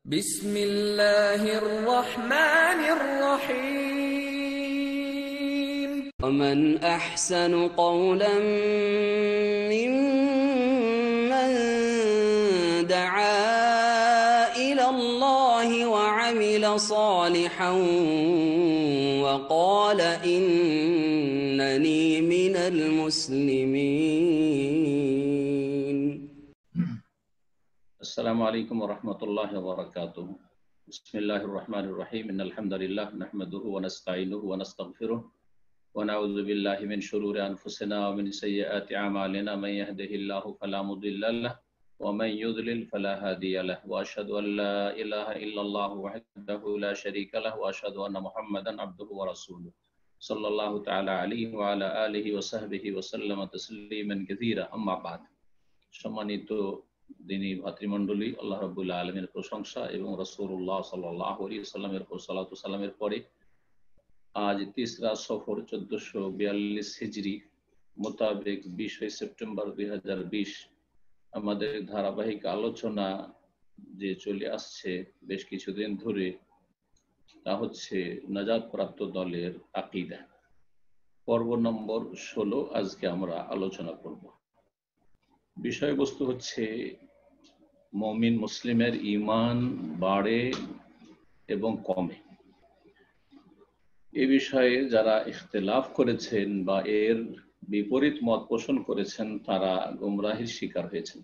بسم الله الرحمن الرحيم ومن أحسن قولا ممن دعا إلى الله وعمل صالحا وقال إنني من المسلمين. السلام عليكم ورحمة الله وبركاته. بسم الله الرحمن الرحيم. إن الحمد لله نحمده ونستعينه ونستغفره ونعوذ بالله من شرور أنفسنا ومن سيئات أعمالنا. من يهده الله فلا مضل له ومن يضلل فلا هادي له وأشهد أن لا إله إلا الله وحده لا شريك له وأشهد أن محمدا عبده ورسوله صلى الله تعالى عليه وعلى آله وصحبه وسلم تسليما كثيرا. أما بعد, সম্মানিত দিনী ভাতৃমণ্ডলী, আল্লাহ রাব্বুল আলামিনের প্রশংসা এবং রাসূলুল্লাহ সাল্লাল্লাহু আলাইহি ওয়াসাল্লামের উপর সালাতু সালামের পরে আজ তিসরা সফর 1442 হিজরি মোতাবেক 20 সেপ্টেম্বর 2020 আমাদের ধারাবাহিক আলোচনা যে চলে আসছে বেশ কিছুদিন ধরে, তা হচ্ছে নাজাত প্রাপ্ত দলের আকীদা, পর্ব নম্বর 16 আজকে আমরা আলোচনা করব। বিষয়বস্তু হচ্ছে মুমিন মুসলিমের ঈমান বাড়ে এবং কমে। এ বিষয়ে যারা ইখতিলাফ করেছেন বা এর বিপরীত মত পোষণ করেছেন তারা গুমরাহির শিকার হয়েছেন।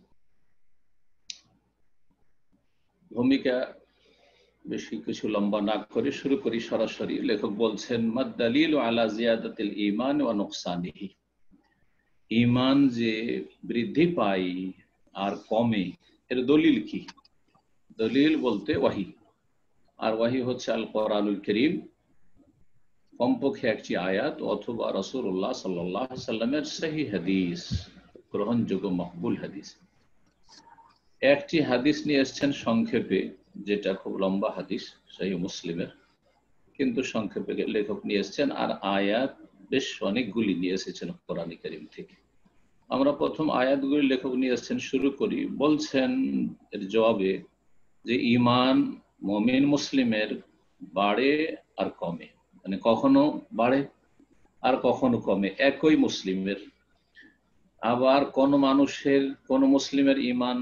ভূমিকা বেশি কিছু লম্বা না করে শুরু করি সরাসরি। লেখক বলছেন, মাদ দালিলু আলা জিয়াদাতিল ঈমান ওয়া নুকসানিহি। ঈমান যে বৃদ্ধি পায় আর কমে এর দলিল কি? দলিল বলতে ওয়াহি, আর ওয়াহি হচ্ছে আল কোরআনুল কারীম, কমপক্ষে একটি আয়াত অথবা রাসূলুল্লাহ সাল্লাল্লাহু আলাইহি সাল্লামের সহিহ হাদিস, গ্রহণযোগ্য মকবুল হাদিস। একটি হাদিস নিয়ে এসেছেন সংক্ষেপে, যেটা খুব লম্বা হাদিস সহিহ মুসলিমের, কিন্তু সংক্ষেপে লেখক নিয়ে এসেছেন, আর আয়াত বেশ অনেকগুলি নিয়ে এসেছেন কোরআন কারীম থেকে। আমরা প্রথম আয়াতগুলি লেখক নিয়ে এসেছেন, শুরু করি। বলছেন এর জবাবে যে ঈমান মুমিন মুসলিমের বাড়ে আর কমে, মানে কখনো বাড়ে আর কখনো কমে একই মুসলিমের। আবার কোন মানুষের, কোন মুসলিমের ঈমান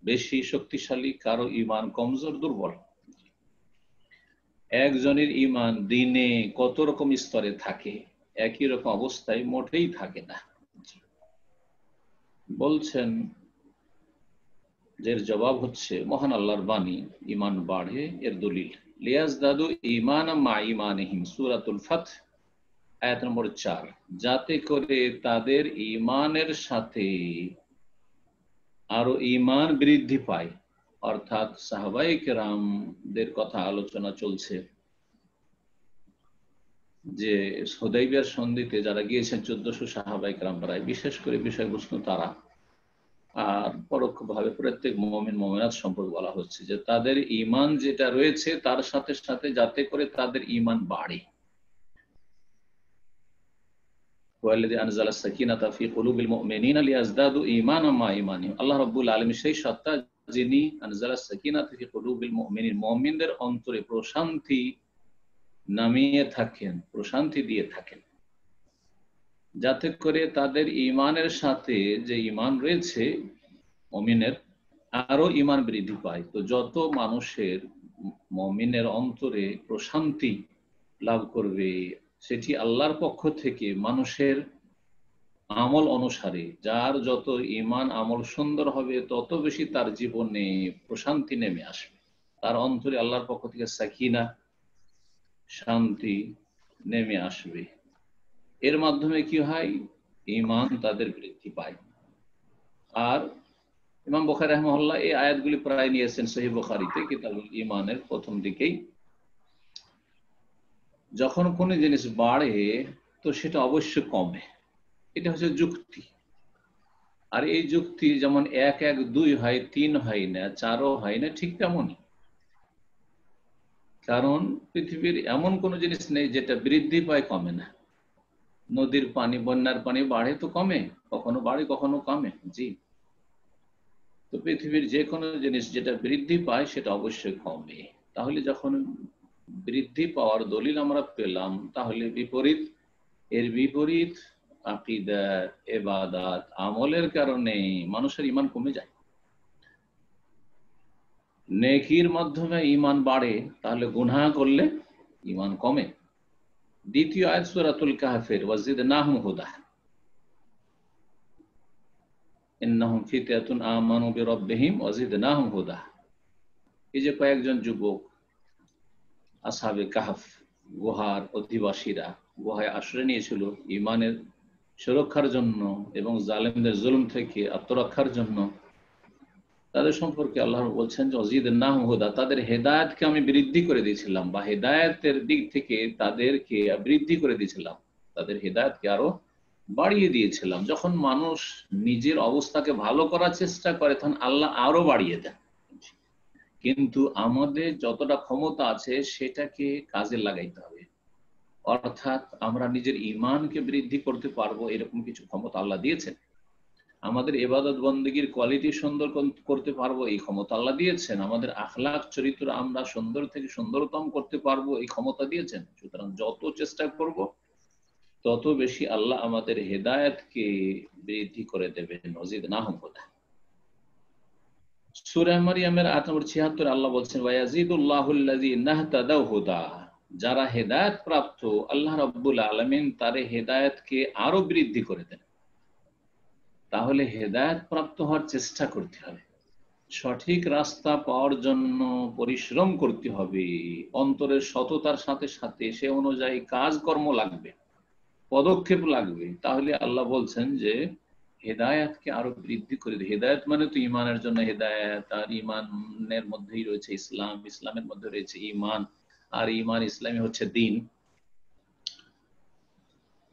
বেশি শক্তিশালী, কারো ঈমান কমজোর দুর্বল। একজনের ঈমান দিনে কত রকম স্তরে থাকে, একই রকম অবস্থায় মোটেই থাকে না। বলছেন এর জবাব হচ্ছে মহান আল্লাহর বাণী, ঈমান বাড়ে এর দলিল লিয়াজদাদু ঈমানাম মা ঈমানিহিম, সূরাতুল ফাত আয়াত নম্বর 4, যাতে করে তাদের ঈমানের সাথে আরো ঈমান বৃদ্ধি পায়। অর্থাৎ সাহাবায়ে কেরামদের কথা আলোচনা চলছে যে হুদাইবিয়ার সন্ধিতে যারা গিয়েছেন 1400 সাহাবায়ে কেরাম প্রায়, বিশেষ করে বিষয়বস্তু তারা, আর পরোক্ষভাবে প্রত্যেক মুমিন মুমিনাত সম্পর্কে বলা হচ্ছে যে তাদের ঈমান যেটা রয়েছে তার সাথে সাথে যাতে করে তাদের ঈমান বাড়ে। ওয়াল্লাযী আনজালা সাকিনাতা ফি কুলুবিল মুমিনিনা লিয়াজদাদু ঈমানাম মা ঈমানিহিম। আল্লাহ রাব্বুল আলামিন সেই সত্তা যিনি আনজালা সাকিনাতা ফি কুলুবিল মুমিনিন, মুমিনদের অন্তরে প্রশান্তি নামিয়ে থাকেন, প্রশান্তি দিয়ে থাকেন, যাতে করে তাদের ঈমানের সাথে যে ঈমান রয়েছে মুমিনের আরো ঈমান বৃদ্ধি পায়। তো যত মানুষের মুমিনের অন্তরে প্রশান্তি লাভ করবে, সেটি আল্লাহর পক্ষ থেকে মানুষের আমল অনুসারে, যার যত ঈমান আমল সুন্দর হবে তত বেশি তার জীবনে প্রশান্তি নেমে আসবে, তার অন্তরে আল্লাহর পক্ষ থেকে সাকিনা, শান্তি নেমে আসবে। এর মাধ্যমে কি হয়? ঈমান তাদের বৃদ্ধি পায়। আর ইমাম বুখারী রাহিমাহুল্লাহ এই আয়াতগুলি প্রায় নিয়েছেন সহিহ বুখারীতে কিতাবুল ঈমানের প্রথম দিকেই। যখন কোন জিনিস বাড়ে তো সেটা অবশ্য কমে, এটা হচ্ছে যুক্তি। আর এই যুক্তি যেমন 1 1 2 হয়, 3 হয় না, 4ও হয় না, ঠিক তেমনই। কারণ পৃথিবীর এমন কোন জিনিস নেই যেটা বৃদ্ধি পায় কমে না। নদীর পানি, বন্যার পানি বাড়ে তো কমে, কখনো বাড়ে কখনো কমে। জি, তো পৃথিবীর যে কোনো জিনিস যেটা বৃদ্ধি পায় সেটা অবশ্যই কমে। তাহলে যখন বৃদ্ধি পাওয়ার দলিল আমরা পেলাম, তাহলে এর বিপরীত আকীদা, ইবাদত, আমলের কারণে মানুষের ঈমান কমে যায়। নেকির মাধ্যমে ঈমান বাড়ে, তাহলে গুনাহ করলে ঈমান কমে। দ্বিতীয় আয়াত সূরাতুল কাহফের ওয়াজিদনাহুম হুদা, ইন্নাহুম ফিতয়াতুন আমানু বিরাব্বিহিম ওয়াজিদনাহুম হুদা। এই যে কয়েকজন যুবক আসহাবে কাহফ, গুহার অধিবাসীরা গুহায় আশ্রয় নিয়েছিল ঈমানের সুরক্ষার জন্য এবং জালেমদের জুলুম থেকে আত্মরক্ষার জন্য, তাদের সম্পর্কে আল্লাহ বলছেন যে ওয়াজিদনাহুম হুদা, তাদের হেদায়েতকে আমি বৃদ্ধি করে দিয়েছিলাম, বা হেদায়েতের দিক থেকে তাদেরকে বৃদ্ধি করে দিয়েছিলাম, তাদের হেদায়েতকে আরো বাড়িয়ে দিয়েছিলাম। যখন মানুষ নিজের অবস্থাকে ভালো করার চেষ্টা করে তখন আল্লাহ আরো বাড়িয়ে দেন। কিন্তু আমাদের যতটা ক্ষমতা আছে সেটাকে কাজে লাগাইতে হবে, অর্থাৎ আমরা নিজের ঈমানকে বৃদ্ধি করতে পারবো এরকম কিছু ক্ষমতা আল্লাহ দিয়েছেন। আমাদের ইবাদত বন্দেগীর কোয়ালিটি সুন্দর করতে পারবো এই ক্ষমতা আল্লাহ দিয়েছেন। আমাদের আখলাক চরিত্র আমরা সুন্দর থেকে সুন্দরতম করতে পারবো এই ক্ষমতা দিয়েছেন। সুতরাং যত চেষ্টা করব তত বেশি আল্লাহ আমাদের হেদায়েতকে বৃদ্ধি করে দেবেন। ওয়াজিদনাহুম হুদা। সূরা মারইয়ামের আয়াত নম্বর ৭৬ আল্লাহ বলছেন ওয়ায়াজিদুল্লাহুল্লাযীনা ইহতাদাউ হুদা, যারা হেদায়েত প্রাপ্ত আল্লাহ রাব্বুল আলামিন তার হেদায়েতকে আরো বৃদ্ধি করে দেন। তাহলে হেদায়েত প্রাপ্ত হওয়ার চেষ্টা করতে হবে, সঠিক রাস্তা পাওয়ার জন্য পরিশ্রম করতে হবে, অন্তরের সততার সাথে সাথে সে অনুযায়ী কাজকর্ম লাগবে, পদক্ষেপ লাগবে। তাহলে আল্লাহ বলছেন যে হেদায়েতকে আরো বৃদ্ধি করে দেয়। হেদায়েত মানে তো ঈমানের জন্য হেদায়েত, আর ঈমানের মধ্যেই রয়েছে ইসলাম, ইসলামের মধ্যে রয়েছে ঈমান, আর ঈমান ইসলামী হচ্ছে দ্বীন।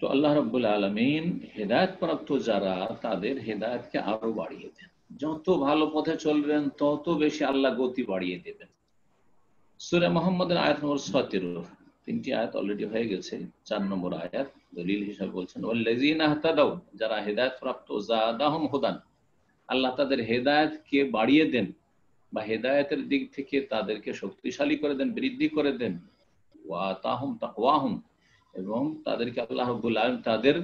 তো আল্লাহ রাব্বুল আলামিন হেদায়েত প্রাপ্ত যারা তাদের হেদায়েতকে আরো বাড়িয়ে দেন। যত ভালো পথে চলবেন তত বেশি আল্লাহ গতি বাড়িয়ে দেবেন। সূরা মুহাম্মদের আয়াত নম্বর ১৭, তিনটি আয়াত অলরেডি হয়ে গেছে। ৪ নম্বর আয়াত দলিল হিসেবে বলছেন ওয়াল্লাযীনা ইহতাদাউ, যারা হেদায়েত প্রাপ্ত, যাদাহুম হুদান, আল্লাহ তাদের হেদায়েতকে বাড়িয়ে দেন বা হেদায়েতের দিক থেকে তাদেরকে শক্তিশালী করে দেন, বৃদ্ধি করে দেন। ওয়া আতাহুম তাকওয়াহুম, এবং তাদেরকে আল্লাহ রাব্বুল আলামিন তাদের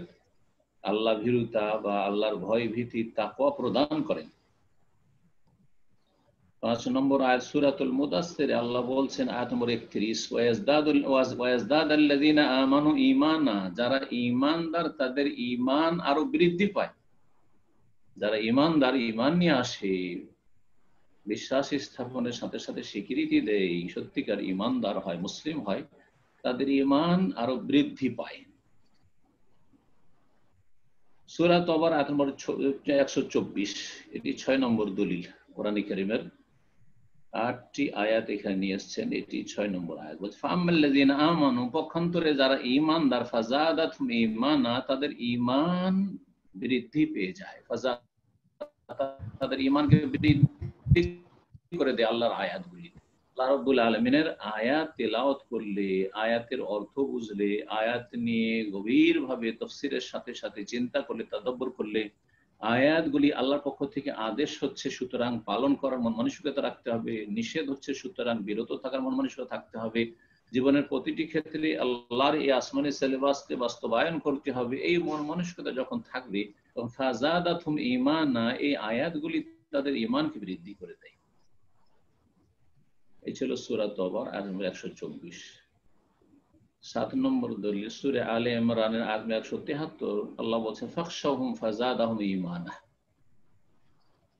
আল্লাহ ভীরুতা বা আল্লাহর ভয় ভীতি তাকওয়া প্রদান করেন। ৫ নম্বর আয়াত সূরাতুল মুদাসসির আল্লাহ বলছেন আয়াত নম্বর ৩১ ওয়াজদাদাল্লাযীনা আমানু ঈমানা, যারা ঈমানদার তাদের ঈমান আরো বৃদ্ধি পায়। যারা ঈমানদার, ঈমান নিয়ে আসে, বিশ্বাস স্থাপনের সাথে সাথে স্বীকৃতি দেয়, সত্যিকার ঈমানদার হয়, মুসলিম হয়, তাদের ঈমান আরো বৃদ্ধি পায়। সূরা তওবার আয়াত নম্বর ১২৪, এটি ৬ নম্বর দলিল। কোরআন কারীমের ৮টি আয়াত এখানে নিয়ে এসেছেন, এটি ৬ নম্বর আয়াত। বলছে ফাআম্মাল্লাযীনা আমানু, পক্ষান্তরে যারা ঈমানদার, ফাযাদাতহুম ঈমানা, তাদের ঈমান বৃদ্ধি পেয়ে যায়। তাদের ঈমানকে বৃদ্ধি করে দেয় আল্লাহর আয়াতগুলি। আল্লাহ রাব্বুল আলামিনের আয়াত তেলাওয়াত করলে, আয়াতের অর্থ বুঝলে, আয়াত নিয়ে গভীরভাবে তাফসীরের সাথে সাথে চিন্তা করলে, তাদাব্বুর করলে, আয়াতগুলি আল্লাহর পক্ষ থেকে আদেশ হচ্ছে, সুতরাং পালন করার মন মানসিকতা রাখতে হবে, নিষেধ হচ্ছে সুতরাং বিরত থাকার মন মানসিকতা থাকতে হবে। জীবনের প্রতিটি ক্ষেত্রে আল্লাহর এই আসমানি সিলেবাসকে বাস্তবায়ন করতে হবে। এই মন মানসিকতা যখন থাকবে তখন ফাযাদাতহুম ঈমানা, এই আয়াতগুলি তাদের ঈমানকে বৃদ্ধি করে দেয়। এই ছিল সূরা তওবার আয়াত নম্বর ১২৪। ৭ নম্বর দলিল সূরা আলে ইমরানের আয়াত ১৭৩, আল্লাহ বলছেন ফাখশাউহুম ফাযাদাহুম ঈমানা।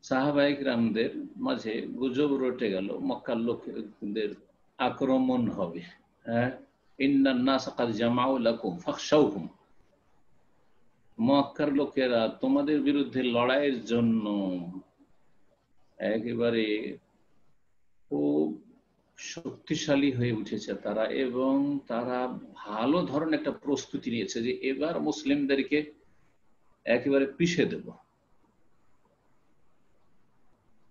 সাহাবায়ে কিরামদের মাঝে গুজব রটে গেল মক্কার লোকদের আক্রমণ হবে। হ্যাঁ, ইন্নান নাস ক্বাদ জামাউ লাকুম ফাখশাউহুম, মক্কার লোকেরা তোমাদের বিরুদ্ধে লড়াইয়ের জন্য একেবারে খুব শক্তিশালী হয়ে উঠেছে তারা, এবং তারা ভালো ধরনের একটা প্রস্তুতি নিয়েছে যে এবার মুসলিমদেরকে একেবারে পিষে দেব।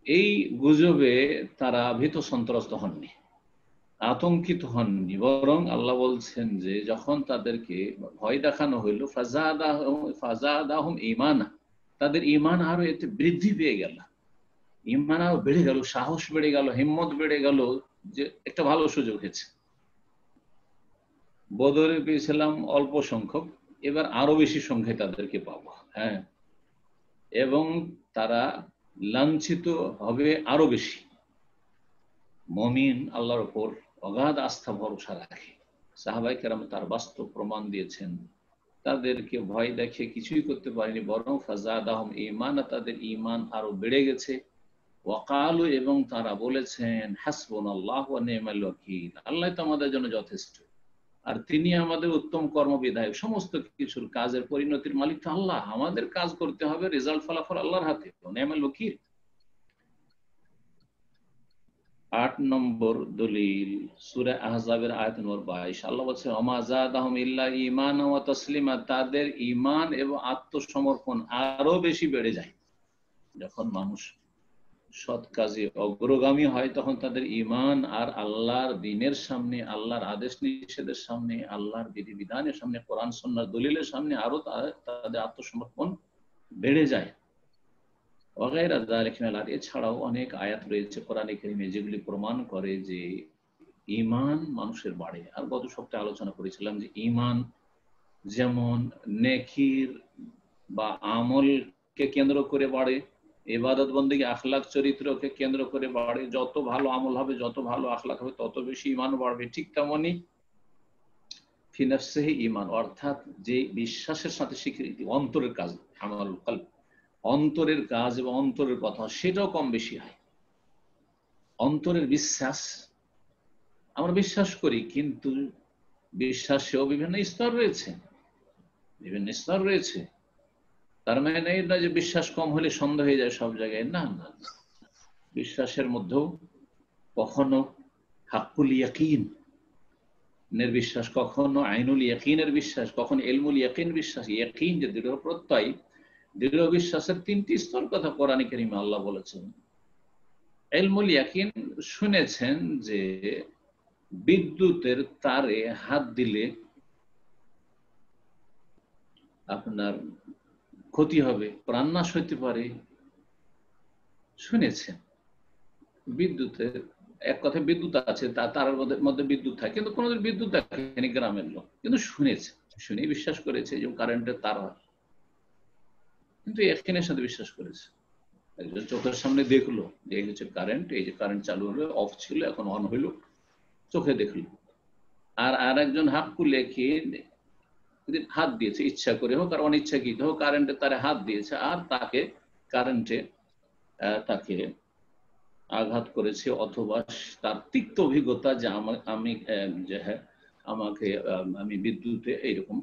এই গুজবে তারা ভীত সন্ত্রস্ত হননি, আতঙ্কিত হননি, বরং আল্লাহ বলছেন যে যখন তাদেরকে ভয় দেখানো হইল ফাযাদাহুম ঈমানা, তাদের ঈমান আরো এতে বৃদ্ধি পেয়ে গেল। ইমান আরো বেড়ে গেল, সাহস বেড়ে গেল, হিম্মত বেড়ে গেল, যে একটা ভালো সুযোগ হয়েছে। বদরে পেয়েছিলাম অল্প সংখ্যক, এবার আরো বেশি সংখ্যায় তাদেরকে পাবো। হ্যাঁ, এবং তারা লাঞ্ছিত হবে আরো বেশি। মুমিন আল্লাহর উপর অগাধ আস্থা ভরসা রাখে। সাহাবায়ে কেরাম তার বাস্তব প্রমাণ দিয়েছেন। তাদেরকে ভয় দেখে কিছুই করতে পারেনি, বরং ফাজাদাহুম ঈমানা, তাদের ঈমান আরো বেড়ে গেছে। ওয়াকালু, এবং তারা বলেছেন হাসবুনাল্লাহু ওয়া নি'মাল ওয়াকিল, আল্লাহ তো আমাদের জন্য যথেষ্ট, আর তিনি আমাদের উত্তম কর্মবিধায়ক, সমস্ত কিছুর কাজের পরিণতির মালিক তো আল্লাহ, আমাদের কাজ করতে হবে, রেজাল্ট ফলাফল আল্লাহর হাতে, নি'মাল ওয়াকিল। ৮ নম্বর দলিল সূরা আহজাবের আয়াত নম্বর ২২, আল্লাহ বলছেন ওমা যাদাহুম ইল্লা ঈমানা ওয়া তাসলিমা, তাদের ঈমান এবং আত্মসমর্পণ আরো বেশি বেড়ে যায়। যখন মানুষ সৎ কাজে অগ্রগামী হয় তখন তাদের ঈমান আর আল্লাহর দ্বীনের সামনে, আল্লাহর আদেশ নিষেধের সামনে, আল্লাহর বিধিবিধানের সামনে, কোরআন সুন্নাহর দলিলের সামনে আরো তাদের আত্মসমর্পণ বেড়ে যায়। ওয়াগাইরা যালিকা মিনাল আয়াত, এছাড়াও অনেক আয়াত রয়েছে কোরআনে কারীমে যেগুলি প্রমাণ করে যে ঈমান মানুষের বাড়ে। আর গত সপ্তাহে আলোচনা করেছিলাম যে ঈমান যেমন নেকির বা আমলকে কেন্দ্র করে বাড়ে, ইবাদত বন্দেগী আখলাক চরিত্রকে কেন্দ্র করে বাড়ে। যত ভালো আমল হবে, যত ভালো আখলাক হবে, তত বেশি ঈমান বাড়বে। ঠিক তেমনি ফি নাফসিহি ঈমান, অর্থাৎ যে বিশ্বাসের সাথে স্বীকৃতি, অন্তরের কাজ, আমালুল কলব, অন্তরের কাজ এবং অন্তরের কথা, সেটাও কম বেশি হয়। অন্তরের বিশ্বাস, আমরা বিশ্বাস করি, কিন্তু বিশ্বাসেও বিভিন্ন স্তর রয়েছে, বিভিন্ন স্তর রয়েছে। তার মানে এই না যে বিশ্বাস কম হলে সন্দেহ হয়ে যায় সব জায়গায়, না না। বিশ্বাসের মধ্যেও কখনো হাক্কুল ইয়াকিন এর বিশ্বাস, কখনো আইনুল ইয়াকিনের বিশ্বাস, কখনো ইলমুল ইয়াকিন বিশ্বাস। ইয়াকিন যে দৃঢ় প্রত্যয়, দৃঢ় বিশ্বাসের 3টি স্তর কথা কোরআনে কারীমে আল্লাহ বলেছেন। ইলমুল ইয়াকিন শুনেছেন যে বিদ্যুতের তারে হাত দিলে আপনার ক্ষতি হবে, প্রাণনাশ হইতে পারে, শুনেছেন। বিদ্যুতের এক কথা বিদ্যুৎ আছে, তার মধ্যে বিদ্যুৎ থাকে, কিন্তু কোনোদিন বিদ্যুৎ দেখেনি গ্রামের লোক, কিন্তু শুনেছে, শুনে বিশ্বাস করেছে যে কারেন্টের তার হয়, কিন্তু ইয়াকিনের সাথে বিশ্বাস করেছে। একজন চোখের সামনে দেখলো যে এই হচ্ছে কারেন্ট, এই যে কারেন্ট চালু হলো, অফ ছিল, এখন অন হইলো, চোখে দেখলো। আর একজন হাক্কুল ইয়াকিন হাত দিয়েছে, ইচ্ছা করে হোক আর অনিচ্ছাকৃত হোক, কারেন্টে তারে হাত দিয়েছে, আর তাকে কারেন্টে তাকে আঘাত করেছে, অথবা তার তিক্ত অভিজ্ঞতা যে আমি বিদ্যুতে এইরকম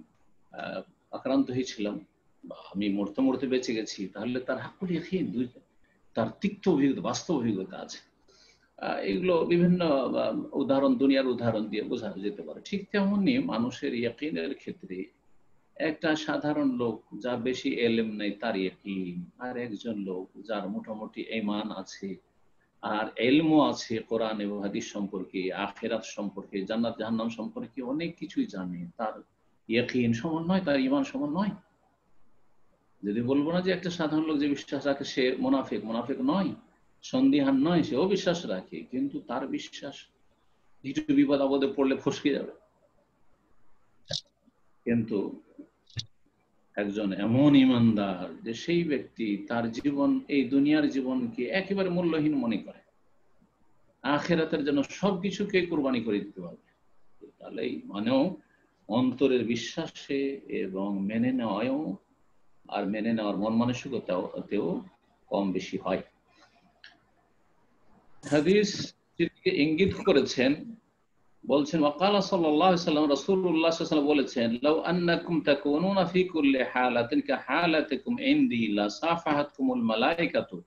আক্রান্ত হয়েছিলাম, বা আমি মরতে মরতে বেঁচে গেছি, তাহলে তার হাক্কুল ইয়াকিন, তার তিক্ত অভিজ্ঞতা, বাস্তব অভিজ্ঞতা আছে। এগুলো বিভিন্ন উদাহরণ, দুনিয়ার উদাহরণ দিয়ে বোঝানো যেতে পারে। ঠিক তেমনি মানুষের ইয়াকিনের ক্ষেত্রে একটা সাধারণ লোক যার বেশি এলেম নেই তার ইয়াকিন, আর একজন লোক যার মোটামুটি ঈমান আছে আর ইলমও আছে, কোরআন এবং হাদিস সম্পর্কে, আখিরাত সম্পর্কে, জান্নাত জাহান্নাম সম্পর্কে অনেক কিছুই জানে, তার ইয়াকিন সমান নয়, তার ঈমান সমান নয়। যদি বলবো না যে একটা সাধারণ লোক যে বিশ্বাস রাখে সে মুনাফিক, মুনাফিক নয়, সন্দিহান নয়, সেও বিশ্বাস রাখে, কিন্তু তার বিশ্বাস কিছু বিপদ আপদে পড়লে ফসকে যাবে। কিন্তু একজন এমন ইমানদার যে সেই ব্যক্তি তার জীবন, এই দুনিয়ার জীবনকে একেবারে মূল্যহীন মনে করে, আখিরাতের জন্য সবকিছুকে কুরবানি করে দিতে পারবে, তাহলে এই মানেও অন্তরের বিশ্বাসে এবং মেনে নেওয়ায়ও, আর মেনে নেওয়ার মন মানসিকতাতেও কম বেশি হয়। হাদিস ইঙ্গিত করেছেন, বলছেন ওয়াকালা সাল্লাল্লাহু আলাইহি ওয়াসাল্লাম, রাসূলুল্লাহ সাল্লাল্লাহু আলাইহি ওয়াসাল্লাম বলেছেন লাউ আন্নাকুম তাকুনুনা ফি কুল্লি হালাতিন কা হালাতিকুম ইনদি লা সাফাহাতকুমুল মালায়েকাতু,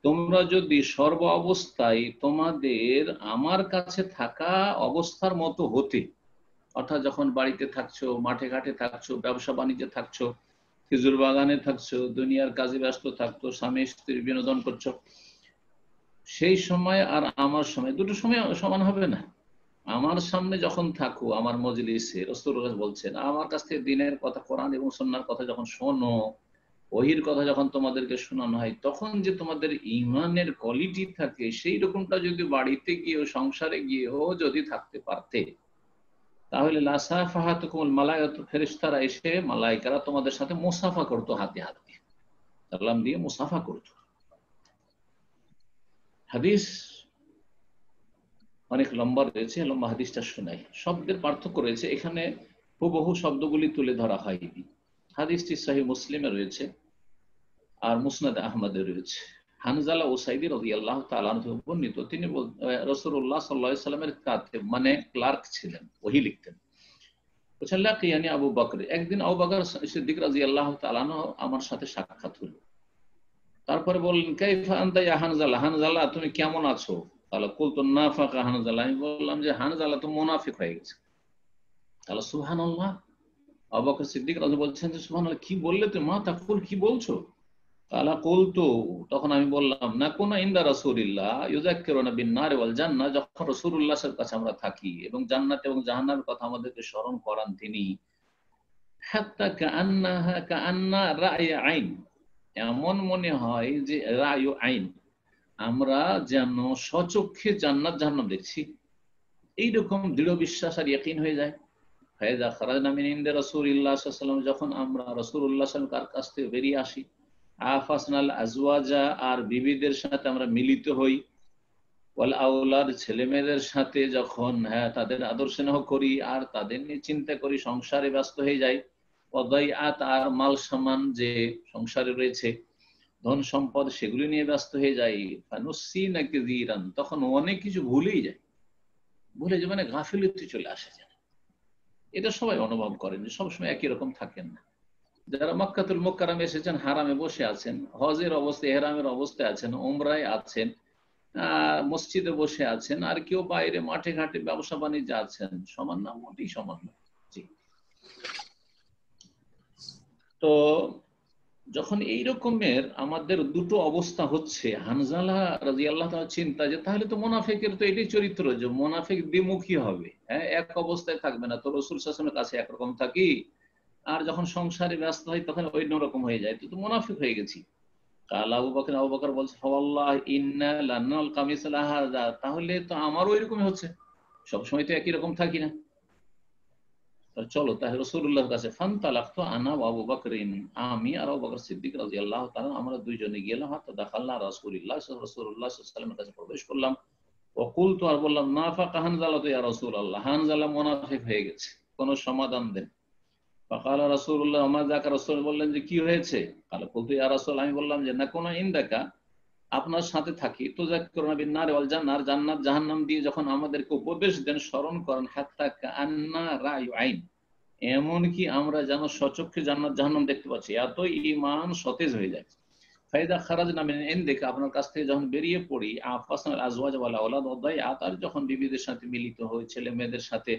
তোমরা যদি সর্ব অবস্থায় তোমাদের আমার কাছে থাকা অবস্থার মতো হতে, অর্থাৎ যখন বাড়িতে থাকছো, মাঠে ঘাটে থাকছো, ব্যবসা বাণিজ্যে থাকছো, খেজুর বাগানে থাকছো, দুনিয়ার কাজে ব্যস্ত থাকতো, স্বামী স্ত্রীর বিনোদন করছো, সেই সময় আর আমার সময়, দুটো সময় সমান হবে না। আমার সামনে যখন থাকো, আমার মজলিসে, রাসূলুল্লাহ বলছেন, আমার কাছ থেকে দ্বীনের কথা, কোরআন এবং সুন্নাহর কথা যখন শোনো, ওহির কথা যখন তোমাদেরকে শোনানো হয় তখন যে তোমাদের ইমানের কোয়ালিটি থাকে সেই রকমটা যদি বাড়িতে গিয়ে সংসারে গিয়েও যদি থাকতে পারতে, তাহলে লাসাফাহাতুকুমুল মালায়েকাতু, ফেরেশতারা এসে মালায়েকারা তোমাদের সাথে মুসাফা করতো, হাতে হাত দিয়ে সালাম দিয়ে মুসাফা করতো। হাদিস অনেক লম্বা রয়েছে, লম্বা হাদিসটা শোনাই। শব্দের পার্থক্য রয়েছে এখানে, হুবহু শব্দগুলি তুলে ধরা হয়নি। হাদিসটি সহিহ মুসলিমে রয়েছে আর মুসনাদ আহমদে রয়েছে। হানজালা ওসাইদি রাদিয়াল্লাহু তাআলা আনহু বর্ণিত, তিনি রাসূলুল্লাহ সাল্লাল্লাহু আলাইহি ওয়াসাল্লামের কাতিব মানে ক্লার্ক ছিলেন, ওহী লিখতেন। বলেছেন লাকিয়ানি আবু বকর, একদিন আবু বকর সিদ্দিক রাদিয়াল্লাহু তাআলা আনহু আমার সাথে সাক্ষাৎ হলো। তারপরে বললেন কাইফা আনতা ইয়া হানজালা, হানজালা তুমি কেমন আছো? তাহলে কুলতু নাফাকা হানজালা, আমি বললাম যে হানজালা তো মুনাফিক হয়ে গেছে। তাহলে সুবহানাল্লাহ, আবু বকর সিদ্দিক রাদিয়াল্লাহু বলছেন যে সুবহানাল্লাহ, কি বললে তুমি? মা তাকুল, কি বলছো? কালা কুলতু, তখন আমি বললাম না কুনা ইনদা রাসূলিল্লাহ ইউযাক্কিরুনা বিন নার ওয়াল জান্নাহ, যখন রাসূলুল্লাহর কাছে আমরা থাকি এবং জান্নাত এবং জাহান্নামের কথা আমাদেরকে স্মরণ করান তিনি, হাত্তা কাআন্না রা'ই আইন, এমন মনে হয় যে রা'য়ু আইন, আমরা যেন স্বচক্ষে জান্নাত জাহান্নাম দেখছি, এইরকম দৃঢ় বিশ্বাস আর ইয়াকিন হয়ে যায়। ফাইযা খারাজনা মিন ইনদি রাসূলিল্লাহ সাল্লাল্লাহু আলাইহি ওয়াসাল্লাম, যখন আমরা রাসূলুল্লাহ সাল্লাল্লাহু আলাইহি ওয়াসাল্লামের কাছ থেকে বেরিয়ে আসি, আফাসনাল আজওয়াজা, আর বিবিদের সাথে আমরা মিলিত হই, ওয়াল আওলাদ, ছেলে মেয়েদের সাথে যখন তাদের আদর স্নেহ করি আর তাদের নিয়ে চিন্তা করি, সংসারে ব্যস্ত হয়ে যাই, ওয়াদাইআত, আর মাল সামান যে সংসারে রয়েছে ধন সম্পদ সেগুলি নিয়ে ব্যস্ত হয়ে যাই, ফানুসিনা কাসীরান, তখন অনেক কিছু ভুলেই যায়, ভুলে যে মানে গাফিলতি চলে আসে। এটা সবাই অনুভব করেন যে সবসময় একই রকম থাকেন না। যারা মক্কাতুল মুকাররমে এসেছেন, হারামে বসে আছেন, হজের অবস্থায় ইহরামের অবস্থায় আছেন, উমরায় আছেন, মসজিদে বসে আছেন, আর কেউ বাইরে মাঠে ঘাটে ব্যবসা বাণিজ্যে আছেন, সমান না, মোটেই সমান না। জি। তো যখন এই রকমের আমাদের দুটো অবস্থা হচ্ছে, হানজালা রাদিয়াল্লাহু তাআলা চিন্তা যে তাহলে তো মুনাফিকের তো এটাই চরিত্র, যে মুনাফিক দ্বিমুখী হবে, এক অবস্থায় থাকবে না। তো রাসূল সাল্লাল্লাহু আলাইহি ওয়াসাল্লামের কাছে একরকম থাকি, আর যখন সংসারে ব্যস্ত হয় তখন অন্যরকম হয়ে যায়, তো মুনাফিক হয়ে গেছি। কাল আবু বকর বলছে ফাওয়াল্লাহি ইন্না লানালকা মিসলা হাযা, তাহলে তো আমারও এরকমই হচ্ছে, সবসময় তো একই রকম থাকি না। চলো তাহলে রাসূলুল্লাহর কাছে, ফান্তালাকতু আনা ওয়া আবু বকরিন, আমি আর আবু বকর সিদ্দিক রাদিয়াল্লাহু তাআলা আমরা দুইজনে গেলাম, হাত্তা দাখালনা রাসূলুল্লাহ সাল্লাল্লাহু আলাইহি ওয়াসাল্লামের কাছে প্রবেশ করলাম। ওয়া কুলতু, আর বললাম নাফাকা হানজালা ইয়া রাসূলুল্লাহ, হানজালা মুনাফিক হয়ে গেছে, কোন সমাধান দেন। ফাকালা রাসূলুল্লাহ মা যাকা, রাসূল বললেন যে কি হয়েছে? কালা কুলতু ইয়া রাসূল, আমি বললাম যে নাকুনা ইনদাকা, আপনার সাথে থাকি, তুযাক্কিরুনা বিন নার ওয়াল জান্নাহ, জান্নাত জাহান্নাম দিয়ে যখন আমাদেরকে উপদেশ দেন, স্মরণ করেন, হাত্তা কাআন্না রা'য়ু আইন, এমন কি আমরা যেন স্বচক্ষে জান্নাত জাহান্নাম দেখতে পাচ্ছি, এত ঈমান সতেজ হয়ে যায়। ফাইদা খারাজনা মিন ইনদিকা, আপনার কাছ থেকে যখন বেরিয়ে পড়ি, আফাসনাল আজওয়াজ ওয়াল আওলাদ ওয়াদাইআত, আর যখন বিবিদের সাথে মিলিত হই, ছেলে মেয়েদের সাথে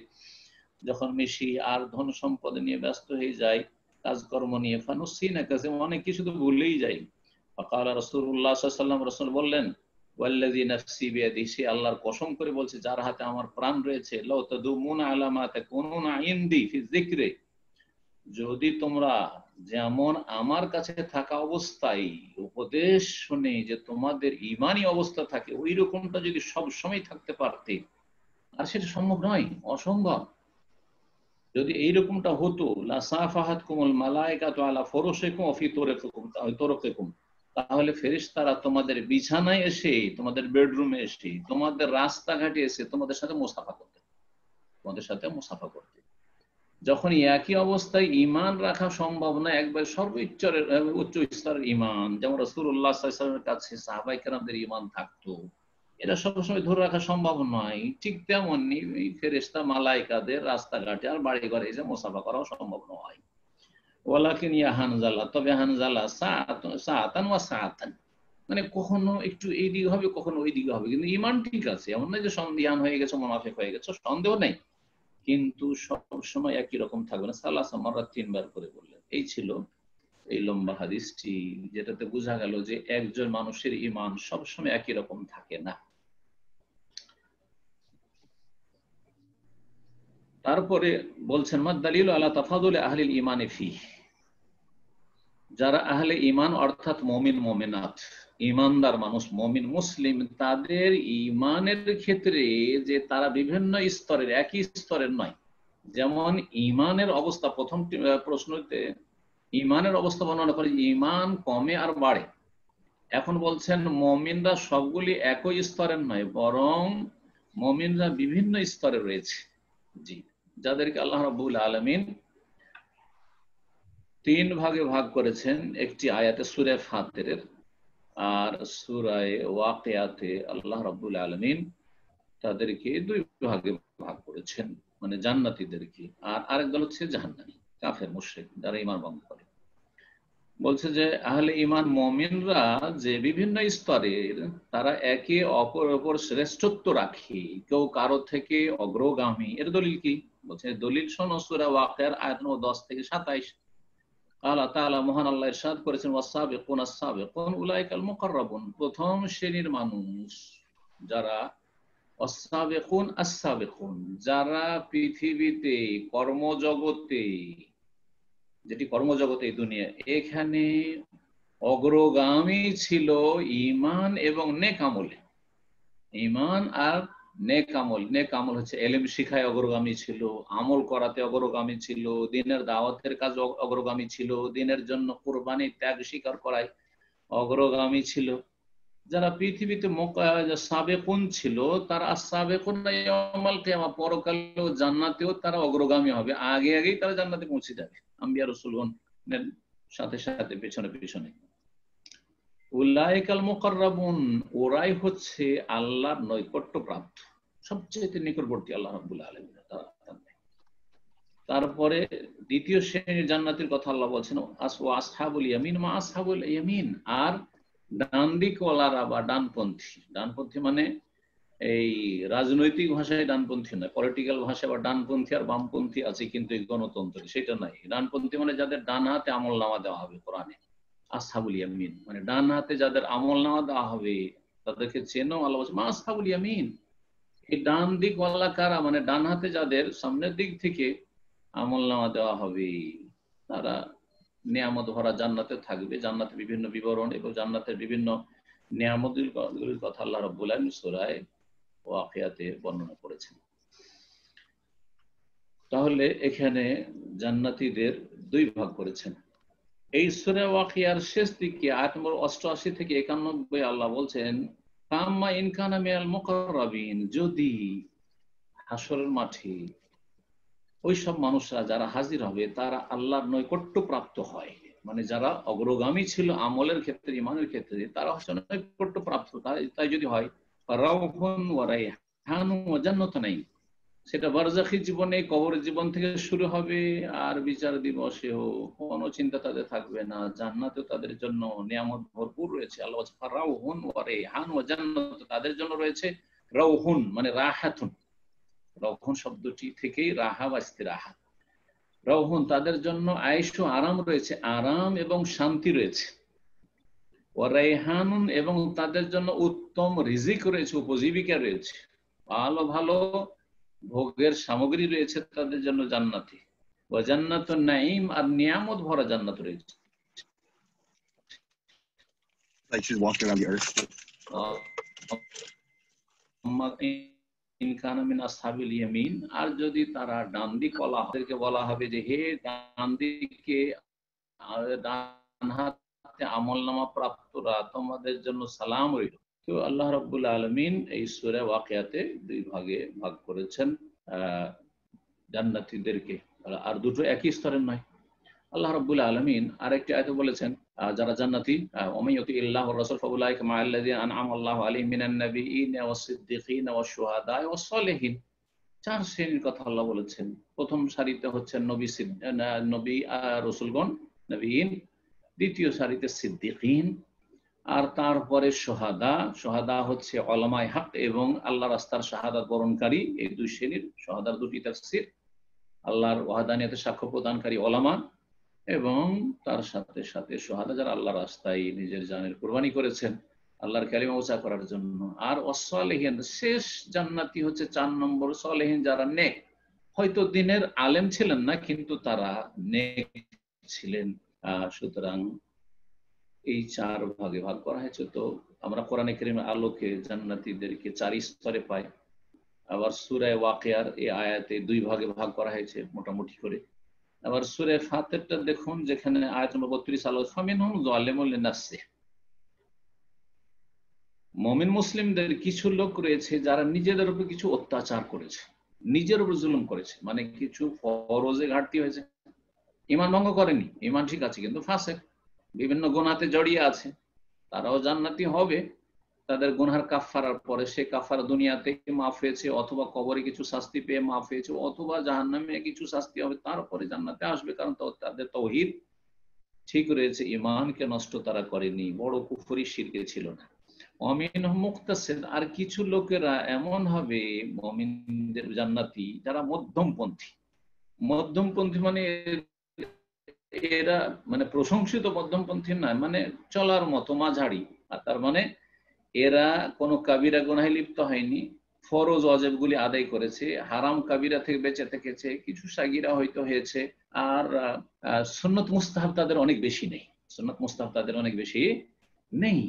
যখন মিশি আর ধন সম্পদ নিয়ে ব্যস্ত হয়ে যাই, কাজকর্ম নিয়ে, ফানুসিনা কাসীরান, অনেক কিছু তো ভুলেই যাই। ফাকালা রাসূলুল্লাহ সাল্লাল্লাহু আলাইহি ওয়াসাল্লাম, রাসূল বললেন ওয়াল্লাযী নাফসি বিয়াদিহি, সে আল্লাহর কসম করে বলছে যার হাতে আমার প্রাণ রয়েছে, লাউ তাদুমুনা আলা মা তাকুনুনা ইনদি ফি যিকরি, যদি তোমরা যেমন আমার কাছে থাকা অবস্থায় উপদেশ শুনে যে তোমাদের ঈমানি অবস্থা থাকে, ওই রকমটা যদি সব সময় থাকতে পারতে, আর সেটা সম্ভব নয়, অসম্ভব। যদি এইরকমটা হতো, লাসাফাহাতকুমুল মালায়েকাতু আলা ফুরুশিকুম ওয়া ফি তুরুকিকুম, তাহলে ফেরেশতারা তোমাদের বিছানায় এসে, তোমাদের বেডরুমে এসে, তোমাদের রাস্তাঘাটে এসে তোমাদের সাথে মুসাফা করতে, তোমাদের সাথে মুসাফা করতে। যখন একই অবস্থায় ঈমান রাখা সম্ভব না, একবার সর্বোচ্চ উচ্চ স্তরের ঈমান, যেমন রাসূলুল্লাহ সাল্লাল্লাহু আলাইহি ওয়াসাল্লামের কাছে সাহাবায়ে কেরামদের ঈমান থাকতো, এটা সবসময় ধরে রাখা সম্ভব নয়। ঠিক তেমনি ফেরেশতা মালায়েকাদের রাস্তাঘাটে আর বাড়ি ঘরে এসে মুসাফা করাও সম্ভব নয়। ওয়ালাকিন ইয়া হানজালা, তবে হানজালা সাআতান ওয়া সাআতান, মানে কখনো একটু এই দিকে হবে, কখনো ওই দিকে হবে, কিন্তু ঈমান ঠিক আছে, এমন নয় যে সন্দিহান হয়ে গেছে, মুনাফিক হয়ে গেছে, সন্দেহ নেই, কিন্তু সব সময় একই রকম থাকবে না। সালাসা মাররাত, 3 বার করে বললেন। এই ছিল এই লম্বা হাদিসটি, যেটাতে বোঝা গেল যে একজন মানুষের ঈমান সবসময় একই রকম থাকে না। তারপরে বলছেন মাদ দালিলু আলা তাফাদুলি আহলিল ঈমানি ফি, যারা আহলে ঈমান অর্থাৎ মুমিন মুমিনাত, ঈমানদার মানুষ, মুমিন মুসলিম, তাদের ঈমানের ক্ষেত্রে যে তারা বিভিন্ন স্তরের, একই স্তরের নয়। যেমন ঈমানের অবস্থা, প্রথম প্রশ্নতে ঈমানের অবস্থা বর্ণনা করে, ঈমান কমে আর বাড়ে। এখন বলছেন মুমিনরা সবগুলি একই স্তরের নয়, বরং মুমিনরা বিভিন্ন স্তরে রয়েছে। জি, যাদেরকে আল্লাহ রাব্বুল আলামিন তিন ভাগে ভাগ করেছেন, একটি আয়াতে সূরা ফাতিরের, আর সূরা ওয়াকিয়াতে আল্লাহ রাব্বুল আলামিন তাদেরকে দুই ভাগে ভাগ করেছেন, মানে জান্নাতীদেরকে, আর আরেক দল হচ্ছে জাহান্নামী, কাফের মুশরিক, যারা ঈমান ভঙ্গ করে। বলছে যে আহলে ঈমান মুমিনরা যে বিভিন্ন স্তরের, তারা একে অপরের উপর শ্রেষ্ঠত্ব রাখে, কেউ কারো থেকে অগ্রগামী। এর দলিল কি? বলছে দলিল শোনো, সূরা ওয়াকিয়ার আয়াত নম্বর 10 থেকে 27। আল্লাহ তাআলা, মহান আল্লাহ, ইরশাদ করেছেন, ওয়াস-সাবিকুন আস-সাবিকুন উলাইকাল মুকাররাবুন। প্রথম শ্রেণীর মানুষ যারা, ওয়াস-সাবিকুন আস-সাবিকুন, যারা পৃথিবীতে কর্মজগতে, যেটি কর্মজগতে দুনিয়া, এখানে অগ্রগামী ছিল ঈমান এবং নেক আমলে। ঈমান আর নেক আমল। নেক আমল হচ্ছে ইলম শিখায় অগ্রগামী ছিল, আমল করাতে অগ্রগামী ছিল, দ্বীনের দাওয়াতের কাজ অগ্রগামী ছিল, দ্বীনের জন্য কুরবানি ত্যাগ স্বীকার করায় অগ্রগামী ছিল। যারা পৃথিবীতে সাবেকুন ছিল, তারা সাবেকুন ইয়াউমাল কিয়ামা, পরকালেও জান্নাতেও তারা অগ্রগামী হবে, আগে আগেই তারা জান্নাতে পৌঁছে যাবে, আম্বিয়া রাসূলগণের সাথে সাথে, পেছনে পেছনে। উলাইকাল মুকাররাবুন, ওরাই হচ্ছে আল্লাহর নৈকট্য প্রাপ্ত, সবচেয়ে নিকটবর্তী আল্লাহ রাব্বুল আলামিন। তারপরে দ্বিতীয় শ্রেণীর জান্নাতের কথা আল্লাহ বলছেন, আসহাবুল ইয়ামিন মা আসহাবুল ইয়ামিন। আর ডান দিকওয়ালারা বা ডানপন্থী, ডানপন্থী মানে এই রাজনৈতিক ভাষায় ডানপন্থী নয়, পলিটিক্যাল ভাষায় বা ডানপন্থী আর বামপন্থী আছে, কিন্তু এই গণতন্ত্র সেটা নাই। ডানপন্থী মানে যাদের ডান হাতে আমলনামা দেওয়া হবে কোরআনে। আসহাবুল ইয়ামিন মানে ডান হাতে যাদের আমলনামা দেওয়া হবে, তাদেরকে চেনো, আল্লাহ বলছে মা আসহাবুল ইয়ামিন। এই ডান দিকওয়ালা কারা? মানে ডান হাতে যাদের সামনের দিক থেকে আমলনামা দেওয়া হবে, তারা নিয়ামত ভরা জান্নাতে থাকবে। জান্নাতে বিভিন্ন বিবরণ এবং জান্নাতের বিভিন্ন নিয়ামতগুলির কথা আল্লাহ রাব্বুল আলামিন সূরা ওয়াকিয়াতে বর্ণনা করেছেন। তাহলে এখানে জান্নাতীদের দুই ভাগ করেছেন। এই সূরা ওয়াকিয়ার শেষ দিকে আয়াত নম্বর 88 থেকে 91 আল্লাহ বলছেন, কাম্মা ইন কানা মিনাল মুকাররাবিন, যদি হাসরের মাঠে ওই সব মানুষরা যারা হাজির হবে তারা আল্লাহর নৈকট্য প্রাপ্ত হয়, মানে যারা অগ্রগামী ছিল আমলের ক্ষেত্রে, ঈমানের ক্ষেত্রে, তারা হচ্ছে নৈকট্য প্রাপ্ত। তাই যদি হয়, রাউহুন ওয়া রাইহানুন ওয়া জান্নাতুন নাঈম, সেটা বারজাখী জীবনে, কবরের জীবন থেকে শুরু হবে, আর বিচার দিবসেও কোনো চিন্তা তাদের থাকবে না, জান্নাতেও তাদের জন্য নিয়ামত ভরপুর রয়েছে। আল্লাহ বলছে রাউহুন ওয়া রাইহানুন ওয়া জান্নাতুন, তাদের জন্য রয়েছে রাউহুন মানে রাহাতুন, রাউহুন শব্দটি থেকেই রাহা বা ইস্তিরাহা। রাউহুন তাদের জন্য আয়েশ ও আরাম রয়েছে, আরাম এবং শান্তি রয়েছে। ওয়া রাইহানুন এবং তাদের জন্য উত্তম রিজিক রয়েছে, উপজীবিকা রয়েছে, ভালো ভালো ভোগের সামগ্রী রয়েছে তাদের জন্য জান্নাতে। ওয়া জান্নাতুন নাঈম, আর নিয়ামত ভরা জান্নাত রয়েছে। Like she's walking around the earth. আর যদি তারা ডান দিক বলা হবে যে হে ডান দিকে, ডান হাতে আমলনামা প্রাপ্তরা, তোমাদের জন্য সালাম রইল। তো আল্লাহ রাব্বুল আলামিন এই সূরা ওয়াকিয়াতে দুই ভাগে ভাগ করেছেন জান্নাতীদেরকে, আর দুটো একই স্তরের নয়। আল্লাহ রাব্বুল আলামিন আরেকটি আয়াতে বলেছেন, যারা জান্নাতি, ওমাইয়ুতি ইল্লাহু ওয়া রাসূল ফাউলাইকা মাআল্লাযিনা আনআমা আল্লাহু আলাইহিম মিনান নাবিয়্যিনা ওয়াস-সিদ্দীকিনা ওয়াশ-শুহাদা ওয়াস-সালিহিন। চার শ্রেণীর কথা আল্লাহ বলেছেন। প্রথম সারিতে হচ্ছেন নবী রাসূলগণ, নবীন। দ্বিতীয় সারিতে সিদ্দীকিন, আর তারপরে শুহাদা। শুহাদা হচ্ছে উলামায়ে হক এবং আল্লাহর রাস্তার শাহাদাত বরণকারী। এই দুই শ্রেণীর শুহাদার দুটি তাফসীর, আল্লাহর ওয়াহদানিয়তের সাক্ষ্য প্রদানকারী উলামা, এবং তার সাথে সাথে শুহাদা যারা আল্লাহর রাস্তায় নিজের জানের কুরবানি করেছেন আল্লাহর কালিমা উঁচা করার জন্য। আর ওয়াস-সালিহিন, শেষ জান্নাতি হচ্ছে 4 নম্বর, সালেহিন যারা নেক, হয়তো দিনের আলেম ছিলেন না কিন্তু তারা নেক ছিলেন। সুতরাং এই 4 ভাগে ভাগ করা হয়েছে। তো আমরা কোরআনে কারীমের আলোকে জান্নাতীদেরকে 4 স্তরে পাই। আবার সূরা ওয়াকিয়ার এই আয়াতে 2 ভাগে ভাগ করা হয়েছে মোটামুটি করে। আবার সূরা ফাতিরটা দেখুন, যেখানে আয়াত নম্বর 32 আলো ফামিনহুম যালিমুল লিনাফসিহি, মুমিন মুসলিমদের কিছু লোক রয়েছে যারা নিজেদের উপর কিছু অত্যাচার করেছে, নিজের উপর জুলুম করেছে, মানে কিছু ফরজে ঘাটতি হয়েছে, ঈমান ভঙ্গ করেনি, ঈমান ঠিক আছে কিন্তু ফাসিক, বিভিন্ন গুনাহতে জড়িয়ে আছে, তারাও জান্নাতি হবে। তাদের গুনহার কাফারার পরে সে কাফারা দুনিয়াতে মাফ হয়েছে, অথবা কবরে কিছু শাস্তি পেয়ে মাফ হয়েছে, অথবা জাহান্নামে কিছু শাস্তি হবে, তারপরে জান্নাতে আসবে, কারণ তাদের তাওহীদ ঠিক রয়েছে, ঈমানকে নষ্ট তারা করেনি, বড় কুফরি শিরকে ছিল না। মুমিনহুম মুকতাসিদ, আর কিছু লোকেরা এমন হবে মুমিনদের জান্নাতি যারা মধ্যমপন্থী। মধ্যমপন্থী মানে এরা মানে প্রশংসিত মধ্যমপন্থী নয়, মানে চলার মতো মাঝারি। আর তার মানে এরা কোনো কাবিরা গুনাহে লিপ্ত হয়নি, ফরজ ওয়াজিবগুলি আদায় করেছে, হারাম কাবিরা থেকে বেঁচে থেকেছে, কিছু সাগিরা হয়তো হয়েছে, আর সুন্নত মুস্তাহাব তাদের অনেক বেশি নেই, সুন্নত মুস্তাহাব তাদের অনেক বেশি নেই।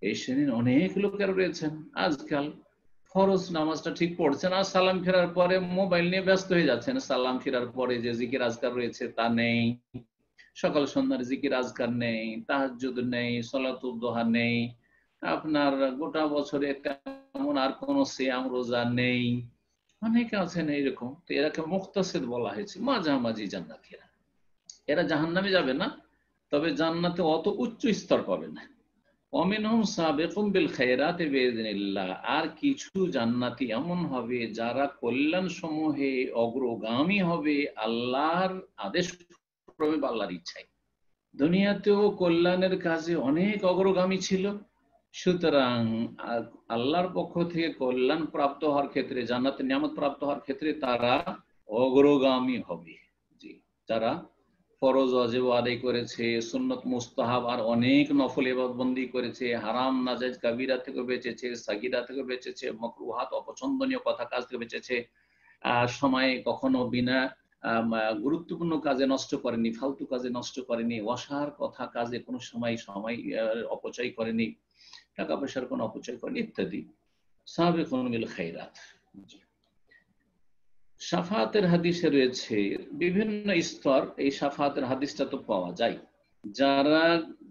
এই শ্রেণীর অনেক লোকের রয়েছেন আজকাল ফরজ নামাজটা ঠিক পড়ছেন, আর সালাম ফেরার পরে মোবাইল নিয়ে ব্যস্ত হয়ে যাচ্ছেন। সালাম ফেরার পরে যে জিকির আজকার রয়েছে তা নেই, সকাল সন্ধ্যার জিকির আজকার নেই, তাহাজ্জুদ নেই, সালাতুদ দুহা নেই, আপনার গোটা বছরে তেমন আর কোন সিয়াম রোজা নেই। অনেকে আছেন এইরকম। তো এরাকে মুক্তাসিদ বলা হয়েছে, মাঝামাঝি জান্নাতীরা। এরা জাহান্নামে যাবে না, তবে জান্নাতে অত উচ্চ স্তর পাবে না। ওয়ামিনহুম সাবিকুম বিল খায়রাতি বিইذنিল্লাহ, আর কিছু জান্নাতি এমন হবে যারা কল্যাণ সমূহে অগ্রগামী হবে আল্লাহর আদেশ ক্রমে বা আল্লাহর ইচ্ছায়। দুনিয়াতেও কল্যাণের কাজে অনেক অগ্রগামী ছিল, সুতরাং আল্লাহর পক্ষ থেকে কল্যাণ প্রাপ্ত হওয়ার ক্ষেত্রে, জান্নাতের নিয়ামত প্রাপ্ত হওয়ার ক্ষেত্রে তারা অগ্রগামী হবে। জি, যারা ফরজ ওয়াজিব আদায় করেছে, সুন্নত মুস্তাহাব আর অনেক নফল ইবাদতবন্দি করেছে, হারাম নাজায়েজ কাবিরা থেকে বেঁচেছে, সাগিরা থেকে বেঁচেছে, মাকরুহাত অপছন্দনীয় কথা কাজ থেকে বেঁচেছে, সময় কখনো বিনা গুরুত্বপূর্ণ কাজে নষ্ট করেনি, ফালতু কাজে নষ্ট করেনি, অসার কথা কাজে কোনো সময় অপচয় করেনি, টাকা পয়সার কোনো অপচয় করেনি ইত্যাদি। সাবিকুন বিল খায়রাত। শাফাতের হাদিসে রয়েছে বিভিন্ন স্তর। এই শাফাতের হাদিসটা তো পাওয়া যায়, যারা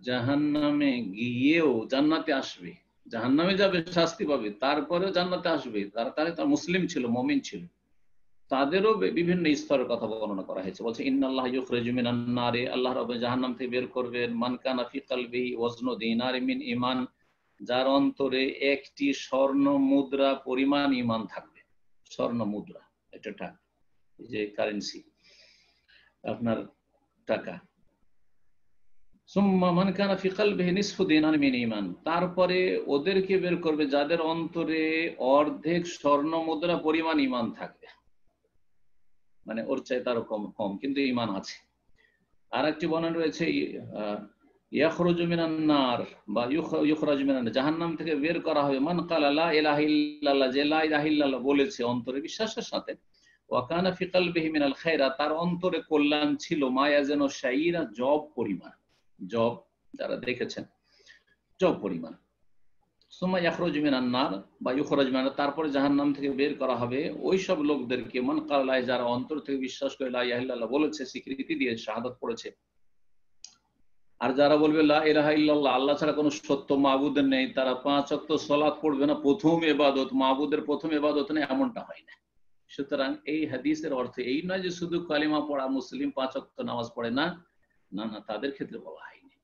জাহান্নামে গিয়েও জান্নাতে আসবে, জাহান্নামে যাবে শাস্তি পাবে, তারপরেও জান্নাতে আসবে, তারা মুসলিম ছিল, মুমিন ছিল, তাদেরও বিভিন্ন স্তরের কথা বর্ণনা করা হয়েছে। বলছে ইন্নাল্লাহ ইউখরিজু মিনান নারি, আল্লাহ রাব্বুল জাহান্নাম থেকে বের করবেন, মান কানা ফি কলবিহি ওয়াজনু দিনার মিন ঈমান, যার অন্তরে একটি স্বর্ণ মুদ্রা পরিমাণ ঈমান থাকবে। স্বর্ণ মুদ্রা, এটা টাকা, যে কারেন্সি, আপনার টাকা। সুম্মা মান কানা ফি কলবিহি নিসফু দিনার মিন ঈমান, তারপরে ওদেরকে বের করবে যাদের অন্তরে অর্ধেক স্বর্ণ মুদ্রা পরিমাণ ঈমান থাকবে, মানে ওর চাইতে আরো কম কিন্তু ঈমান আছে। আর একটি বর্ণনা রয়েছে ইয়াখরুজু মিনান নার বা ইউখরাজু মিনান নার, জাহান্নাম থেকে বের করা হবে মান ক্বালা লা ইলাহা ইল্লাল্লাহ, যে লা ইলাহা ইল্লাল্লাহ বলেছে অন্তরে বিশ্বাসের সাথে, ওয়া কানা ফি কলবিহি মিনাল খায়রাত, তার অন্তরে কল্যাণ ছিল, মা ইয়াজানু শাইরা, জব পরিমাণ, জব যারা দেখেছেন জব পরিমাণ। সুম্মা ইয়াখরুজু মিনান নার বা ইউখরাজু মিনান নার, তারপরে জাহান্নাম থেকে বের করা হবে ওই সব লোকদেরকে, মান ক্বালা, যারা অন্তর থেকে বিশ্বাস করে লা ইলাহা ইল্লাল্লাহ বলেছে, স্বীকৃতি দিয়ে শাহাদাত পড়েছে, আর যারা বলবে লা ইলাহা ইল্লাল্লাহ, আল্লাহ ছাড়া কোনো সত্য মাবুদ নেই, তারা 5 ওয়াক্ত সালাত পড়বে না, প্রথম ইবাদত, মাবুদের প্রথম ইবাদত নেই, এমনটা হয় না। সুতরাং এই হাদিসের অর্থ এই নয় যে শুধু কালিমা পড়া মুসলিম 5 ওয়াক্ত নামাজ পড়ে না, না না, তাদের ক্ষেত্রে বলা হয়নি।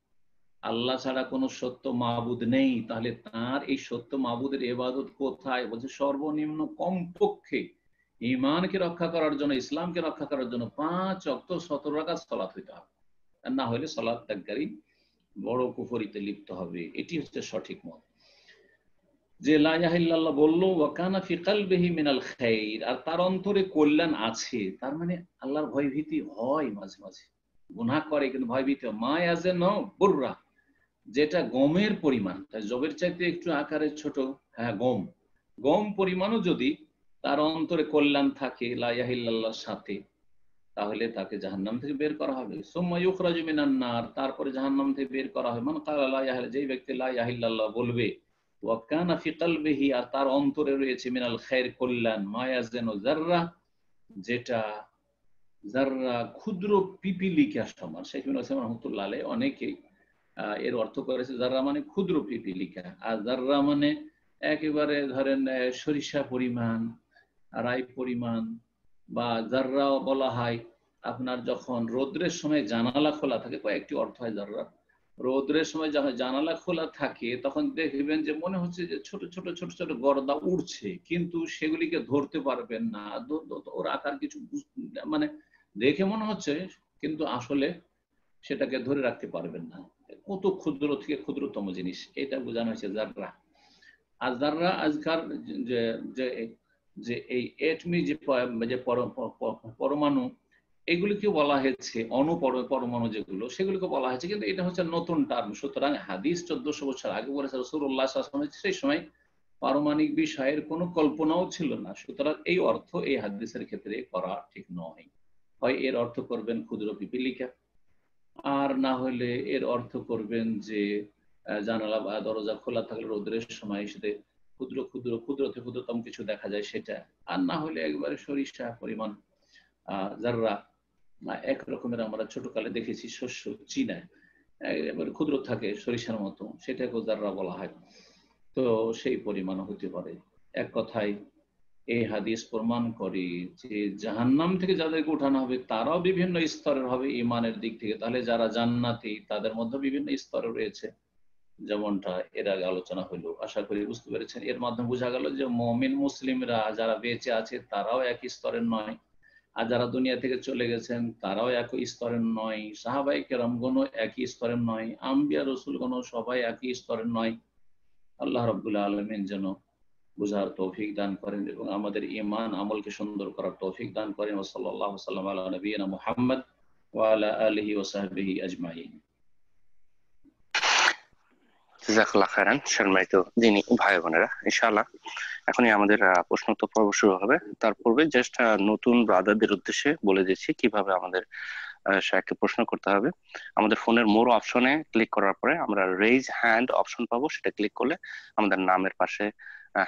আল্লাহ ছাড়া কোনো সত্য মাবুদ নেই, তাহলে তার এই সত্য মাবুদের ইবাদত কোথায়? বলছে সর্বনিম্ন কমপক্ষে ঈমানকে রক্ষা করার জন্য, ইসলামকে রক্ষা করার জন্য 5 ওয়াক্ত 17 রাকাত সালাত হইতে হবে, না হলে সালাত ত্যাগকারী বড় কুফরিতে লিপ্ত হবে। এটি হচ্ছে সঠিক মত, যে লা ইলাহা ইল্লাল্লাহ বললো ওয়া কানা ফি কলবিহি মিনাল খায়র, আর তার অন্তরে কল্যাণ আছে, তার মানে আল্লাহর ভয় ভীতি হয়, মাঝে মাঝে গুনাহ করে কিন্তু ভয় ভীতি হয়। মা ইয়াজানু বুররা, যেটা গমের পরিমাণ, জবের চাইতে একটু আকারে ছোট, হ্যাঁ গম পরিমাণও যদি তার অন্তরে কল্যাণ থাকে লা ইলাহা ইল্লাল্লাহর সাথে, তাহলে তাকে জাহান্নাম থেকে বের করা হবে। সুম্মা ইউখরাজু মিনান নার, তারপরে জাহান্নাম থেকে বের করা হবে মান ক্বালা লা ইলাহা, যেই ব্যক্তি লা ইলাহা ইল্লাল্লাহ বলবে, ওয়া কানা ফি কলবিহি, আর তার অন্তরে রয়েছে মিনাল খায়র, কল্যাণ, মা ইয়াজনু যাররা, যেটা যাররা ক্ষুদ্র পিপিলিকা সমান। শেখ ইবনে উসাইমিন রাহমাতুল্লাহ আলাইহি অনেকেই এর অর্থ করেছে যাররা মানে ক্ষুদ্র পিপিলিকা, আর যাররা মানে একেবারে ধরেন সরিষা পরিমাণ, রাই পরিমাণ, বা যাররাও বলা হয় আপনার যখন রৌদ্রের সময় জানালা খোলা থাকে, কয়েকটি অর্থ হয় যাররা। রৌদ্রের সময় যখন জানালা খোলা থাকে তখন দেখবেন যে মনে হচ্ছে যে ছোট ছোট ছোট ছোট গর্দা উড়ছে, কিন্তু সেগুলিকে ধরতে পারবেন না, ওর আকার কিছু মানে দেখে মনে হচ্ছে, কিন্তু আসলে সেটাকে ধরে রাখতে পারবেন না, কত ক্ষুদ্র থেকে ক্ষুদ্রতম জিনিস, এটা বোঝানো হয়েছে যাররা। আর যাররা আজকাল যে যে এই এটমি যে পরমাণু, এগুলিকে বলা হয়েছে পরমাণু যেগুলো, সেগুলিকে বলা হয়েছে, কিন্তু এটা হচ্ছে নতুন টার্ম। সুতরাং হাদিস 1400 বছর আগে বলেছে রাসূলুল্লাহ সাল্লাল্লাহু আলাইহি ওয়াসাল্লাম, সেই সময় পারমাণবিক বিষয়ের কোনো কল্পনাও ছিল না। সুতরাং এই অর্থ এই হাদিসের ক্ষেত্রে করা ঠিক নয়। হয় এর অর্থ করবেন ক্ষুদ্র পিপিলিকা, আর না হলে এর অর্থ করবেন যে জানালা বা দরজা খোলা থাকলে রোদ্রের সময় সেটা ক্ষুদ্র ক্ষুদ্র ক্ষুদ্র থেকে ক্ষুদ্রতম কিছু দেখা যায় সেটা, আর না হলে একবারে সরিষা পরিমাণ যাররা, এক রকমের আমরা ছোটকালে দেখেছি শস্য চীনা, এবার ক্ষুদ্র থাকে সরিষার মতো, সেটাকেও যাররা বলা হয়। তো সেই পরিমাণ হতে পারে। এক কথায় এই হাদিস প্রমাণ করে যে জাহান্নাম থেকে যাদেরকে উঠানো হবে তারাও বিভিন্ন স্তরের হবে ইমানের দিক থেকে। তাহলে যারা জান্নাতি তাদের মধ্যে বিভিন্ন স্তরে রয়েছে, যেমনটা এর আগে আলোচনা হলো। আশা করি বুঝতে পেরেছেন। এর মাধ্যমে বোঝা গেল যে মুমিন মুসলিমরা যারা বেঁচে আছে তারাও একই স্তরের নয়, আর যারা দুনিয়া থেকে চলে গেছেন তারাও একই স্তরের নয়, সাহাবায়ে কেরামগণও একই স্তরের নয়, আম্বিয়া রাসূলগণও সবাই একই স্তরের নয়। আল্লাহ রাব্বুল আলামিন যেন বুঝার তৌফিক দান করেন এবং আমাদের ঈমান আমলকে সুন্দর করার তৌফিক দান করেন। ওয়া সাল্লাল্লাহু সাল্লাম আলা নবিয়িনা মুহাম্মদ ওয়া আলা আলিহি ওয়া সাহবিহি আজমাইন। জাযাকাল্লাহু খাইরান। সম্মানিত দিনী ভাই বোনেরা, ইনশাআল্লাহ এখনই আমাদের প্রশ্ন উত্তর পর্ব শুরু হবে। তার পূর্বে জাস্ট নতুন ব্রাদারদের উদ্দেশ্যে বলে দিচ্ছি কিভাবে আমাদের শায়খকে প্রশ্ন করতে হবে। আমাদের ফোনের মোর অপশনে ক্লিক করার পরে আমরা রেইজ হ্যান্ড অপশন পাবো, সেটা ক্লিক করলে আমাদের নামের পাশে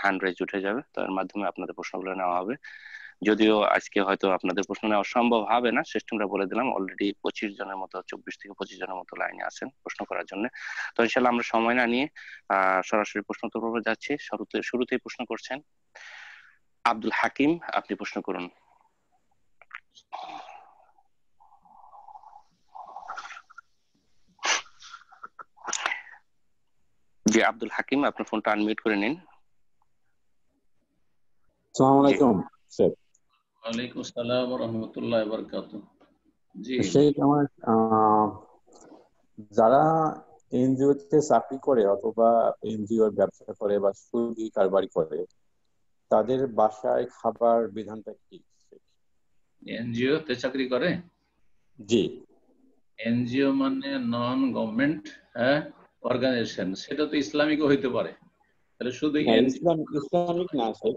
হ্যান্ড রেজ উঠে যাবে। তো এর মাধ্যমে আপনাদের প্রশ্নগুলো নেওয়া হবে। যদিও আজকে হয়তো আপনাদের প্রশ্ন নেওয়া সম্ভব হবে না, সিস্টেমটা বলে দিলাম, অলরেডি 25 জনের মতো, 24 থেকে 25 জনের মতো লাইনে আছেন প্রশ্ন করার জন্য। তো ইনশাআল্লাহ আমরা সময় না নিয়ে সরাসরি প্রশ্ন উত্তর পর্বে যাচ্ছি। শুরুতেই প্রশ্ন করছেন আব্দুল হাকিম, আপনি প্রশ্ন করুন। জি আব্দুল হাকিম, আপনার ফোনটা আনমিউট করে নিন। আসসালামু আলাইকুম স্যার। ওয়ালাইকুম আসসালাম ওয়া রাহমাতুল্লাহি ওয়া বারাকাতুহু। জি সেই আমার যারা এনজিও তে চাকরি করে অথবা এনজিওর ব্যবসা করে বা সুদি কারবারি করে, তাদের বাসায় খাবার বিধানটা কি? এনজিও তে চাকরি করে? জি, এনজিও মানে নন গভর্নমেন্ট অর্গানাইজেশন, সেটা তো ইসলামিক হইতে পারে। তাহলে শুধু ইসলামিক না স্যার,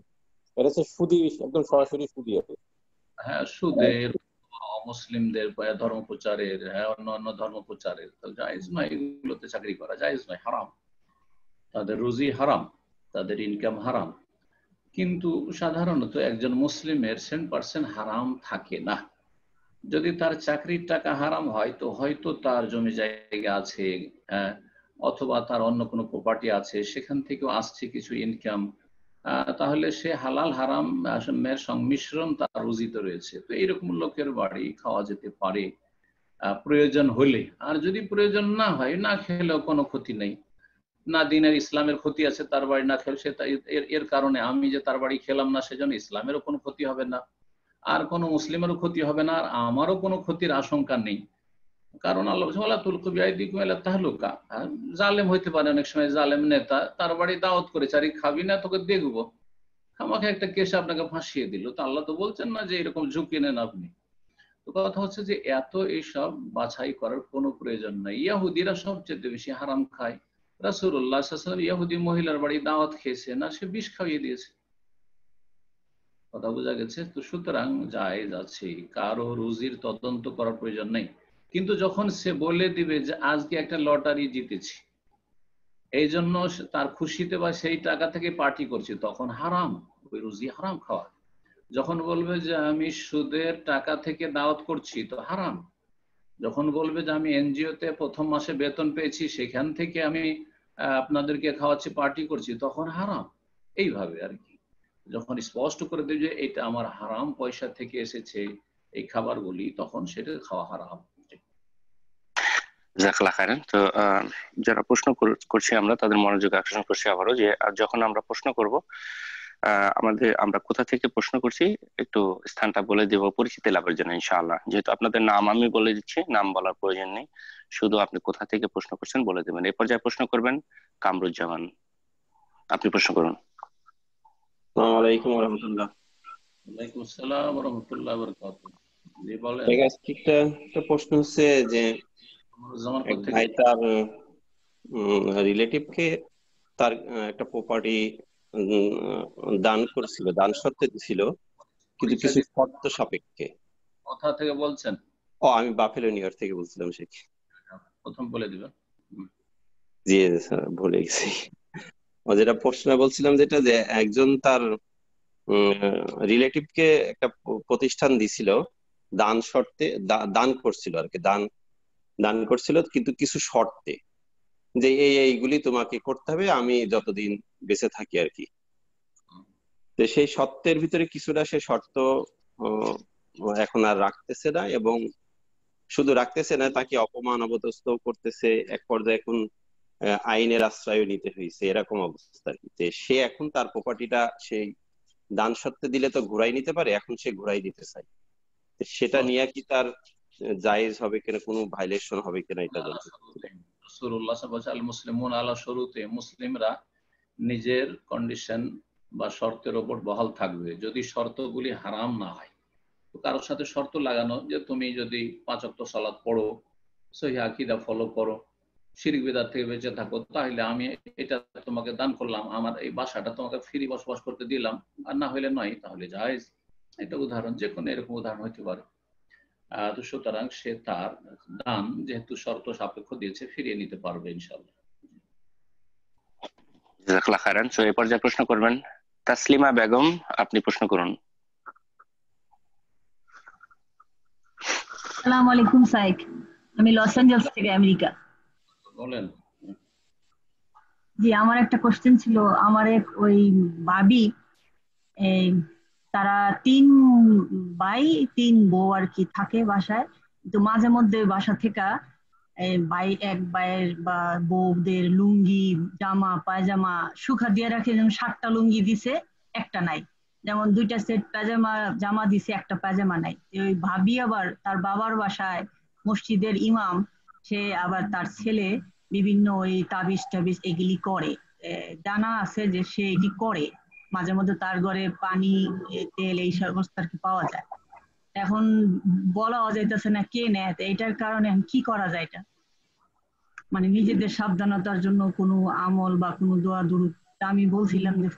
এটা হচ্ছে সুদি, একদম সরাসরি সুদি হবে। হ্যাঁ, সুদের, অমুসলিমদের ধর্ম প্রচারের, অন্যান্য ধর্ম প্রচারের, তো জায়েজ নয়, এগুলোতে চাকরি করা জায়েজ নয়, হারাম। তাদের রুজি হারাম, তাদের ইনকাম হারাম। কিন্তু সাধারণত একজন মুসলিমের 100% হারাম থাকে না। যদি তার চাকরির টাকা হারাম হয় তো হয়তো তার জমি জায়গা আছে, অথবা তার অন্য কোনো প্রপার্টি আছে, সেখান থেকেও আসছে কিছু ইনকাম, তাহলে সে হালাল হারাম সংমিশ্রণ তার রুজিতে রয়েছে। তো এইরকম লোকের বাড়ি খাওয়া যেতে পারে প্রয়োজন হলে। আর যদি প্রয়োজন না হয়, না খেলেও কোনো ক্ষতি নেই। না দিনের ইসলামের ক্ষতি আছে তার বাড়ি না খেলে, সে এর কারণে আমি যে তার বাড়ি খেলাম না সেজন্য ইসলামেরও কোনো ক্ষতি হবে না, আর কোনো মুসলিমেরও ক্ষতি হবে না, আর আমারও কোনো ক্ষতির আশঙ্কা নেই। কারণ আল্লাহ তাহলুকা, জালেম হইতে পারে অনেক সময়, জালেম নেতা, তার বাড়ি দাওয়াত করেছে, আর খাবি না তোকে দেখবো, আমাকে একটা কেসে আপনাকে ফাঁসিয়ে দিল। তো আল্লাহ তো বলছেন না যে এরকম ঝুঁকি নেন আপনি। তো কথা হচ্ছে যে এত এইসব বাছাই করার কোনো প্রয়োজন নাই। ইয়াহুদিরা সবচেয়ে বেশি হারাম খায়। রাসূলুল্লাহ সাল্লাল্লাহু আলাইহি ওয়াসাল্লাম ইয়াহুদি মহিলার বাড়ি দাওয়াত খেয়েছে না, সে বিষ খাইয়ে দিয়েছে। কথা বোঝা গেছে? তো সুতরাং জায়েজ আছে, কারো রুজির তদন্ত করার প্রয়োজন নেই। কিন্তু যখন সে বলে দিবে যে আজকে একটা লটারি জিতেছি, এই জন্য তার খুশিতে বা সেই টাকা থেকে পার্টি করছি, তখন হারাম, ওই রুজি হারাম খাওয়া। যখন বলবে যে আমি সুদের টাকা থেকে দাওয়াত করছি, তো হারাম। যখন বলবে যে আমি এনজিওতে প্রথম মাসে বেতন পেয়েছি, সেখান থেকে আমি আপনাদেরকে খাওয়াচ্ছি, পার্টি করছি, তখন হারাম। এইভাবে আর কি, যখন স্পষ্ট করে দেবে যে এটা আমার হারাম পয়সা থেকে এসেছে এই খাবারগুলি, তখন সেটা খাওয়া হারাম। জাযাকাল্লাহ খাইরান। তো যারা প্রশ্ন করছি আমরা তাদের মনোযোগ আকর্ষণ করছি আবারও, যে যখন আমরা প্রশ্ন করব আমরা কোথা থেকে প্রশ্ন করছি একটু স্থানটা বলে দেব পরিচিতি লাভের জন্য ইনশাআল্লাহ। যেহেতু আপনাদের নাম আমি বলে দিচ্ছি, নাম বলার প্রয়োজন নেই, শুধু আপনি কোথা থেকে প্রশ্ন করছেন বলে দেবেন। এই পর্যায়ে প্রশ্ন করবেন কামরুজ্জামান, আপনি প্রশ্ন করুন। আসসালামু আলাইকুম ওয়া রাহমাতুল্লাহ। ওয়ালাইকুম আসসালাম ওয়া রাহমাতুল্লাহি ওয়া বারাকাতুহু। জি বলেন। একটা প্রশ্ন হচ্ছে যে কামরুজ্জামান এক কোথেকে? ভাই তার রিলেটিভকে তার একটা প্রপার্টি দান করছিল, দান সত্ত্বে দিছিল, কিন্তু কিছু শর্ত সাপেক্ষে। কোথা থেকে বলছেন? আমি বাফেলো নিউ ইয়র্ক থেকে বলছিলাম। সে প্রথম বলে দিবেন। জি স্যার, ভুলে গেছি। যেটা প্রশ্ন বলছিলাম, যেটা যে একজন তার রিলেটিভকে একটা প্রতিষ্ঠান দিছিল, দান শর্তে দান করছিল আর কি, দান করছিল কিন্তু কিছু শর্তে, যে এইগুলি তোমাকে করতে হবে আমি যতদিন বেঁচে থাকি আর কি। তো সেই শর্তের ভিতরে কিছুটা সে শর্ত এখন আর রাখতেছে না, এবং শুধু রাখতেছে না, তাকে অপমান অপদস্থ করতেছে। এক পর্যায়ে এখন আইনের আশ্রয় নিতে হয়েছে, এরকম অবস্থা আর কি। সে এখন তার প্রপার্টিটা সেই দান সত্ত্বে দিলে তো ঘুরাই নিতে পারে, এখন সে ঘুরাই দিতে চায়। সেটা নিয়ে কি তার জায়েজ হবে কিনা, কোনো ভাইলেশন হবে কিনা, এটা জানতে চাচ্ছিলাম। রাসূলুল্লাহ সাল্লাল্লাহু আলাইহি ওয়াসাল্লাম মুসলিমুন আলা শুরুতে, মুসলিমরা নিজের কন্ডিশন বা শর্তের উপর বহাল থাকবে যদি শর্তগুলি হারাম না হয়। তো কারোর সাথে শর্ত লাগানো যে তুমি যদি 5 ওয়াক্ত সালাত পড়ো, সহিহ আকীদা ফলো করো, শিরক বিদআত থেকে বেঁচে থাকো, তাহলে আমি এটা তোমাকে দান করলাম, আমার এই বাসাটা তোমাকে ফ্রি বসবাস করতে দিলাম, আর না হলে নয়, তাহলে জায়েজ। এটা উদাহরণ, যে কোনো এরকম উদাহরণ হতে পারে। তো সুতরাং সে তার দান যেহেতু শর্ত সাপেক্ষ দিয়েছে, ফিরিয়ে নিতে পারবে ইনশাআল্লাহ। জাযাকাল্লাহ খাইরান। তো এই পর্যায়ে প্রশ্ন করবেন তাসলিমা বেগম, আপনি প্রশ্ন করুন। আসসালামু আলাইকুম সাইক, আমি লস অ্যাঞ্জেলস থেকে আমেরিকা। বলেন। জি, আমার একটা কোশ্চেন ছিল। আমার এক ওই ভাবি, এই তারা 3 ভাই 3 বউ আর কি থাকে বাসায়, তো মাঝে মধ্যে বাসা থেকে এক ভাইয়ের বা বউদের লুঙ্গি জামা পায়জামা শুকা দিয়ে রাখে, যেমন 7টা লুঙ্গি দিছে একটা নাই, যেমন 2টা সেট পায়জামা জামা দিছে একটা পায়জামা নাই। ওই ভাবি আবার তার বাবার বাসায় মসজিদের ইমাম, সে আবার তার ছেলে বিভিন্ন ওই তাবিজ টাবিজ এগুলি করে। জানা আছে যে সে এটি করে, মাঝে মধ্যে তার ঘরে পানি তেল এই সমস্ত আর কি পাওয়া যায়। এখন বলা যাইতেছে না কে নেয়, তো এটার কারণে কি করা যায়? এটা মানে নিজেদের সাবধানতার জন্য কোনো আমল বা কোনো দোয়া দুরূদ, আমি বলছিলাম যে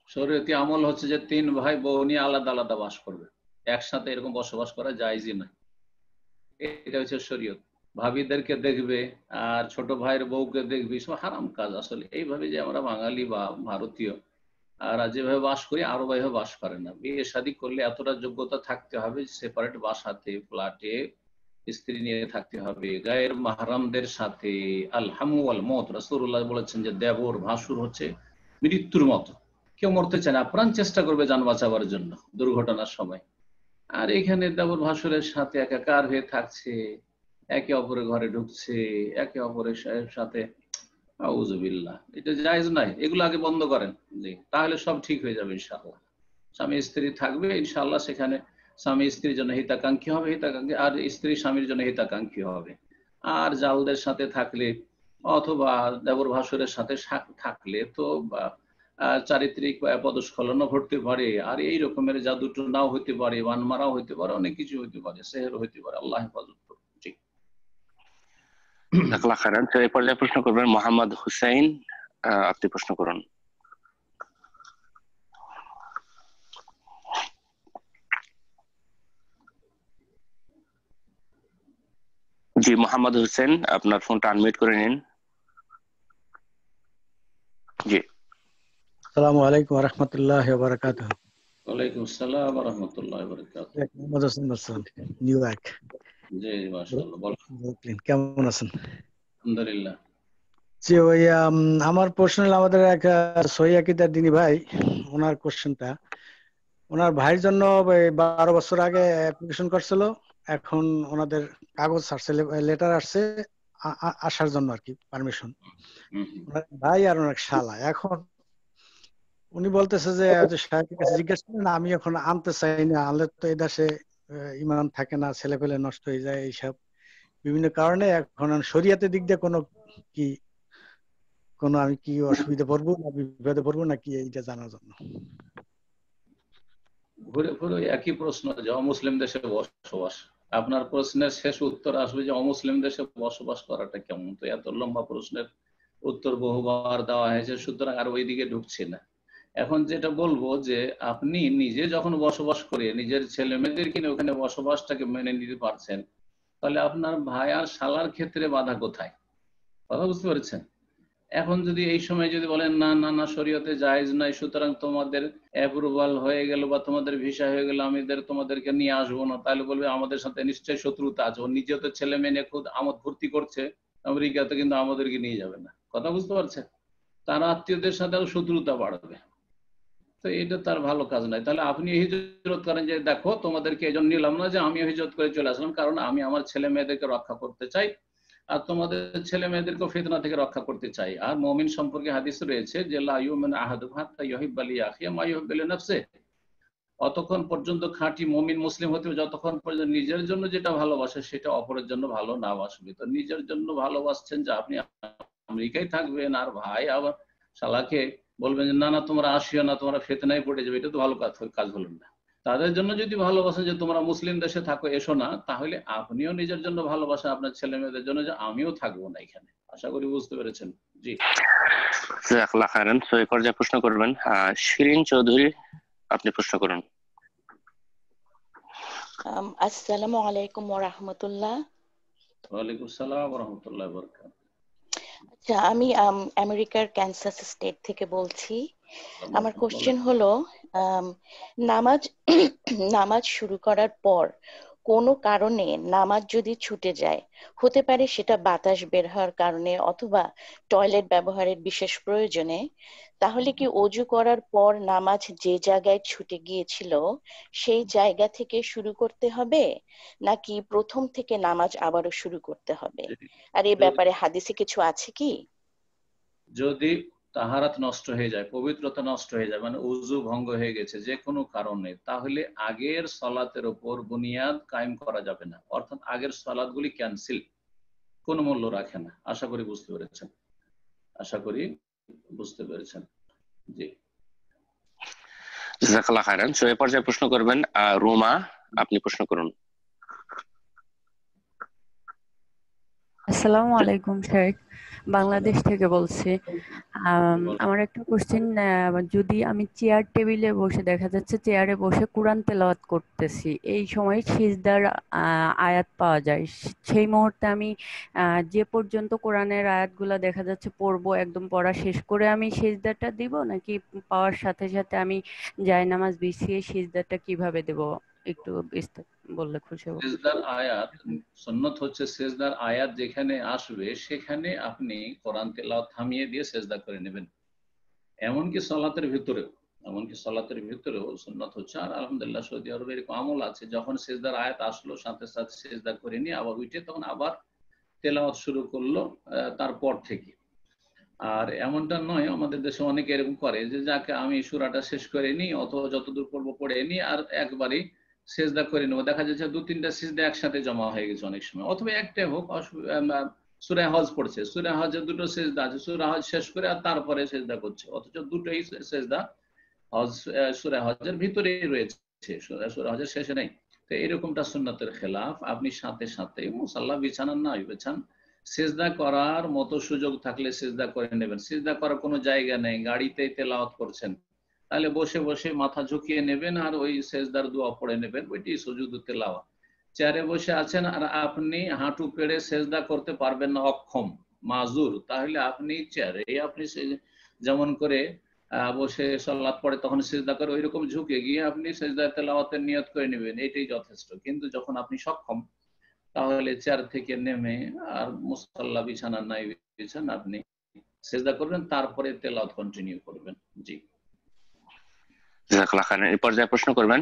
শরীয়তি আমল হচ্ছে যে 3 ভাই বউ নিয়ে আলাদা আলাদা বাস করবে, একসাথে এরকম বসবাস করা জায়েজই নয়। এটা হচ্ছে শরীয়ত। ভাবিদেরকে দেখবে আর ছোট ভাইয়ের বউকে দেখবি, সব হারাম কাজ আসলে। এইভাবে যে আমরা বাঙালি বা ভারতীয় আর যেভাবে বাস করি, আরো ভাবে বাস করে না। বিয়ে শাদী করলে এতটা যোগ্যতা থাকতে হবে, সেপারেট বাসাতে ফ্ল্যাটে স্ত্রী নিয়ে থাকতে হবে, গায়ের মাহরামদের সাথে। আল হামু ওয়াল মত, রাসূলুল্লাহ বলেছেন যে দেবর ভাসুর হচ্ছে মৃত্যুর মতো, কেউ মরতে চায় না, প্রাণ চেষ্টা করবে যান বাঁচাবার জন্য দুর্ঘটনার সময়। আর এখানে দেবর ভাসুরের সাথে একাকার হয়ে থাকছে, একে অপরের ঘরে ঢুকছে, একে অপরের সাথে, আউযুবিল্লাহ, এটা জায়েজ নাই। এগুলো আগে বন্ধ করেন, জি, তাহলে সব ঠিক হয়ে যাবে ইনশাআল্লাহ। স্বামী স্ত্রী থাকবে ইনশাআল্লাহ, সেখানে স্বামী স্ত্রীর জন্য হিতাকাঙ্ক্ষী হবে, হিতাকাঙ্ক্ষী, আর স্ত্রী স্বামীর জন্য হিতাকাঙ্ক্ষী হবে। আর জালদের সাথে থাকলে অথবা দেবর ভাসুরের সাথে থাকলে তো চারিত্রিক পদস্খলনও ঘটতে পারে, আর এই রকমের জাদু টুনাও হইতে পারে, বানমারাও হইতে পারে, অনেক কিছু হইতে পারে, সেহের হইতে পারে। আল্লাহ হেফাজত করুন। জি, জাযাকাল্লাহ খাইরান। তো এই পর্যায়ে প্রশ্ন করবেন মোহাম্মদ হুসাইন, আপনি প্রশ্ন করুন। জি, মোহাম্মদ হোসেন, আপনার ফোনটা আনমিউট করে নিন। জি, আসসালামু আলাইকুম ওয়া রাহমাতুল্লাহি ওয়া বারাকাতুহু। ওয়ালাইকুম আসসালাম ওয়া রাহমাতুল্লাহি ওয়া বারাকাতুহু। মোহাম্মদ হোসেন বলছেন, নিউ ইয়র্ক, জি মাশাআল্লাহ, বলেন। ব্রুকলিন। কেমন আছেন? আলহামদুলিল্লাহ। জি, ওই আমার প্রশ্ন হলো, আমাদের এক সহিহ আকীদার দিনী ভাই, ওনার কোশ্চেনটা, ওনার ভাইয়ের জন্য 12 বছর আগে অ্যাপ্লিকেশন করছিল। এখন ওনাদের কাগজ আসছে, লেটার আসছে আসার জন্য আর কি, পারমিশন। ওনার ভাই আর ওনার শালা, এখন উনি বলতেছে যে সাহেবের কাছে জিজ্ঞেস করেন, আমি এখন আনতে চাই না, আনলে তো এই দেশে ইমান থাকে না, ছেলে পেলে নষ্ট হয়ে যায়, এইসব বিভিন্ন কারণে। এখন শরিয়াতের দিক দিয়ে আমি কি অসুবিধা পড়বো না বিপদে পড়বো নাকি, এইটা জানার জন্য। ঘুরে ঘুরে একই প্রশ্ন, যে অমুসলিম দেশে বসবাস। আপনার প্রশ্নের শেষ উত্তর আসবে যে অমুসলিম দেশে বসবাস করাটা কেমন। তো এত লম্বা প্রশ্নের উত্তর বহুবার দেওয়া হয়েছে, সুতরাং আর ওইদিকে ঢুকছি না। এখন যেটা বলবো যে আপনি নিজে যখন বসবাস করে নিজের ছেলে মেয়েদেরকে নিয়ে ওখানে বসবাসটাকে মেনে নিতে পারছেন, তাহলে আপনার ভাই আর শালার ক্ষেত্রে বাধা কোথায়? কথা বুঝতে পেরেছেন? এখন যদি এই সময় যদি বলেন না না না শরীয়তে জায়েজ নাই, সুতরাং তোমাদের অ্যাপ্রুভাল হয়ে গেল বা তোমাদের ভিসা হয়ে গেল, আমি তোমাদেরকে নিয়ে আসবো না, তাহলে বলবে আমাদের সাথে নিশ্চয়ই শত্রুতা আছে। ও নিজেও তো ছেলে মেয়ে খুব আমোদ ফুর্তি করছে আমেরিকাতে, কিন্তু আমাদেরকে নিয়ে যাবে না। কথা বুঝতে পারছেন? তার আত্মীয়দের সাথেও শত্রুতা বাড়বে। তো এটা তার ভালো কাজ নাই। তাহলে আপনি হিজরত করেন যে দেখো তোমাদেরকে এই জন্য নিলাম না যে আমিও হিজরত করে চলে আসলাম, কারণ আমি আমার ছেলে মেয়েদেরকে রক্ষা করতে চাই আর তোমাদের ছেলে মেয়েদেরকে ফিতনা থেকে রক্ষা করতে চাই। আর মুমিন সম্পর্কে হাদিস রয়েছে যে লা ইউমিনু আহাদুকুম হাত্তা ইউহিব্বা লিআখিহি মা ইউহিব্বু লিনাফসিহি। অতক্ষণ পর্যন্ত খাঁটি মুমিন মুসলিম হতে হবে যতক্ষণ পর্যন্ত নিজের জন্য যেটা ভালোবাসে সেটা অপরের জন্য ভালো না বাসবে। তো নিজের জন্য ভালোবাসছেন যে আপনি আমেরিকায় থাকবেন, আর ভাই আবার শালাকে বলবেন যে না না তোমরা আসিও না, তোমরা ফিতনায় পড়ে যাবে, এটা তো ভালো কাজ হলো না। তাদের জন্য যদি ভালোবাসেন যে তোমরা মুসলিম দেশে থাকো, এসো না, তাহলে আপনিও নিজের জন্য ভালোবাসেন আপনার ছেলে মেয়েদের জন্য যে আমিও থাকবো না এখানে। আশা করি বুঝতে পেরেছেন। জি, জাযাকাল্লাহ খাইরান। তো এই পর্যায়ে প্রশ্ন করবেন শিরিন চৌধুরী, আপনি প্রশ্ন করুন। আসসালামু আলাইকুম ওয়া রাহমাতুল্লাহ। ওয়ালাইকুম আসসালাম ওয়া রাহমাতুল্লাহি ওয়া বারাকাতুহু। আচ্ছা, আমি আমেরিকার ক্যানসাস স্টেট থেকে বলছি। আমার কোশ্চেন হলো, নামাজ শুরু করার পর কোনো কারণে নামাজ যদি ছুটে যায়, হতে পারে সেটা বাতাস বের হওয়ার কারণে অথবা টয়লেট ব্যবহারের বিশেষ প্রয়োজনে, তাহলে কি ওযু করার পর নামাজ যে জায়গায় ছুটে গিয়েছিল সেই জায়গা থেকে শুরু করতে হবে, নাকি প্রথম থেকে নামাজ আবারও শুরু করতে হবে? আর এই ব্যাপারে হাদিসে কিছু আছে কি? যদি তাহারাত নষ্ট হয়ে যায়, পবিত্রতা নষ্ট হয়ে যায়, মানে উযু ভঙ্গ হয়ে গেছে যে কোনো কারণে, তাহলে আগের সালাতের উপর বুনিয়াদ কায়েম করা যাবে না। অর্থাৎ আগের সালাতগুলি ক্যান্সেল, কোনো মূল্য রাখে না। আশা করি বুঝতে পেরেছেন। আশা করি বুঝতে পেরেছেন। জি, জাযাকাল্লাহ খাইরান। তো এই পর্যায়ে প্রশ্ন করবেন রুমা, আপনি প্রশ্ন করুন। আসসালামু আলাইকুম শেখ, বাংলাদেশ থেকে বলছি। আমার একটা কোশ্চেন, যদি আমি চেয়ার টেবিলে বসে, দেখা যাচ্ছে চেয়ারে বসে কোরআন তেলাওয়াত করতেছি, এই সময় সিজদার আয়াত পাওয়া যায়, সেই মুহূর্তে আমি যে পর্যন্ত কোরআনের আয়াতগুলা দেখা যাচ্ছে পড়বো, একদম পড়া শেষ করে আমি সিজদাটা দিব, নাকি পাওয়ার সাথে সাথে আমি জায়নামাজ বিছিয়ে সিজদাটা কিভাবে দেব, একটু বললে খুশি হব। সিজদার আয়াত সুন্নত হচ্ছে, সিজদার আয়াত যেখানে আসবে সেখানে আপনি কোরআন তেলাওয়াত থামিয়ে দিয়ে সিজদা করে নেবেন। এমনকি সালাতের ভিতরেও সুন্নত হচ্ছে। আর আলহামদুলিল্লাহ সৌদি আরবে এরকম আমল আছে, যখন সিজদার আয়াত আসলো সাথে সাথে সিজদা করে নিয়ে আবার উঠে তখন আবার তেলাওয়াত শুরু করলো তারপর থেকে। আর এমনটা নয়, আমাদের দেশে অনেকে এরকম করে যে যাকে আমি সূরাটা শেষ করে নিই অথবা যতদূর পড়বো পড়ে নিই আর একবারই সিজদা করে নেবো। দেখা যাচ্ছে 2-3টা সিজদা একসাথে জমা হয়ে গেছে অনেক সময়, অথবা একটাই হোক। সূরা হজ পড়ছে, সূরা হজের 2টো সিজদা আছে, সূরা হজ শেষ করে আর তারপরে সিজদা করছে, অথচ দুটোই সিজদা হজ সূরা হজের ভিতরেই রয়েছে, সূরা হজের শেষে নেই। তো এরকমটা সুন্নাতের খেলাফ। আপনি সাথে সাথে মুসাল্লা বিছানার না বিছান, সিজদা করার মতো সুযোগ থাকলে সিজদা করে নেবেন। সিজদা করার কোনো জায়গা নেই, গাড়িতেই তেলাওয়াত করছেন, তাহলে বসে বসে মাথা ঝুঁকিয়ে নেবেন আর ওই সিজদার দোয়া পড়ে নেবেন, ওইটি সুজুদ তেলাওয়াত। চেয়ারে বসে আছেন আর আপনি হাঁটু পেড়ে সেজদা করতে পারবেন না, অক্ষম, মাজুর, তাহলে আপনি চেয়ারে আপনি যেমন করে বসে সালাত পড়ে তখন সেজদা করে ওইরকম ঝুঁকে গিয়ে আপনি সেজদায় তেলাওয়াতের নিয়ত করে নেবেন, এটাই যথেষ্ট। কিন্তু যখন আপনি সক্ষম, তাহলে চেয়ার থেকে নেমে আর মুসাল্লা বিছানা নাই বিছানা আপনি সেজদা করবেন, তারপরে তেলাওয়াত কন্টিনিউ করবেন। জি, জাযাকাল্লাহ খাইরান। এই পর্যায়ে প্রশ্ন করবেন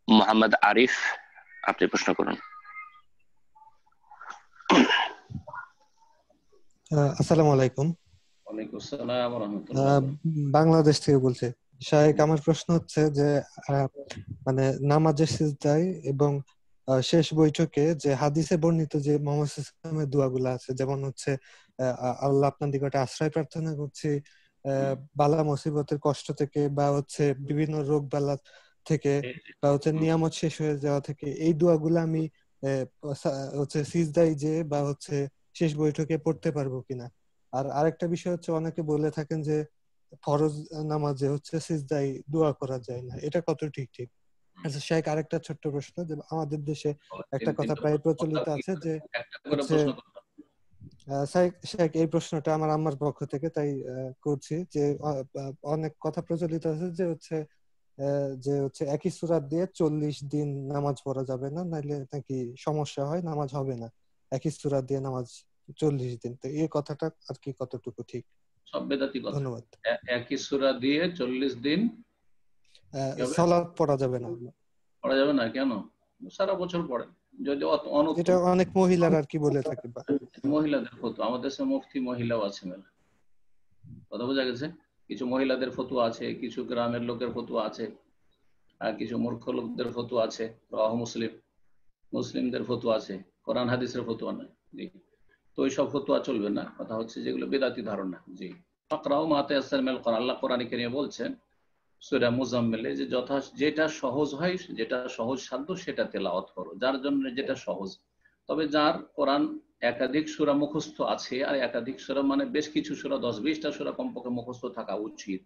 মোহাম্মদ আরিফ, আপনি প্রশ্ন করুন। আসসালামু আলাইকুম। ওয়ালাইকুম আসসালাম ওয়া রাহমাতুল্লাহ। বাংলাদেশ থেকে বলছি। শায়েখ, আমার প্রশ্ন হচ্ছে যে মানে নামাজের সিজদায় এবং শেষ বৈঠকে যে হাদিসে বর্ণিত যে মুহাম্মদ সাল্লাল্লাহু আলাইহি ওয়াসাল্লামের দোয়াগুলো আছে, যেমন হচ্ছে আল্লাহ আপনার নিকটে আশ্রয় প্রার্থনা করছি বালা মুসিবতের কষ্ট থেকে, বা হচ্ছে বিভিন্ন রোগ বালা থেকে, বা হচ্ছে নিয়ামত শেষ হয়ে যাওয়া থেকে, এই দোয়াগুলো আমি হচ্ছে সিজদায় যে বা হচ্ছে শেষ বৈঠকে পড়তে পারবো কিনা? আর আরেকটা বিষয় হচ্ছে, অনেকে বলে থাকেন যে ফরজ নামাজে হচ্ছে সিজদায় দোয়া করা যায় না, এটা কত ঠিক? আচ্ছা শাইখ, আরেকটা ছোট্ট প্রশ্ন, যে আমাদের দেশে একটা কথা প্রায় প্রচলিত আছে যে হচ্ছে শাইখ, এই প্রশ্নটা আমার আম্মার পক্ষ থেকে তাই করছি, যে অনেক কথা প্রচলিত আছে যে হচ্ছে একই সূরা দিয়ে 40 দিন নামাজ পড়া যাবে না, নাইলে নাকি সমস্যা হয়, নামাজ হবে না। একই সূরা দিয়ে নামাজ 40 দিন, তো এই কথাটা আর কি কতটুকু ঠিক? সব বেদাতি কথা। ধন্যবাদ। একই সূরা দিয়ে 40 দিন সালাত পড়া যাবে না। পড়া যাবে না কেন? সারা বছর পড়ে। যদি এটা অনেক মহিলার আর কি বলে থাকে, মহিলাদের ফতোয়া, আমাদের দেশে মুফতি মহিলাও আছে মেলা, কথা বোঝা গেছে। কিছু মহিলাদের ফতোয়া আছে, কিছু গ্রামের লোকের ফতোয়া আছে, আর কিছু মূর্খ লোকদের ফতোয়া আছে, মুসলিমদের ফতোয়া আছে, কোরআন হাদিসের ফতোয়া নাই। জি, তো ওই সব ফতোয়া চলবে না। কথা হচ্ছে যেগুলো বেদাতি ধারণা। জি, ফাকরাউ মা তায়াসসারা মিনাল কোরআন, আল্লাহ কোরআনে কারিমে বলছেন সূরা মুজাম্মিলে যে যেটা সহজ হয়, যেটা সহজ সাধ্য সেটা তেলাওয়াত করো, যার জন্য যেটা সহজ। তবে যার কোরআন একাধিক সূরা মুখস্থ আছে, আর একাধিক সূরা মানে বেশ কিছু সূরা, 10-20টা সূরা কমপক্ষে মুখস্থ থাকা উচিত,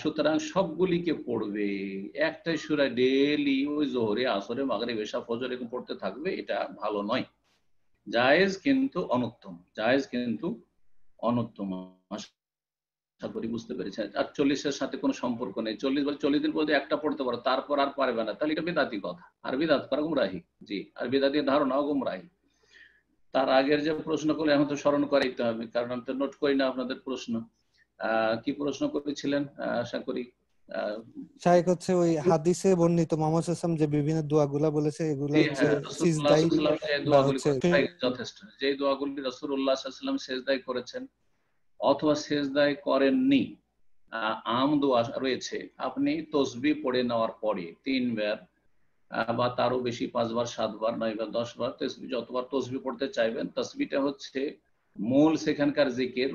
সুতরাং সবগুলিকে পড়বে। একটাই সূরা ডেইলি ওই যোহরে, আসরে, মাগরিব, এশা, ফজর এরকম পড়তে থাকবে, এটা ভালো নয়। জায়েজ কিন্তু অনুত্তম, জায়েজ কিন্তু অনুত্তম। আশা করি বুঝতে পেরেছেন। আর 40-এর সাথে কোনো সম্পর্ক নেই। 40 দিন পর্যন্ত একটা পড়তে পারো, তারপর আর পারবে না, তাহলে এটা বেদাতি কথা। আর বেদাত করা গুমরাহি। জি, আর বেদাতির ধারণাও গুমরাহি। তার আগের যে প্রশ্ন করলে এখন তো স্মরণ করাইতে হবে, কারণ আমি তো নোট করি না আপনাদের প্রশ্ন। কি প্রশ্ন করেছিলেন? আশা করি শাইখ হচ্ছে ওই হাদিসে বর্ণিত মুহাম্মদ সাল্লাল্লাহু আলাইহি ওয়াসাল্লাম যে বিভিন্ন দোয়াগুলা বলেছে, এগুলা হচ্ছে সিজদায় বা হচ্ছে যথেষ্ট। যে দোয়াগুলি রাসূলুল্লাহ সাল্লাল্লাহু আলাইহি ওয়াসাল্লাম সিজদায় করেছেন অথবা সিজদায় করেননি, আম দোয়া রয়েছে। আপনি তাসবিহ পড়ে নেওয়ার পরে 3 বার বা তারও বেশি, 5 বার, 7 বার, 9 বার, 10 বার তাসবিহ, যতবার তাসবিহ পড়তে চাইবেন। তাসবিহটা হচ্ছে মূল সেখানকার জিকির।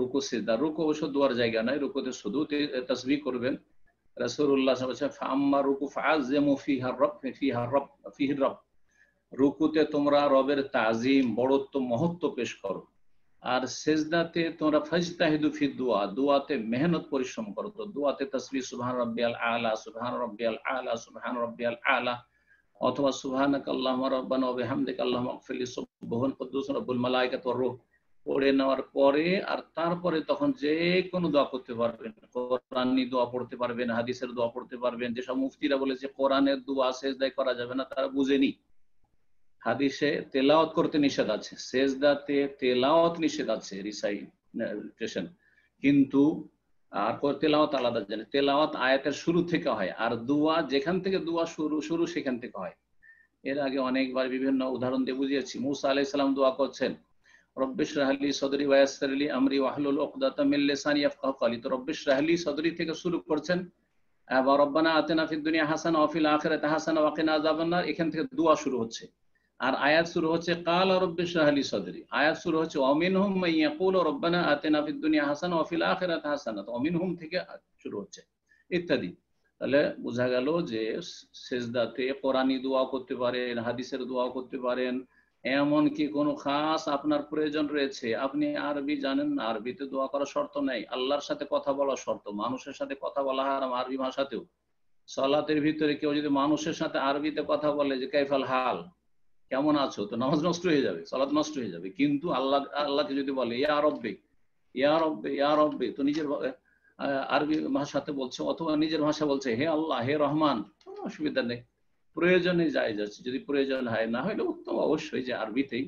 রুকু সিজদা, রুকু অবশ্য দোয়ার জায়গা নয়, রুকুতে শুধু তাসবিহ করবেন। রাসূলুল্লাহ সাল্লাল্লাহু আলাইহি ওয়াসাল্লাম ফাম্মা রুকু ফাআযিমু ফিহি রাব, রুকুতে তোমরা রবের তাজিম, বড়ত্ব, মহত্ব পেশ করো। আর সিজদাতে তোমরা ফাজতাহিদু ফি দুআ, দুআতে মেহনত পরিশ্রম করো। তো দুআতে তাসবিহ সুবহান রাব্বিয়াল আলা, সুবহান রাব্বিয়াল আলা, সুবহান রাব্বিয়াল আলা, অথবা সুবহানাকাল্লাহুম্মা রাব্বানা ওয়া বিহামদিকা আল্লাহুম্মা ইগফিরলি সুবহান কুদ্দুস রাব্বুল মালায়েকাতি ওয়ার রূহ পড়ে নেওয়ার পরে, আর তারপরে তখন যে কোনো দোয়া করতে পারবেন। কোরআনি দোয়া পড়তে পারবেন, হাদিসের দোয়া পড়তে পারবেন। যেসব মুফতিরা বলেছে কোরআনের দোয়া সিজদায় করা যাবে না, তারা বুঝেনি। হাদিসে তেলাওয়াত করতে নিষেধ আছে, সেজদাতে তেলাওয়াত নিষেধ আছে, রিসাইটেশন, কিন্তু আর তেলাওয়াত আলাদা জানে। তেলাওয়াত আয়াতের শুরু থেকে হয়, আর দোয়া যেখান থেকে দোয়া শুরু সেখান থেকে হয়। এর আগে অনেকবার বিভিন্ন উদাহরণ দিয়ে বুঝিয়েছি। মুসা আলাইহিস সালাম দোয়া করছেন, রব্বিশ রাহলি সদরি ওয়া ইয়াসসির লি আমরি ওয়াহলুল উকদাতাম মিন লিসানি ইয়াফকাহু কওলি। তো রব্বিশ রাহলি সদরি থেকে শুরু করছেন, বা রব্বানা আতিনা ফিদ দুনিয়া হাসানা ওয়া ফিল আখিরাতি হাসানা ওয়া কিনা আযাবান্নার, এখান থেকে দোয়া শুরু হচ্ছে। আর আয়াত শুরু হচ্ছে কালা রব্বিশ রাহলি সদরি, আয়াত শুরু হচ্ছে ওয়ামিনহুম মান ইয়াকুলু রব্বানা আতিনা ফিদ দুনিয়া হাসানা ওয়া ফিল আখিরাতি হাসানা, তো ওয়ামিনহুম থেকে শুরু হচ্ছে ইত্যাদি। তাহলে বোঝা গেল যে সিজদাতে কোরআনি দোয়া করতে পারেন, হাদিসের দোয়া করতে পারেন। এমন কি কোনো খাস আপনার প্রয়োজন রয়েছে, আপনি আরবি জানেন না, আরবিতে দোয়া করা শর্ত নেই। আল্লাহর সাথে কথা বলা শর্ত, মানুষের সাথে কথা বলা হারাম আরবি ভাষাতেও। সালাতের ভিতরে কেউ যদি মানুষের সাথে আরবিতে কথা বলে যে কাইফাল হাল, কেমন আছো, তো নামাজ নষ্ট হয়ে যাবে, সালাত নষ্ট হয়ে যাবে। কিন্তু আল্লাহকে যদি বলে ইয়া রব্বে ইয়া রব্বে ইয়া রব্বে, তো নিজের আরবি ভাষাতে বলছে অথবা নিজের ভাষা বলছে হে আল্লাহ হে রহমান, কোনো অসুবিধা নেই, প্রয়োজনে যায় যাচ্ছে। যদি প্রয়োজন হয়, না হলে উত্তম অবশ্যই যে আরবিতেই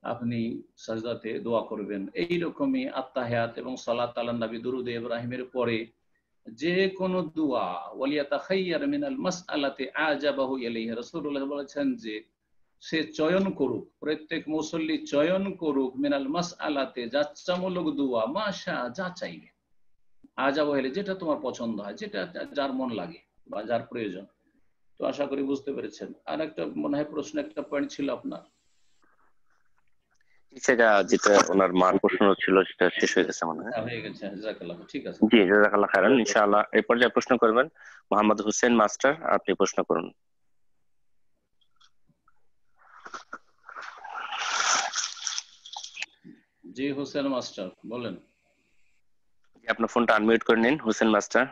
আপনি সাজদাতে দোয়া করবেন। এইরকমই আত্তাহিয়াত এবং সালাত আলান নবী দুরুদ ইব্রাহিমের পরে যে কোনো দোয়া ওয়ালিয়াতাখাইয়ার মিনাল মাসআলাতি আজাবাহু ইলাইহি, রাসূলুল্লাহ বলেছেন যে সে চয়ন করুক, প্রত্যেক মুসল্লি চয়ন করুক মিনাল মাসআলাতে যাচ্ছামূলক দোয়া, মাশা যা চাইবে, আজাবাহু ইলাইহি যেটা তোমার পছন্দ হয়, যেটা যার মন লাগে বা যার প্রয়োজন। তো আশা করি বুঝতে পেরেছেন। আর একটা মনে হয় প্রশ্ন, একটা পয়েন্ট ছিল আপনার, সেটা যেটা ওনার মার প্রশ্ন ছিল সেটা শেষ হয়ে গেছে মনে হয়। হয়ে গেছে, জাযাকাল্লাহ, ঠিক আছে। জি, জাযাকাল্লাহ খাইরান। ইনশাআল্লাহ এই পর্যায়ে প্রশ্ন করবেন মোহাম্মদ হোসেন মাস্টার, আপনি প্রশ্ন করুন। জি হোসেন মাস্টার বলেন। আপনার ফোনটা আনমিউট করে নিন হোসেন মাস্টার।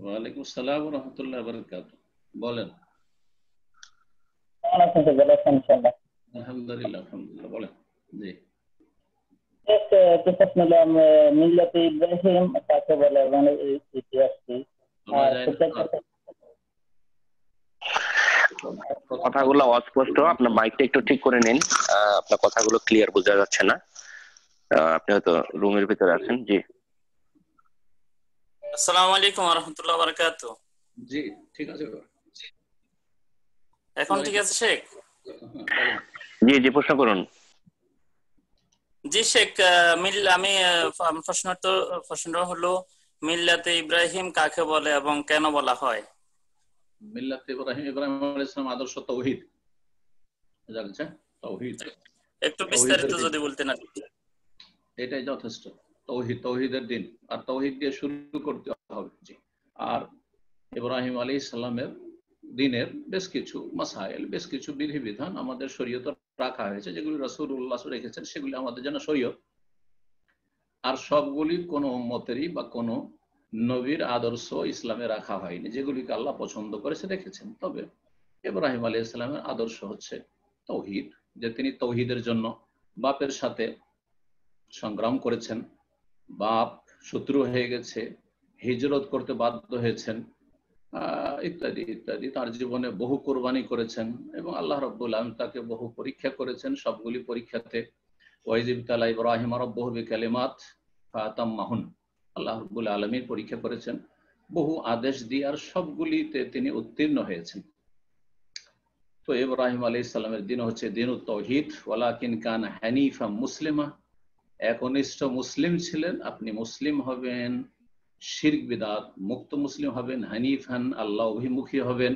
ওয়ালাইকুম আসসালাম ওয়া রাহমাতুল্লাহি ওয়া বারাকাতুহু, বলেন। আলহামদুলিল্লাহ আলহামদুলিল্লাহ, বলেন। জি, মিল্লাতে ইব্রাহিম কাকে বলে, মানে ইতিহাস কি? কথাগুলো অস্পষ্ট, আপনার মাইকটা একটু ঠিক করে নিন, আপনার কথাগুলো ক্লিয়ার বোঝা যাচ্ছে না, আপনি হয়তো রুমের ভিতরে আছেন। জি, আসসালামু আলাইকুম ওয়া রাহমাতুল্লাহি ওয়া বারাকাতুহু। জি ঠিক আছে, এখন ঠিক আছে শেখ? জি জি প্রশ্ন করুন। জি শেখ, আমি প্রশ্নটা হলো মিল্লাতে ইব্রাহিম কাকে বলে এবং কেন বলা হয়? মিল্লাতে ইব্রাহিম, ইব্রাহিম আলাইহিস সালাম আদর্শ তাওহীদ, জানছে তাওহীদ, একটু বিস্তারিত যদি বলতেন। এটাই যথেষ্ট, তাওহীদ, তাওহীদের দিন, আর তাওহীদ দিয়ে শুরু করতে হবে। জি, আর ইব্রাহিম আলাইহিস সালামের দিনের বেশ কিছু মাসাইল, বেশ কিছু বিধিবিধান আমাদের শরীয়তে রাখা হয়েছে, যেগুলি রাসূলুল্লাহ রেখেছেন, সেগুলি আমাদের জন্য শরীয়ত। আর সবগুলি কোনো উম্মতেরই বা কোনো নবীর আদর্শ ইসলামে রাখা হয়নি, যেগুলিকে আল্লাহ পছন্দ করেছে রেখেছেন। তবে ইব্রাহিম আলাইহিস সালামের আদর্শ হচ্ছে তাওহীদ, যে তিনি তাওহীদের জন্য বাপের সাথে সংগ্রাম করেছেন, বাপ শত্রু হয়ে গেছে, হিজরত করতে বাধ্য হয়েছেন, ইত্যাদি ইত্যাদি। তার জীবনে বহু কোরবানি করেছেন এবং আল্লাহ রাব্বুল আলামিন তাকে বহু পরীক্ষা করেছেন। সবগুলি পরীক্ষাতে ওয়াইজ ইবতালা ইব্রাহিম রাব্বুহু বিকালিমাত ফাতাম্মাহুন, আল্লাহ রাব্বুল আলামিন পরীক্ষা করেছেন বহু আদেশ দিয়ে, আর সবগুলিতে তিনি উত্তীর্ণ হয়েছেন। তো ইব্রাহিম আলাইহিস সালামের দিন হচ্ছে দিনুত তাওহীদ, ওয়ালাকিন কান হানিফা মুসলিমা, একনিষ্ঠ মুসলিম ছিলেন। আপনি মুসলিম হবেন, শিরক বিদআত মুক্ত মুসলিম হবেন, হানিফান আল্লাহ অভিমুখী হবেন,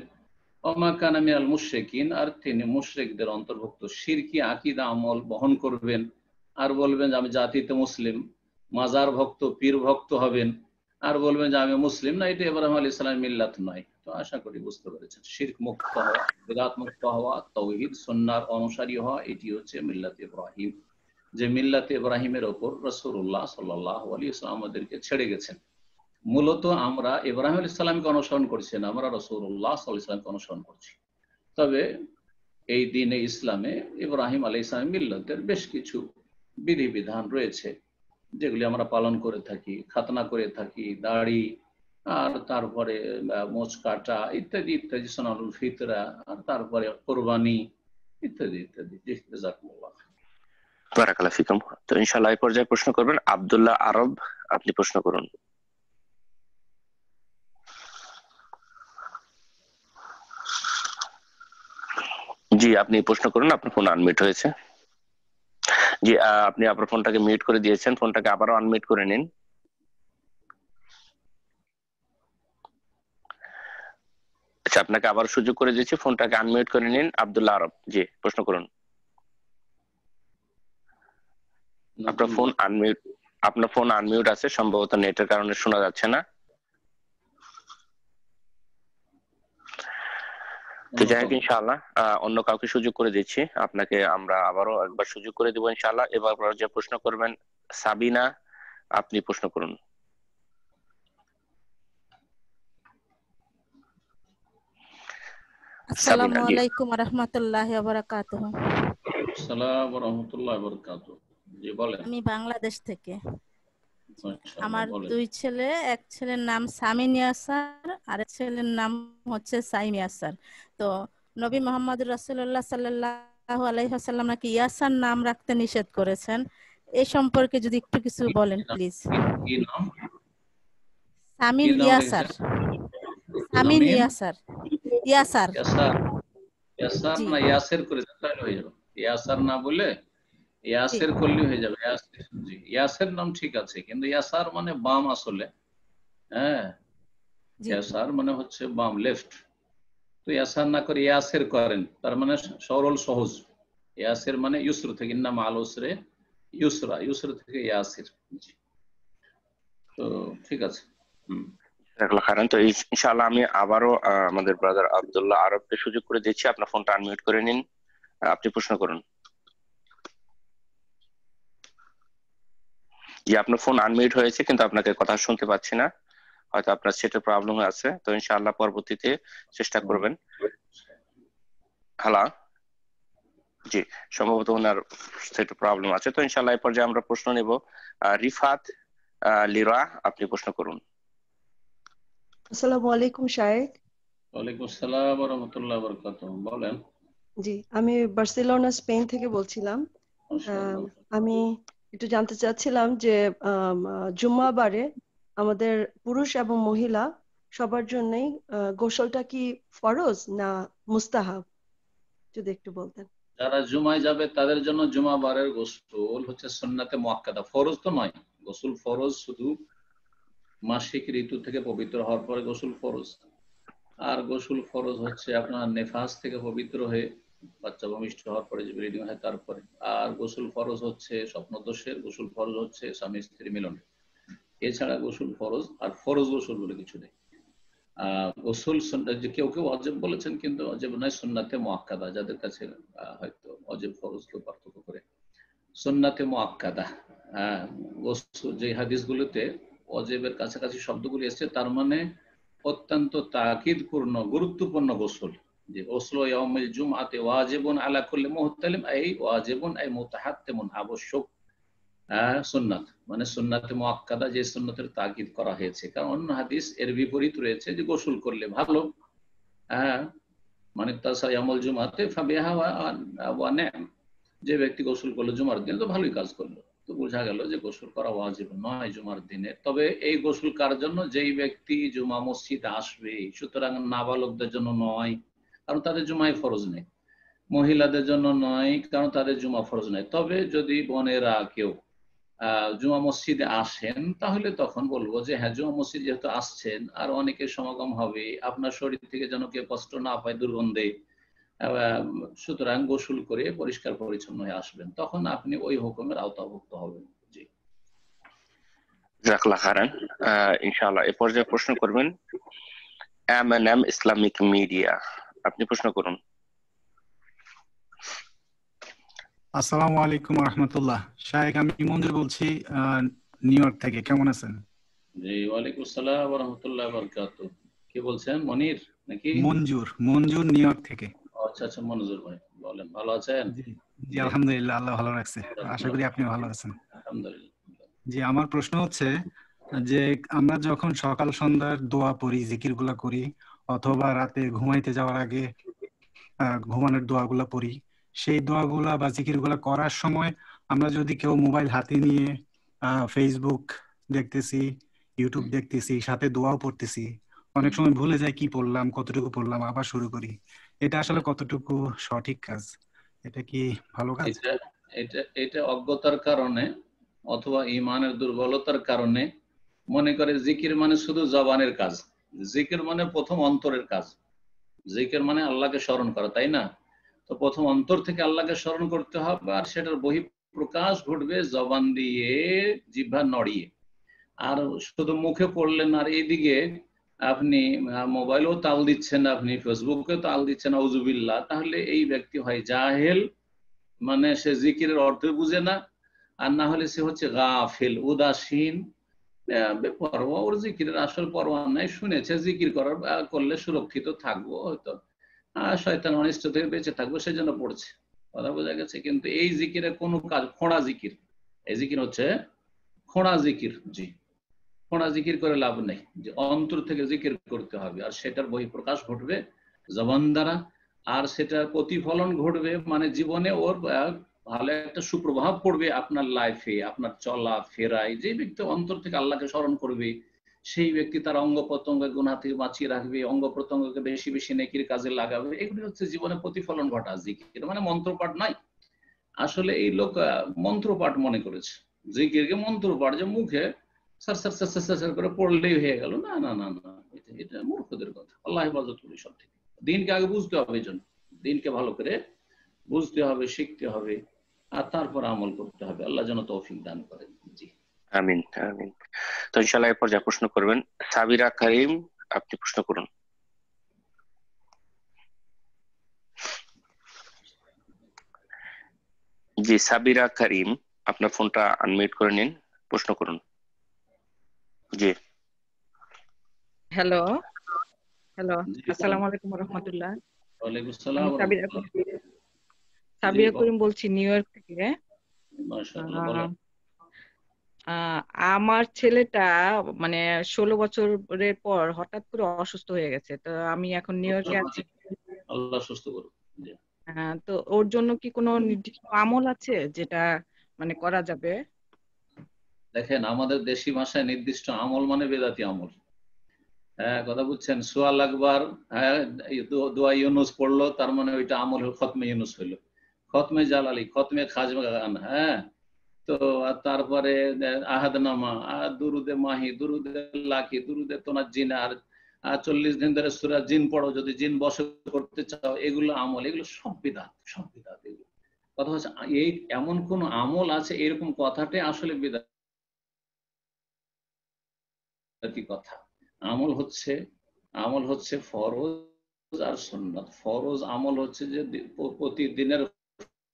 ওমা কানা মিনাল মুশরিকিন, আর তিনি মুশরিকদের অন্তর্ভুক্ত, শিরকি আকীদা আমল বহন করবেন। আর বলবেন যে আমি জাতিতে মুসলিম, মাজার ভক্ত পীর ভক্ত হবেন, আর বলবেন যে আমি মুসলিম না, এটা ইব্রাহিম আলাইহিস সালামের মিল্লাত নয়। তো আশা করি বুঝতে পেরেছেন, শিরক মুক্ত হওয়া, বিদআত মুক্ত হওয়া, তাওহীদ সুন্নাহর অনুসারী হওয়া, এটি হচ্ছে মিল্লাত ইব্রাহিম। যে মিল্লাত ইব্রাহিমের ওপর রাসূলুল্লাহ সাল্লাল্লাহু আলাইহি ওয়াসাল্লাম আমাদেরকে ছেড়ে গেছেন। মূলত আমরা ইব্রাহিম আলাইহিস সালামকে অনুসরণ করছি না, আমরা রাসূলুল্লাহ সাল্লাল্লাহু আলাইহি ওয়াসাল্লামকে অনুসরণ করছি। তবে এই দিনে ইসলামে ইব্রাহিম আলাইহিস সালাম মিল্লাতের বেশ কিছু বিধিবিধান রয়েছে, যেগুলি আমরা পালন করে থাকি, খাতনা করে থাকি, দাড়ি, আর তারপরে মোচ কাটা ইত্যাদি ইত্যাদি, সুনানুল ফিতরা, আর তারপরে কোরবানি ইত্যাদি ইত্যাদি। জাযাকুমুল্লাহ। বারাকাল্লাহু ফিকুম। তো ইনশাআল্লাহ এই পর্যায়ে প্রশ্ন করবেন আব্দুল্লাহ আরব, আপনি প্রশ্ন করুন। জি আপনি প্রশ্ন করুন, আপনার ফোন আনমিউট হয়েছে। জি আপনি আপনার ফোনটাকে মিউট করে দিয়েছেন, ফোনটাকে আবারও আনমিউট করে নিন। আচ্ছা আপনাকে আবার সুযোগ করে দিচ্ছি, ফোনটাকে আনমিউট করে নিন আব্দুল্লাহ আরব। জি প্রশ্ন করুন। আপনার ফোন আনমিউট আছে, সম্ভবত নেটের কারণে শোনা যাচ্ছে না। তো যাই হোক ইনশাআল্লাহ অন্য কাউকে সুযোগ করে দিচ্ছি, আপনাকে আমরা আবারও একবার সুযোগ করে দিব ইনশাআল্লাহ। এবার যে প্রশ্ন করবেন সাবিনা, আপনি প্রশ্ন করুন। সাবিনা, জি। আলাইকুম রহমতুল্লাহ বারাকাতুহু। আসসালামু ওয়া রাহমাতুল্লাহি ওয়া বারাকাতুহু। জি বলেন। আমি বাংলাদেশ থেকে। মাশাআল্লাহ, আমার বলেন। 2 ছেলে, এক ছেলের নাম সামিন ইয়াসার আর এক ছেলের নাম হচ্ছে সাইম ইয়াসার। তো নবী মোহাম্মদ রাসূলুল্লাহ সাল্লাল্লাহু আলাইহি ওয়াসাল্লাম নাকি ইয়াসার নাম রাখতে নিষেধ করেছেন, এই সম্পর্কে যদি একটু কিছু বলেন প্লিজ। কি নাম? সামিন কি নাম ইয়াসার, রেখেছেন? সামিন সামিন ইয়াসার, ইয়াসার। ইয়াসার। ইয়াসার জি না ইয়াসের করে দেন তাহলে হয়ে যাবে। ইয়াসার না বলে জি ইয়াসের করলে হয়ে যাবে। ইয়াসের, জি ইয়াসের নাম ঠিক আছে, কিন্তু ইয়াসার মানে বাম আসলে। হ্যাঁ, জি ইয়াসার মানে হচ্ছে বাম, লেফট। তো ইয়াসার না করে ইয়াসের করেন, তার মানে সরল সহজ। ইয়াসের মানে ইউসর থেকে, ইন্না মাল উসরে ইউসরা, ইউসর থেকে ইয়াসির। জি, তো ঠিক আছে। জাযাকাল্লাহ খাইরান। তো ইনশাআল্লাহ আমি আবারও আমাদের ব্রাদার আব্দুল্লাহ আরবকে সুযোগ করে দিচ্ছি। আপনার ফোনটা আনমিউট করে নিন, আপনি প্রশ্ন করুন। জি, আপনার ফোন আনমিউট হয়েছে কিন্তু আপনাকে কথা শুনতে পাচ্ছি না, হয়তো আপনার সেটের প্রবলেম আছে। তো ইনশাআল্লাহ পরবর্তীতে চেষ্টা করবেন। হ্যালো, জি, সম্ভবত ওনার সেটের প্রবলেম আছে। তো ইনশাআল্লাহ এই পর্যায়ে আমরা প্রশ্ন নেব। রিফাত লিরা, আপনি প্রশ্ন করুন। আসসালামু আলাইকুম শায়েখ। ওয়ালাইকুম আসসালাম ওয়া রাহমাতুল্লাহি ওয়া বারাকাতুহু। বলেন। জি, আমি বার্সেলোনা স্পেন থেকে বলছিলাম। আমি একটু জানতে চাচ্ছিলাম যে জুম্মাবারে আমাদের পুরুষ এবং মহিলা সবার জন্যই গোসলটা কি ফরজ না মুস্তাহাব, যদি একটু বলতেন। যারা জুমায় যাবে তাদের জন্য জুমাবারের গোসল হচ্ছে সুন্নাতে মুআক্কাদা, ফরজ তো নয়। গোসল ফরজ শুধু মাসিক ঋতু থেকে পবিত্র হওয়ার পরে গোসল ফরজ। আর গোসল ফরজ হচ্ছে আপনার নেফাস থেকে পবিত্র হয়ে বাচ্চা ভূমিষ্ঠ হওয়ার পরে যে ব্লিডিং হয় তারপরে। আর গোসল ফরজ হচ্ছে স্বপ্নদোষের, গোসল ফরজ হচ্ছে স্বামী স্ত্রী মিলনে। এছাড়া গোসল ফরজ আর ফরজ গোসল বলে কিছু নেই। গোসল যে কেউ কেউ অজেব বলেছেন, কিন্তু অজেব নয়, সুন্নাতে মুআক্কাদা। যাদের কাছে হয়তো অজেব ফরজ কেউ পার্থক্য করে, সুন্নাতে মুআক্কাদা। গোসল যে হাদিসগুলোতে অজেবের কাছাকাছি শব্দগুলি এসেছে, তার মানে অত্যন্ত তাকিদপূর্ণ গুরুত্বপূর্ণ গোসল। যে গোসল ইয়াউমিল জুমআতি ওয়াজিবুন আলা কুল্লি মুহতালিম, এই ওয়াজিবুন এই মুতাহাত্তিমুন, আবশ্যক সুন্নাত, মানে সুন্নাতে মুআক্কাদা, যে সুন্নতের তাকিদ করা হয়েছে। কারণ অন্য হাদিস এর বিপরীত রয়েছে যে গোসল করলে ভালো। মানে তাসায়ামুল জুমআতে ফাবিহা ওয়া নি'ম, যে ব্যক্তি গোসল করলো জুমার দিন তো ভালোই কাজ করলো। তো বোঝা গেল যে গোসল করা ওয়াজিব নয় জুমার দিনে। তবে এই গোসল কার জন্য? যেই ব্যক্তি জুমা মসজিদে আসবে। সুতরাং নাবালকদের জন্য নয়, কারণ তাদের জুমায় ফরজ নেই। মহিলাদের জন্য নয়, কারণ তাদের জুমা ফরজ নেই। তবে যদি বোনেরা কেউ জুমা মসজিদে আসেন, তাহলে তখন বলবো যে হ্যাঁ, জুমা মসজিদ যেহেতু আসছেন আর অনেকের সমাগম হবে, আপনার শরীর থেকে যেন কেউ কষ্ট না পায় দুর্গন্ধে, সুতরাং গোসল করে পরিষ্কার পরিচ্ছন্ন হয়ে আসবেন, তখন আপনি ওই হুকুমের আওতাভুক্ত হবেন। জি, জাযাকাল্লাহ খাইরান। ইনশাআল্লাহ এই পর্যায়ে প্রশ্ন করবেন এমএনএম ইসলামিক মিডিয়া, আপনি প্রশ্ন করুন। আসসালামু আলাইকুম রহমতুল্লাহ। শায়েখ, আমি মঞ্জুর বলছি নিউ ইয়র্ক থেকে। কেমন আছেন? জি, ওয়ালাইকুম আসসালাম ওয়া রাহমাতুল্লাহি ওয়া বারাকাতুহু। কি বলছেন, মনির নাকি? মঞ্জুর, মঞ্জুর নিউ ইয়র্ক থেকে। আচ্ছা আচ্ছা, মঞ্জুর ভাই বলেন, ভালো আছেন? জি আলহামদুলিল্লাহ, আল্লাহ ভালো রাখছে। আশা করি আপনি ভালো আছেন। আলহামদুলিল্লাহ। জি, আমার প্রশ্ন হচ্ছে যে আমরা যখন সকাল সন্ধ্যার দোয়া পড়ি, জিকির গুলা করি, অথবা রাতে ঘুমাইতে যাওয়ার আগে ঘুমানোর দোয়াগুলা পড়ি, সেই দোয়াগুলা বা জিকির গুলা করার সময় আমরা যদি কেউ মোবাইল হাতে নিয়ে ফেসবুক দেখতেছি, ইউটিউব দেখতেছি, সাথে দোয়াও পড়তেছি, অনেক সময় ভুলে যাই কি পড়লাম, কতটুকু পড়লাম, আবার শুরু করি, এটা আসলে কতটুকু সঠিক কাজ? এটা কি ভালো কাজ? এটা অজ্ঞতার কারণে অথবা ঈমানের দুর্বলতার কারণে মনে করে জিকির মানে শুধু জবানের কাজ। জিকির মানে প্রথম অন্তরের কাজ। জিকির মানে আল্লাহকে স্মরণ করা, তাই না? তো প্রথম অন্তর থেকে আল্লাহকে স্মরণ করতে হবে, আর সেটার বহিঃপ্রকাশ ঘটবে জবান দিয়ে, জিহ্বা নড়িয়ে। আর শুধু মুখে পড়লেন আর এইদিকে আপনি মোবাইলেও তাল দিচ্ছেন, আপনি ফেসবুকে তাল দিচ্ছেন, আউযুবিল্লাহ, তাহলে এই ব্যক্তি হয় জাহেল, মানে সে জিকিরের অর্থ বুঝে না, আর না হলে সে হচ্ছে গাফিল, উদাসীন, বেপরোয়া। ওর জিকিরের আসল পরোয়া নাই, শুনেছে জিকির করলে সুরক্ষিত থাকবো, হয়তো শয়তান অনিষ্ট থেকে বেঁচে থাকবো সেই জন্য পড়ছে, কথা বোঝা গেছে। কিন্তু এই জিকিরের কোনো কাজ, খোঁড়া জিকির, এই জিকির হচ্ছে খোঁড়া জিকির। জি, খোঁড়া জিকির করে লাভ নেই, যে অন্তর থেকে জিকির করতে হবে, আর সেটার বহিঃপ্রকাশ ঘটবে জবান দ্বারা, আর সেটার প্রতিফলন ঘটবে, মানে জীবনে ওর ভালো একটা সুপ্রভাব পড়বে আপনার লাইফে, আপনার চলা ফেরায়। যে ব্যক্তি অন্তর থেকে আল্লাহকে স্মরণ করবে সেই ব্যক্তি তার অঙ্গ প্রত্যঙ্গ গুনাহ থেকে বাঁচিয়ে রাখবে, অঙ্গ প্রত্যঙ্গকে বেশি বেশি নেকির কাজে লাগাবে। এগুলি হচ্ছে জীবনে প্রতিফলন ঘটা জিকির, মানে মন্ত্রপাঠ নয়। আসলে এই লোক মন্ত্রপাঠ মনে করেছে জিকিরকে, মন্ত্রপাঠ যে মুখে সার সার সার সার সার করে পড়লেই হয়ে গেল। না না না না, এটা মূর্খদের কথা। আল্লাহ হেফাজত করি সব থেকে। দিনকে আগে বুঝতে হবে, এই জন্য দিনকে ভালো করে বুঝতে হবে, শিখতে হবে, আর তারপর আমল করতে হবে। আল্লাহ যেন তৌফিক দান করেন। জি, আমিন আমিন। তো ইনশাআল্লাহ এরপর যা প্রশ্ন করবেন, সাবিরা করিম, আপনি প্রশ্ন করুন। জি, সাবিরা করিম, আপনার ফোনটা আনমিউট করে নিন, প্রশ্ন করুন। জি, হ্যালো হ্যালো, আসসালামু আলাইকুম ওয়া রাহমাতুল্লাহ। ওয়ালাইকুম আসসালাম আমি ওয়া সাবিরা রাহমাতুল্লাহ। সাবিরা করিম বলছি নিউ ইয়র্ক থেকে। মাশাআল্লাহ, বলেন। আমার ছেলেটা মানে 16 বছরের পর হঠাৎ করে অসুস্থ হয়ে গেছে, তো আমি এখন নিউ ইয়র্কে আছি। আল্লাহ সুস্থ করুন। জি। তো ওর জন্য কি কোনো নির্দিষ্ট আমল আছে যেটা মানে করা যাবে? দেখেন, আমাদের দেশি ভাষায় নির্দিষ্ট আমল মানে বেদাতি আমল। হ্যাঁ, কথা বুঝছেন। সোয়াল আকবার, হ্যাঁ, দোয়া ইউনুস পড়লো, তার মানে ওইটা আমল হলো খতমে ইউনুস হইলো, খতমে জালালি, খতমে খাজমা গান। হ্যাঁ, তো তারপরে আহাদনামা, দুরুদে মাহি, দুরুদে লাখি, দুরুদে তোনার জিন, আর 40 দিন ধরে সূরা জিন পড়ো যদি জিন বশ করতে চাও, এগুলো আমল, এগুলো সব বিদআত, সব বিদআত। এগুলো কথা হচ্ছে এই এমন কোন আমল আছে এরকম কথাটাই আসলে বিদআতি কথা। আমল হচ্ছে ফরজ আর সুন্নাত। ফরজ আমল হচ্ছে যে প্রতিদিনের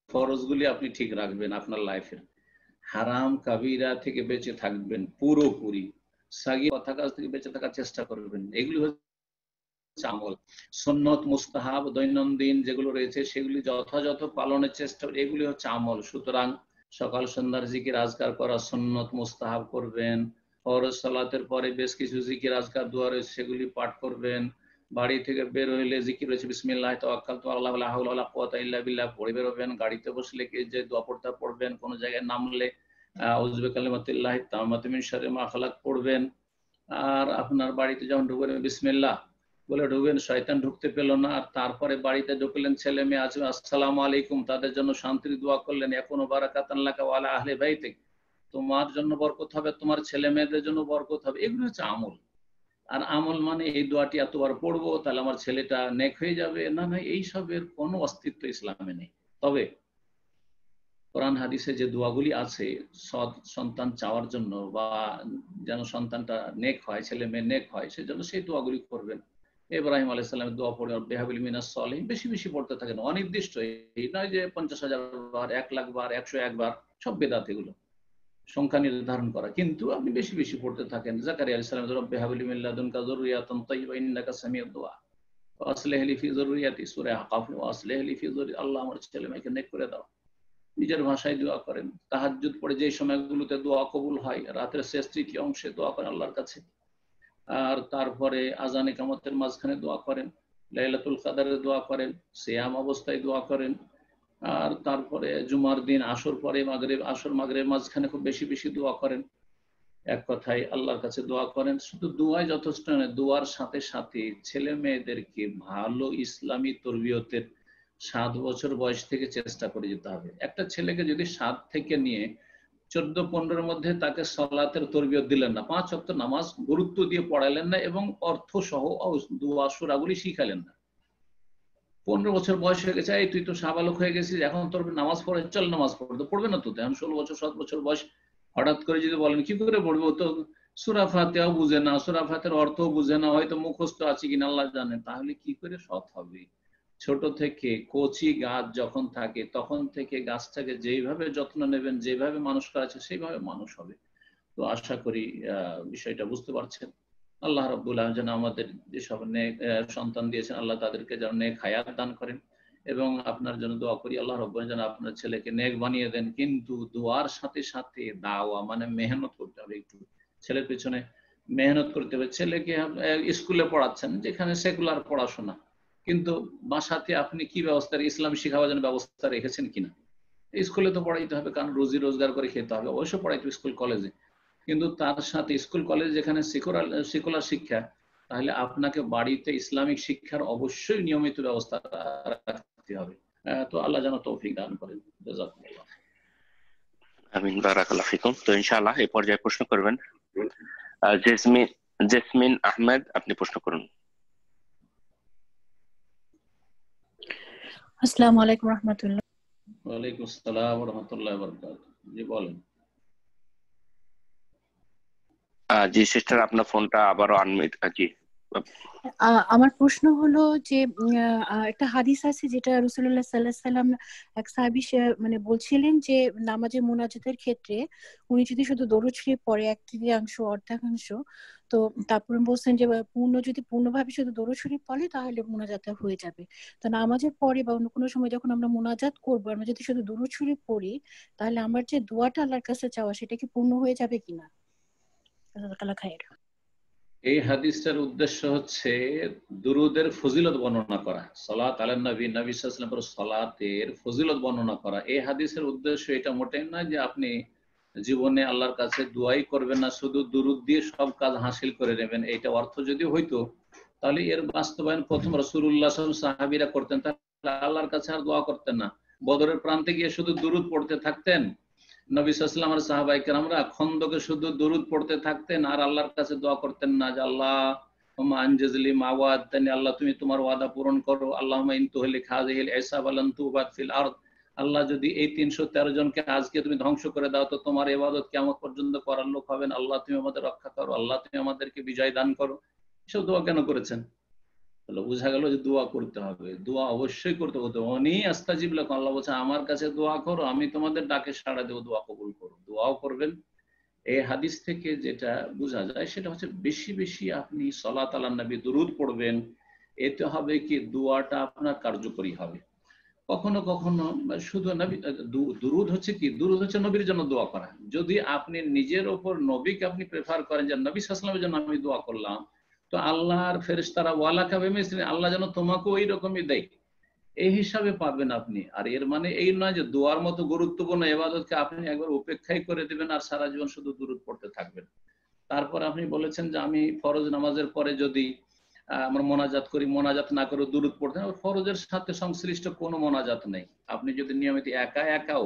ফরজগুলি আপনি ঠিক রাখবেন আপনার লাইফের, হারাম কাবিরা থেকে বেঁচে থাকবেন পুরোপুরি, সাগীরা কথা কাজ থেকে বেঁচে থাকার চেষ্টা করবেন, এগুলি হচ্ছে আমল। সুন্নত মুস্তাহাব দৈনন্দিন যেগুলো রয়েছে সেগুলি যথাযথ পালনের চেষ্টা, এগুলি হচ্ছে আমল। সুতরাং সকাল সন্ধ্যার জিকির আজকার করা সুন্নত, মুস্তাহাব করবেন। ফরজ সালাতের পরে বেশ কিছু জিকির আজকার দোয়া রয়েছে সেগুলি পাঠ করবেন। বাড়ি থেকে বের হইলে জিকির রয়েছে বিসমিল্লাহ তাওয়াক্কালতু আলাল্লাহ লা হাওলা ওয়ালা কুওয়াতা ইল্লা বিল্লাহ পড়ে বেরোবেন। গাড়িতে বসলে কি যে দোয়া পড়তে পড়বেন, কোন জায়গায় নামলে আউযু বিকালিমাতিল্লাহি তাম্মাতি মিন শাররি মা খালাক পড়বেন। আর আপনার বাড়িতে যখন ঢুকবেন বিসমিল্লাহ বলে ঢুকবেন, শয়তান ঢুকতে পেল না। আর তারপরে বাড়িতে ঢুকলেন, ছেলে মেয়ে আছে, আসসালামু আলাইকুম, তাদের জন্য শান্তির দোয়া করলেন, ইয়াকুনু বারাকাতান লাকা ওয়া আলা আহলি বাইতিক, তোমার জন্য বরকত হবে, তোমার ছেলে মেয়েদের জন্য বরকত হবে। এগুলো হচ্ছে আমল। আর আমল মানে এই দোয়াটি এতবার পড়বো তাহলে আমার ছেলেটা নেক হয়ে যাবে, না না, এইসবের কোনো অস্তিত্ব ইসলামে নেই। তবে কোরআন হাদিসে যে দোয়াগুলি আছে সৎ সন্তান চাওয়ার জন্য, বা যেন সন্তানটা নেক হয়, ছেলে মেয়ে নেক হয়, সেজন্য সেই দোয়াগুলি করবেন। ইব্রাহিম আলাইহিস সালামের দোয়া পড়ে বিহাবিল মিনাস সলিহিন বেশি বেশি পড়তে থাকেন, অনির্দিষ্ট, এই নয় যে 50,000 বার, 1 লাখ বার, 101 বার, সব বেদাত এগুলো, সংখ্যা নির্ধারণ করা। কিন্তু আপনি বেশি বেশি পড়তে থাকেন। জাকারিয়া আলাইহিস সালাম রব্বি হাবলি মিন লাদুনকা যুররিয়াতান তাইয়্যিবা ইন্নাকা সামিউদ দুআ ওয়া আসলিহ লি ফি যুররিয়াতি, সূরা আকাফ, ওয়া আসলিহ লি ফি যুররি, আল্লাহ আমার ছেলে মেয়েকে নেক করে দাও। নিজের ভাষায় দোয়া করেন। তাহাজ্জুদ পড়ে যে সময়গুলোতে দোয়া কবুল হয়, রাতের শেষ তৃতীয় অংশে দোয়া করেন আল্লাহর কাছে। আর তারপরে আযান ইকামতের মাঝখানে দোয়া করেন, লাইলাতুল কদরে দোয়া করেন, সিয়াম অবস্থায় দোয়া করেন। আর তারপরে জুমার দিন আসর পরে মাগরিব, আসর মাগরিব মাঝখানে খুব বেশি বেশি দোয়া করেন। এক কথায় আল্লাহর কাছে দোয়া করেন। শুধু দোয়াই যথেষ্ট নয়, দোয়ার সাথে সাথে ছেলে মেয়েদেরকে ভালো ইসলামী তরবিয়তের 7 বছর বয়স থেকে চেষ্টা করে যেতে হবে। একটা ছেলেকে যদি 7 থেকে নিয়ে 14-15 মধ্যে তাকে সালাতের তরবিয়ত দিলেন না, 5 ওয়াক্ত নামাজ গুরুত্ব দিয়ে পড়ালেন না, এবং অর্থ সহ দোয়া সূরাগুলি শিখালেন না, 15 বছর বয়স হয়ে গেছে, এই তুই তো সাবালক হয়ে গেছিস, এখন তোর নামাজ পড়ে, চল নামাজ পড়তে, পড়বে না তো। এখন 16 বছর 7 বছর বয়স, হঠাৎ করে যদি বলেন কি করে পড়বে, ও তো সূরা ফাতিহাও বুঝে না, সূরা ফাতিহার অর্থও বুঝে না, হয়তো মুখস্থ আছে কিনা আল্লাহ জানে, তাহলে কি করে সৎ হবে? ছোট থেকে কচি গাছ যখন থাকে তখন থেকে গাছটাকে যেইভাবে যত্ন নেবেন, যেভাবে মানুষ করা আছে সেইভাবে মানুষ হবে। তো আশা করি বিষয়টা বুঝতে পারছেন। আল্লাহ রাব্বুল আলামিন যেন আমাদের যেসব নেক সন্তান দিয়েছেন আল্লাহ তাদেরকে যেন নেক হায়াত দান করেন, এবং আপনার জন্য দোয়া করি আল্লাহ রাব্বুল আলামিন যেন আপনার ছেলেকে নেক বানিয়ে দেন। কিন্তু দোয়ার সাথে সাথে দাওয়া মানে মেহনত করতে হবে, একটু ছেলের পেছনে মেহনত করতে হবে। ছেলেকে স্কুলে পড়াচ্ছেন যেখানে সেকুলার পড়াশোনা, কিন্তু বাসাতে আপনি কি ব্যবস্থা ইসলাম শিখাবার জন্য ব্যবস্থা রেখেছেন কিনা? স্কুলে তো পড়াইতে হবে, কারণ রুজি রোজগার করে খেতে হবে, অবশ্য পড়াইতে স্কুল কলেজে, কিন্তু তার সাথে স্কুল কলেজ যেখানে সেকুলার শিক্ষা, তাহলে আপনাকে বাড়িতে ইসলামিক শিক্ষার অবশ্যই নিয়মিত ব্যবস্থা রাখতে হবে। তো আল্লাহ যেন তৌফিক দান করেন। জাযাকুমুল্লাহ। আমিন, বারাকাল্লাহু ফিকুম। তো ইনশাআল্লাহ এই পর্যায়ে প্রশ্ন করবেন জেসমিন আহমেদ, আপনি প্রশ্ন করুন। আসসালামু আলাইকুম রাহমাতুল্লাহ। ওয়ালাইকুম আসসালাম ওয়া রাহমাতুল্লাহি ওয়া বারাকাতুহু। জি বলেন। জি সিস্টার, আপনার ফোনটা আবারও আনমিউট। জি, আমার প্রশ্ন হলো যে একটা হাদিস আছে যেটা রাসূলুল্লাহ সাল্লাল্লাহু আলাইহি সাল্লাম এক সাহাবী মানে বলছিলেন যে নামাজে মুনাজাতের ক্ষেত্রে উনি যদি শুধু দরুদ শরীফ পড়ে এক তৃতীয়াংশ অর্ধাংশ, তো তারপরে বলছেন যে যদি পূর্ণভাবে শুধু দরুদ শরীফ পড়ে তাহলে মুনাজাতটা হয়ে যাবে। তো নামাজের পরে বা অন্য কোনো সময় যখন আমরা মুনাজাত করবো, আমরা যদি শুধু দরুদ শরীফ পড়ি তাহলে আমার যে দোয়াটা আল্লাহর কাছে চাওয়া সেটা কি পূর্ণ হয়ে যাবে কিনা? জাযাকাল্লাহু খাইর। এই হাদিসটার উদ্দেশ্য হচ্ছে দুরুদের ফজিলত বর্ণনা করা, সালাত আলান নবী, নবী সাল্লাল্লাহু আলাইহি ওয়াসাল্লামের সালাতের ফজিলত বর্ণনা করা। এই হাদিসের উদ্দেশ্য এটা মোটেই না যে আপনি জীবনে আল্লাহর কাছে দোয়াই করবেন না, শুধু দুরুদ দিয়ে সব কাজ হাসিল করে নেবেন। এইটা অর্থ যদি হইতো তাহলে এর বাস্তবায়ন প্রথম রাসূলুল্লাহ সাল্লাল্লাহু আলাইহি ওয়াসাল্লাম সাহাবীরা করতেন, তাহলে আল্লাহর কাছে আর দোয়া করতেন না, বদরের প্রান্তে গিয়ে শুধু দুরুদ পড়তে থাকতেন। নবী সাল্লাল্লাহু আলাইহি ওয়াসাল্লাম আর সাহাবায়ে কেরামরা খন্দকে শুধু দরুদ পড়তে থাকতেন আর আল্লাহর কাছে দোয়া করতেন না যে আল্লাহুম্মা আনজিজলি মা ওয়া'আদতানি, আল্লাহ তুমি তোমার ওয়াদা পূরণ করো। আল্লাহুম্মা ইন তুহলিক হাযিহিল ইসাব লান তুবাদ ফিল আরদ, আল্লাহ যদি এই 313 জনকে আজকে তুমি ধ্বংস করে দাও তো তোমার ইবাদত কিয়ামত পর্যন্ত করার লোক হবেন। আল্লাহ তুমি আমাদের রক্ষা করো, আল্লাহ তুমি আমাদেরকে বিজয় দান করো। এসব দোয়া কেন করেছেন? বোঝা গেল যে দোয়া করতে হবে, দোয়া অবশ্যই করতে হতো। উনি আস্তাজিব লাকুম, আল্লাহ বলছে আমার কাছে দোয়া করো, আমি তোমাদের ডাকে সাড়া দেব, দোয়া কবুল করো, দোয়াও করবেন। এই হাদিস থেকে যেটা বোঝা যায় সেটা হচ্ছে বেশি বেশি আপনি সালাত আলান নবী দুরুদ পড়বেন, এতে হবে কি দোয়াটা আপনার কার্যকরী হবে। কখনো কখনো শুধু নবী দুরুদ হচ্ছে কি, দুরুদ হচ্ছে নবীর জন্য দোয়া করা। যদি আপনি নিজের ওপর নবীকে আপনি প্রেফার করেন যে নবী সাল্লাল্লাহু আলাইহি ওয়াসাল্লামের জন্য আমি দোয়া করলাম, তো আল্লাহর ফেরেশতারা ওয়ালাকা বিমিসলি, আল্লাহ যেন তোমাকে ওই রকমই দেয়, এই হিসাবে পাবেন আপনি। আর এর মানে এই নয় যে দোয়ার মতো গুরুত্বপূর্ণ ইবাদতকে আপনি একবার উপেক্ষাই করে দিবেন আর সারা জীবন শুধু দুরূদ পড়তে থাকবেন। তারপর আপনি বলেছেন যে আমি ফরজ নামাজের পরে যদি আমরা মোনাজাত করি, মোনাজাত না করে দুরূদ পড়তে, ফরজের সাথে সংশ্লিষ্ট কোনো মোনাজাত নেই। আপনি যদি নিয়মিত একাও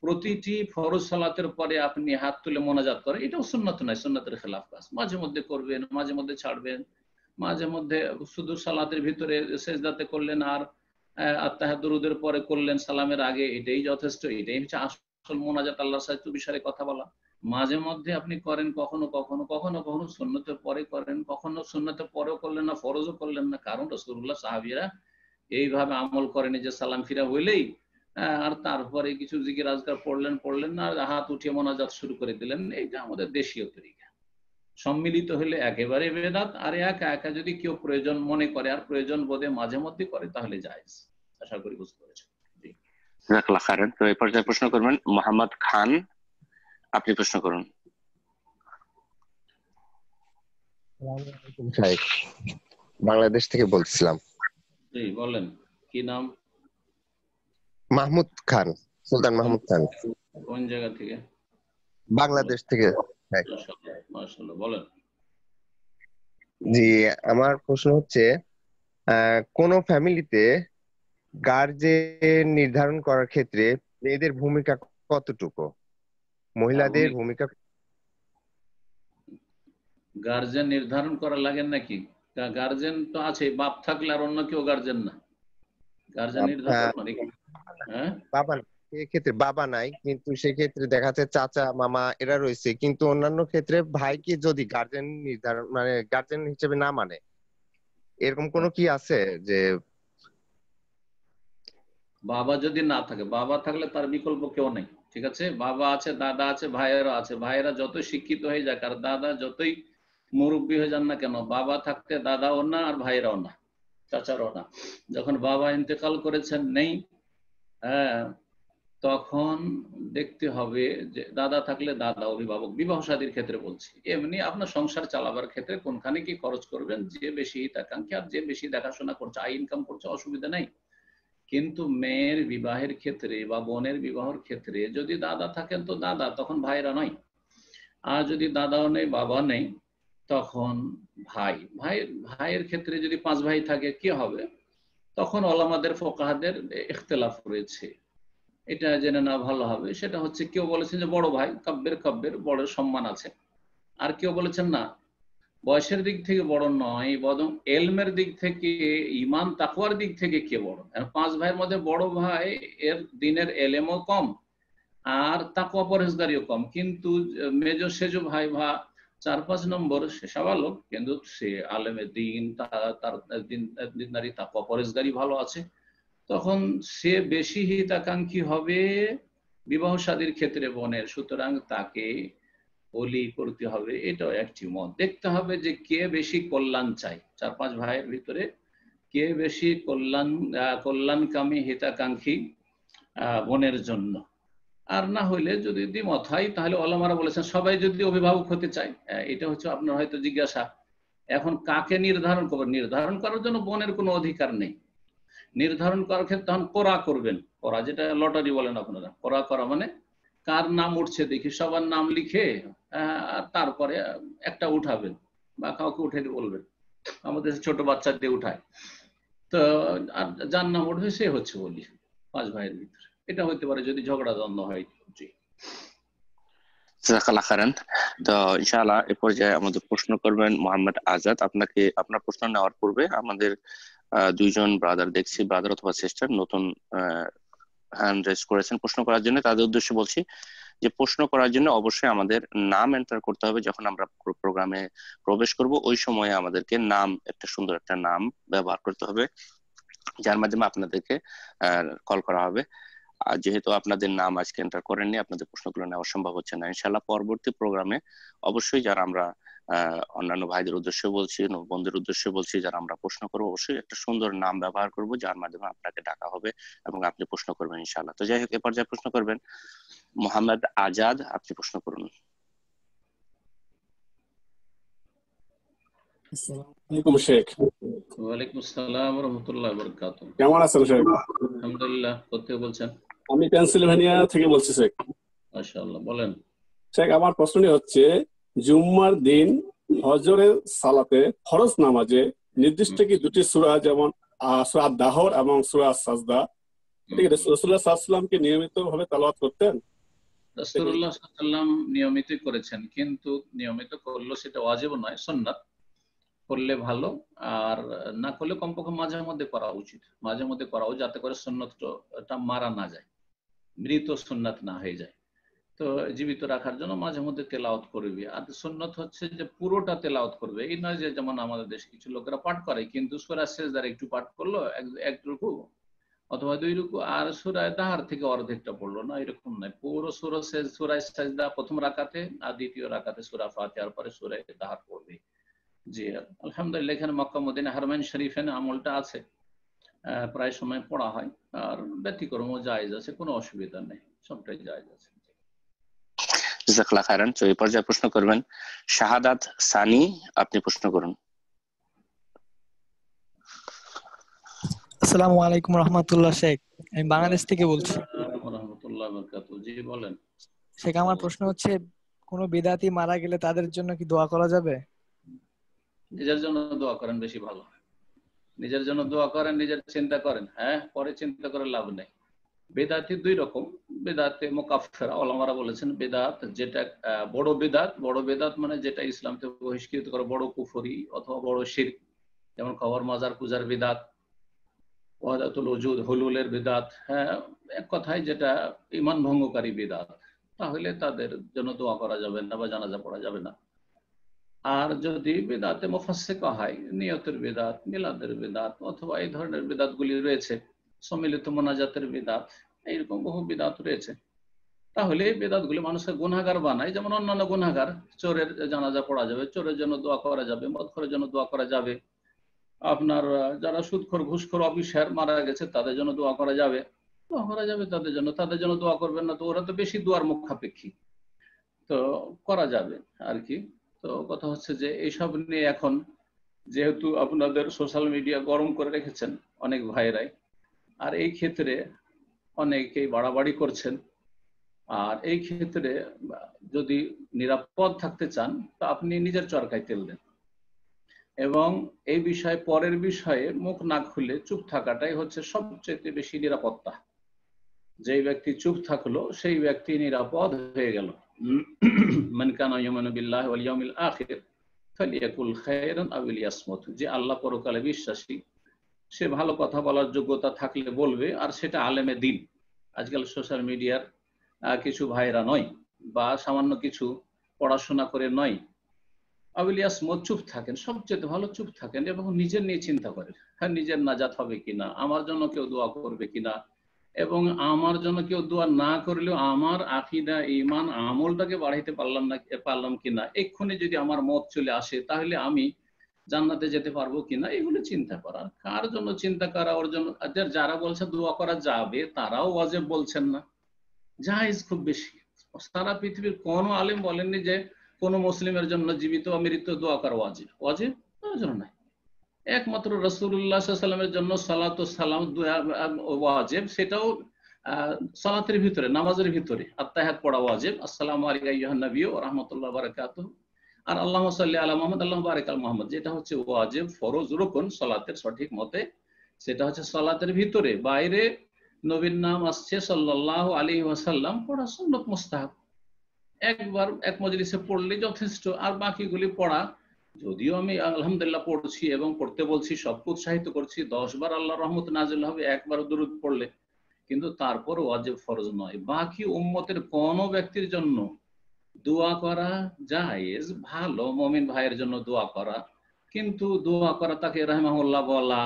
প্রতিটি ফরজ সালাতের পরে আপনি হাত তুলে মোনাজাত করে, এটাও সুন্নাত নয়, সুন্নাতের খেলাফ কাজ। মাঝে মধ্যে করবেন, মাঝে মধ্যে ছাড়বেন, মাঝে মধ্যে শুধু সালাতের ভিতরে সেজদাতে করলেন আর আত্তাহিয়াত দুরুদের পরে করলেন সালামের আগে, এটাই যথেষ্ট। এটাই হচ্ছে আসল মোনাজাত, আল্লাহর সাথে বিষয়ে কথা বলা। মাঝে মধ্যে আপনি করেন, কখনো কখনো কখনো কখনো সুন্নতের পরে করেন, কখনো সুন্নতের পরেও করলেন না, ফরজও করলেন না, কারণ রাসূলুল্লাহ সাহাবীরা এইভাবে আমল করেনি যে সালাম ফিরা হইলেই আর তারপরে কিছু জিকির আজকার পড়লেন না আর হাত উঠিয়ে মোনাজাত শুরু করে দিলেন। এইটা আমাদের দেশীয় তরিকা। সম্মিলিত হলে একেবারে বেদাত, আর একা একা যদি কেউ প্রয়োজন মনে করে আর প্রয়োজন বোধে মাঝে মধ্যে করে তাহলে জায়েজ। আশা করি বুঝতে পেরেছেন। জাযাকাল্লাহু খাইরান। তো এই পর্যায়ে প্রশ্ন করবেন মোহাম্মদ খান, আপনি প্রশ্ন করুন। বাংলাদেশ থেকে বলছিলাম। জি বলেন, কি নাম? মাহমুদ খান, সুলতান মাহমুদ খান। কোন জায়গা থেকে? বাংলাদেশ থেকে। মাশাআল্লাহ, বলেন। জি, আমার প্রশ্ন হচ্ছে কোন ফ্যামিলিতে গার্জেন নির্ধারণ করার ক্ষেত্রে মেয়েদের ভূমিকা কতটুকু, মহিলাদের ভূমিকা? গার্জেন নির্ধারণ করা লাগে নাকি? গার্জেন তো আছে, বাপ থাকলে আর অন্য কেউ গার্জেন না। গার্জেন নির্ধারণ মানে বাবা, এক্ষেত্রে বাবা নাই, কিন্তু সেক্ষেত্রে দেখা যাচ্ছে চাচা মামা এরা রয়েছে, কিন্তু অন্যান্য ক্ষেত্রে ভাইকে যদি গার্জেন নির্ধারণ মানে গার্জেন হিসেবে না মানে, এরকম কোনো কি আছে যে বাবা যদি না থাকে, বাবা থাকলে তার বিকল্প কেউ নেই, ঠিক আছে? বাবা আছে, দাদা আছে, ভাইয়েরা আছে। ভাইয়েরা যতই শিক্ষিত হয়ে যাক আর দাদা যতই মুরব্বী হয়ে যান না কেন? বাবা থাকতে দাদাও না আর ভাইরাও না, চাচারও না। যখন বাবা ইন্তেকাল করেছেন, নেই, হ্যাঁ, তখন দেখতে হবে যে দাদা থাকলে দাদা অভিভাবক, বিবাহ শাদীর ক্ষেত্রে বলছি। এমনি আপনার সংসার চালাবার ক্ষেত্রে কোনখানে কি খরচ করবেন, যে বেশি হিতাকাঙ্ক্ষী আর যে বেশি দেখাশোনা করছে, আয় ইনকাম করছে, অসুবিধা নাই। কিন্তু মেয়ের বিবাহের ক্ষেত্রে বা বোনের বিবাহের ক্ষেত্রে যদি দাদা থাকেন তো দাদা, তখন ভাইরা নয়। আর যদি দাদাও নেই, বাবা নেই, তখন ভাই। ভাইয়ের ক্ষেত্রে যদি 5 ভাই থাকে কি হবে? তখন ওলামাদের ফোকাহাদের ইখতিলাফ রয়েছে, এটা জেনে না ভালো হবে। সেটা হচ্ছে, কেউ বলেছেন যে বড় ভাই কাব্যের বড় সম্মান আছে, আর কেউ বলেছেন না, বয়সের দিক থেকে বড় নয়, বরং এলমের দিক থেকে, ইমান তাকওয়ার দিক থেকে কে বড়। 5 ভাইয়ের মধ্যে বড় ভাই এর দিনের এলেমও কম আর তাকওয়া পরহেজগারিও কম, কিন্তু মেজো সেজো ভাই 4-5 নম্বর সে সাবালক, কিন্তু সে আলেমে দিন, তার দিনদারি তাকওয়া পরহেজগারি ভালো আছে, তখন সে বেশি হিতাকাঙ্ক্ষী হবে বিবাহ শাদীর ক্ষেত্রে বোনের। সুতরাং তাকে ওলি করতে হবে, এটাও একটি মত। দেখতে হবে যে কে বেশি কল্যাণ চাই, 4-5 ভাইয়ের ভিতরে কে বেশি কল্যাণকামী হিতাকাঙ্ক্ষী বোনের জন্য। আর না হইলে যদি দ্বিমত হয়, তাহলে ওলামারা বলেছেন সবাই যদি অভিভাবক হতে চায়, এটা হচ্ছে আপনার হয়তো জিজ্ঞাসা। এখন কাকে নির্ধারণ করবেন? নির্ধারণ করার জন্য বোনের কোনো অধিকার নেই। নির্ধারণ করার ক্ষেত্রে তখন কোরা করবেন, কোরা যেটা লটারি বলেন আপনারা। কোরা করা মানে কার নাম উঠছে দেখি সবার নাম লিখে তারপরে একটা উঠাবেন বা কাউকে উঠে বলবেন। আমাদের ছোট বাচ্চা দিয়ে উঠায়, তো আর যার নাম উঠবে সে হচ্ছে বলি 5 ভাইয়ের ভিতরে। এটা হইতে পারে যদি ঝগড়া দ্বন্দ্ব হয়। জি, জাযাকাল্লাহ খাইরান। তো ইনশাআল্লাহ এ পর্যায়ে আমাদের প্রশ্ন করবেন মোহাম্মদ আজাদ। আপনাকে আপনার প্রশ্ন নেওয়ার পূর্বে আমাদের 2 জন ব্রাদার দেখছি, ব্রাদার অথবা সিস্টার নতুন হ্যান্ড রেজ করেছেন প্রশ্ন করার জন্য। তাদের উদ্দেশ্যে বলছি যে প্রশ্ন করার জন্য অবশ্যই আমাদের নাম এন্টার করতে হবে। যখন আমরা প্রোগ্রামে প্রবেশ করব ওই সময়ে আমাদেরকে নাম, একটা সুন্দর একটা নাম ব্যবহার করতে হবে, যার মাধ্যমে আপনাদেরকে কল করা হবে। আর যেহেতু আপনাদের নাম আজকে এন্টার করেননি, আপনাদের প্রশ্নগুলো নেওয়া সম্ভব হচ্ছে না। ইনশাআল্লাহ পরবর্তী প্রোগ্রামে অবশ্যই যারা আমরা অন্যান্য ভাইদের উদ্দেশ্যে বলছি, বন্ধুদের উদ্দেশ্যে বলছি, যারা আমরা প্রশ্ন করবো অবশ্যই একটা সুন্দর নাম ব্যবহার করব, যার মাধ্যমে আপনাকে ডাকা হবে এবং আপনি প্রশ্ন করবেন ইনশাআল্লাহ। তো যাই হোক, এ পর্যায়ে প্রশ্ন করবেন মোহাম্মদ আজাদ। আপনি প্রশ্ন করুন। আসসালামু শেখ। ওয়ালাইকুম আসসালাম ওয়া রাহমাতুল্লাহি ওয়া বারাকাতুহু। কেমন আছেন শেখ? আলহামদুলিল্লাহ। কোথা থেকে বলছেন? আমি পেনসিলভেনিয়া থেকে বলছি শেখ। মাশাআল্লাহ, বলেন। শেখ, আমার প্রশ্নটি হচ্ছে, জুম্মার দিন ফজরের সালাতে ফরজ নামাজে নির্দিষ্ট কি 2টি সূরা, যেমন সূরা দাহর এবং সূরা সাজদা, ঠিক আছে, রাসূলুল্লাহ সাল্লাল্লাহু আলাইহি ওয়াসাল্লাম কি নিয়মিতভাবে তেলাওয়াত করতেন? রাসূলুল্লাহ সাল্লাল্লাহু আলাইহি ওয়াসাল্লাম নিয়মিতই করেছেন, কিন্তু নিয়মিত করলেও সেটা ওয়াজিব নয়, সুন্নাত। করলে ভালো, আর না করলে কমপক্ষে মাঝে মধ্যে করা উচিত। মাঝে মধ্যে করা উচিত, যাতে করে সুন্নতটা মারা না যায়, মৃত সুন্নাত না হয়ে যায়। তো জীবিত রাখার জন্য মাঝে মধ্যে তেলাওয়াত করবে। আর সুন্নত হচ্ছে যে পুরোটা তেলাওয়াত করবে, এই নয় যে যেমন আমাদের দেশে কিছু লোকেরা পাঠ করে, কিন্তু সূরা সেজদার একটু পাঠ করলো, এক রুকু অথবা 2 রুকু, আর সূরা দাহর থেকে অর্ধেকটা পড়লো না, এরকম নয়। পুরো সূরা সেজদা প্রথম রাকাতে আর দ্বিতীয় রাকাতে সূরা ফাতিহার পরে সূরা দাহর পড়বে। জি, আলহামদুলিল্লাহ। এখানে মক্কা মদিনা হারমাইন শরীফে আমলটা আছে, প্রায় সময় পড়া হয়, আর ব্যতিক্রমও জায়েজ আছে, কোনো অসুবিধা নেই, সবটাই জায়েজ আছে। জাযাকাল্লাহ খাইরান। তো এই পর্যায়ে প্রশ্ন করবেন শাহাদাত সানি। আপনি প্রশ্ন করুন। আসসালামু আলাইকুম রহমতুল্লাহ শেখ, আমি বাংলাদেশ থেকে বলছি। রাহমাতুল্লাহ বারাকাতুহু। জি, বলেন। শেখ, আমার প্রশ্ন হচ্ছে, কোনো বিদাতি মারা গেলে তাদের জন্য কি দোয়া করা যাবে? নিজের জন্য দোয়া করেন, বেশি ভালো। নিজের জন্য দোয়া করেন, নিজের চিন্তা করেন, হ্যাঁ, পরে চিন্তা করে লাভ নেই। বেদাতি 2 রকম। বেদাতে মুকাফফিরা, ওলামারা বলেছেন বেদাত যেটা বড় বেদাত মানে যেটা ইসলাম থেকে বহিষ্কৃত করে, বড় কুফরি অথবা বড় শিরক, যেমন কবর মাজার পূজার বিদাত, ওয়াহদাতুল ওজুদ হুলুলের বিদাত, হ্যাঁ, এক কথায় যেটা ঈমান ভঙ্গকারী বিদাত, তাহলে তাদের জন্য দোয়া করা যাবে না বা জানাজা পড়া যাবে না। আর যদি বিদাতে মুফাসসিকা হয়, নিয়তের বিদাত, মিলাদের বিদাত অথবা এই ধরনের বিদাতগুলি রয়েছে, সম্মিলিত মোনাজাতের বিদাত, এইরকম বহু বিদাত রয়েছে, তাহলে এই বেদাতগুলি মানুষকে গুনাহগার বানায়। যেমন অন্যান্য গুনাহগার, চোরের জানাজা পড়া যাবে, চোরের জন্য দোয়া করা যাবে, মদখোরের জন্য দোয়া করা যাবে, আপনার যারা সুদখোর ঘুষখোর অফিসার মারা গেছে তাদের জন্য দোয়া করা যাবে, দোয়া করা যাবে তাদের জন্য দোয়া করবেন না তো ওরা তো বেশি দোয়ার মুখাপেক্ষী, তো করা যাবে আর কি। তো কথা হচ্ছে যে এইসব নিয়ে এখন যেহেতু আপনাদের সোশ্যাল মিডিয়া গরম করে রেখেছেন অনেক ভাইরাই, আর এই ক্ষেত্রে অনেকেই বাড়াবাড়ি করছেন, আর এই ক্ষেত্রে যদি নিরাপদ থাকতে চান তো আপনি নিজের চরকায় তেল দেন এবং এই বিষয়ে পরের বিষয়ে মুখ না খুলে চুপ থাকাটাই হচ্ছে সবচেয়ে বেশি নিরাপত্তা। যেই ব্যক্তি চুপ থাকলো সেই ব্যক্তি নিরাপদ হয়ে গেল। মান কানা ইউমিনু বিল্লাহি ওয়াল ইয়াউমিল আখির ফালিয়াকুল খায়রান আও লিয়াসমুত। যে আল্লাহ পরকালে বিশ্বাসী সে ভালো কথা বলার যোগ্যতা থাকলে বলবে, আর সেটা আলেমে দ্বীন। আজকাল সোশ্যাল মিডিয়ার কিছু ভাইরা নয় বা সামান্য কিছু পড়াশোনা করে নয়, আউলিয়াস মত চুপ থাকেন, সবচেয়ে ভালো চুপ থাকেন এবং নিজের নিয়ে চিন্তা করেন, হ্যাঁ নিজের নাজাত হবে কিনা, আমার জন্য কেউ দোয়া করবে কিনা, এবং আমার জন্য কেউ দোয়া না করলেও আমার আকীদা ঈমান আমলটাকে বাড়াইতে পারলাম কিনা, এক্ষুনি যদি আমার মত চলে আসে তাহলে আমি জান্নাতে যেতে পারবো কিনা, এগুলো চিন্তা করা। কার জন্য চিন্তা করা? ওর জন্য। যারা বলছে দোয়া করা যাবে তারাও ওয়াজিব বলছেন না, জায়েজ খুব বেশি। সারা পৃথিবীর কোন আলেম বলেননি যে কোন মুসলিমের জন্য জীবিত অমৃত দোয়া করা ওয়াজিব। ওয়াজিব প্রয়োজন নাই। একমাত্র রাসূলুল্লাহ সাল্লাল্লাহু আলাইহি ওয়াসাল্লামের জন্য সালাতু সালাম ওয়াজিব, সেটাও সালাতের ভিতরে, নামাজের ভিতরে আত্তাহিয়াত পড়া ওয়াজিব। আসসালামু আলাইকা আইয়ুহান নাবিয়্যু ওয়া রাহমাতুল্লাহি ওয়া বারাকাতুহু, আর আল্লাহুম্মা সাল্লি আলা মুহাম্মদ আল্লাহুম্মা বারিক আলা মুহাম্মদ, যেটা হচ্ছে ওয়াজিব, ফরজ, রুকন সালাতের সঠিক মতে, সেটা হচ্ছে সালাতের ভিতরে। বাইরে নবীর নাম আসছে সাল্লাল্লাহু আলাইহি ওয়াসাল্লাম, পড়া সুন্নাত মুস্তাহাব, একবার এক মজলিসে পড়লে যথেষ্ট। আর বাকিগুলি পড়া, যদিও আমি আলহামদুলিল্লাহ পড়ছি এবং পড়তে বলছি, সবকে উৎসাহিত করছি, 10 বার আল্লাহর রহমত নাজিল হবে একবার দুরূদ পড়লে, কিন্তু তারপর ওয়াজিব ফরজ নয়। বাকি উম্মতের কোন ব্যক্তির জন্য দোয়া করা জায়েজ, ভালো মুমিন ভাইয়ের জন্য দোয়া করা, কিন্তু দোয়া করা তাকে রাহমাহুল্লাহ বলা,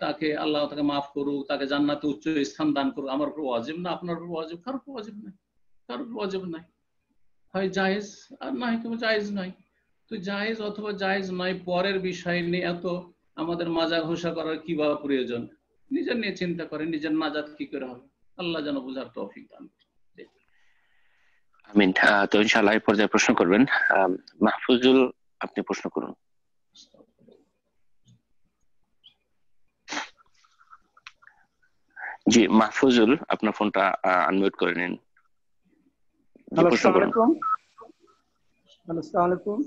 তাকে আল্লাহ তাকে মাফ করুক, তাকে জান্নাতে উচ্চ স্থান দান করুক, আমার উপর ওয়াজিব না, আপনার উপর ওয়াজিব, কারোর উপর ওয়াজিব নাই, কারোর উপর ওয়াজিব নাই। হয় জায়েজ আর না হয় জায়েজ নাই। তো জায়েজ অথবা জায়েজ নাই পরের বিষয় নিয়ে এত আমাদের মাজা ঘোষা করার কি বা প্রয়োজন? নিজের নিয়ে চিন্তা করে নিজের নাজাত কি করে হবে, আল্লাহ যেন বুঝার তৌফিক দান করেন। আমিন। তো ইনশাআল্লাহ এই পর্যায়ে প্রশ্ন করবেন মাহফুজুল, আপনি প্রশ্ন করুন। জি মাহফুজুল, আপনার ফোনটা আনমিউট করে নিন। আসসালামু আলাইকুম।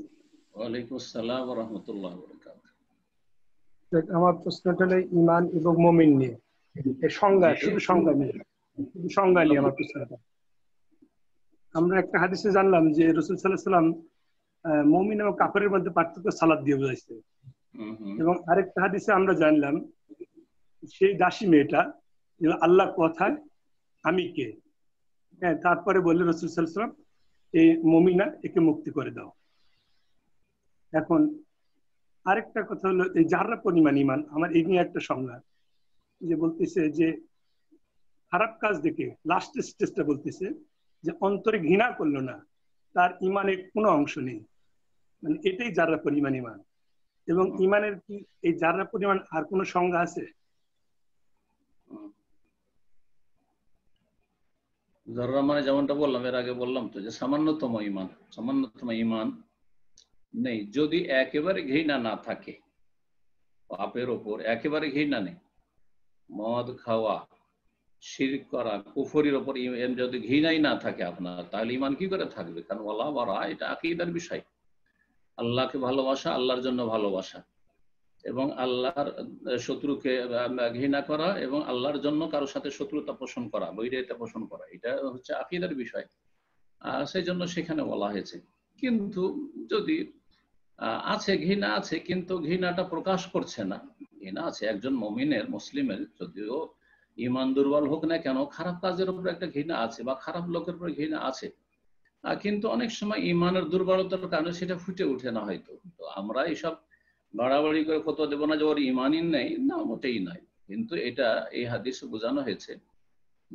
ওয়ালাইকুম আসসালাম ওয়া রাহমাতুল্লাহি ওয়া বারাকাতুহু। আমার প্রশ্নটা হলো ঈমান এবং মুমিন নিয়ে, এর সংজ্ঞা, শুধু সংজ্ঞা নিয়ে আমার প্রশ্নটা। আমরা একটা হাদিসে জানলাম যে রাসূল সাল্লাল্লাহু আলাইহি ওয়াসাল্লাম মুমিন এবং কাফেরের মধ্যে পার্থক্য সালাত দিয়ে বুঝাইছে, এবং আরেকটা হাদিসে আমরা জানলাম সেই দাসী মেয়েটা আল্লাহ কথায় আমি কে, হ্যাঁ, তারপরে বললেন রাসূল সাল্লাল্লাহু আলাইহি ওয়াসাল্লাম এই মুমিনা, একে মুক্তি করে দাও। এখন আরেকটা কথা হলো এই যারা পরিমাণ ঈমান, আমার এই নিয়ে একটা সংজ্ঞা, যে বলতেছে যে খারাপ কাজ দেখে লাস্ট স্টেজটা বলতেছে যে অন্তরে ঘৃণা করলো না, তার ঈমানের কোনো অংশ নেই, মানে এটাই যারা পরিমাণ ঈমান। এবং ঈমানের কি এই যারা পরিমাণ আর কোনো সংজ্ঞা আছে? যারা মানে যেমনটা বললাম এর আগে বললাম তো, যে সামান্যতম ঈমান নেই। যদি একেবারে ঘৃণা না থাকে, পাপের ওপর একেবারে ঘৃণা নেই, মদ খাওয়া, শিরক করা, কুফরির ওপর যদি ঘৃণাই না থাকে আপনার, তাহলে ঈমান কি করে থাকবে? কারণ ওয়ালা বারা, এটা আকীদার বিষয়। আল্লাহকে ভালোবাসা, আল্লাহর জন্য ভালোবাসা, এবং আল্লাহর শত্রুকে ঘৃণা করা, এবং আল্লাহর জন্য কারোর সাথে শত্রুতা পোষণ করা, বৈরিতা পোষণ করা, এটা হচ্ছে আকীদার বিষয়। সেই জন্য সেখানে বলা হয়েছে। কিন্তু যদি আছে ঘৃণা আছে, কিন্তু ঘৃণাটা প্রকাশ করছে না, ঘৃণা আছে একজন মুমিনের, মুসলিমের, যদিও ঈমান দুর্বল হোক না কেন, খারাপ কাজের উপর একটা ঘৃণা আছে বা খারাপ লোকের উপর ঘৃণা আছে, কিন্তু অনেক সময় ঈমানের দুর্বলতার কারণে সেটা ফুটে ওঠে না হয়তো। তো আমরা এইসব বাড়াবাড়ি করে ফতোয়া দেবো না যে ওর ঈমানই নেই, না মোটেই নাই। কিন্তু এটা এই হাদিসে বোঝানো হয়েছে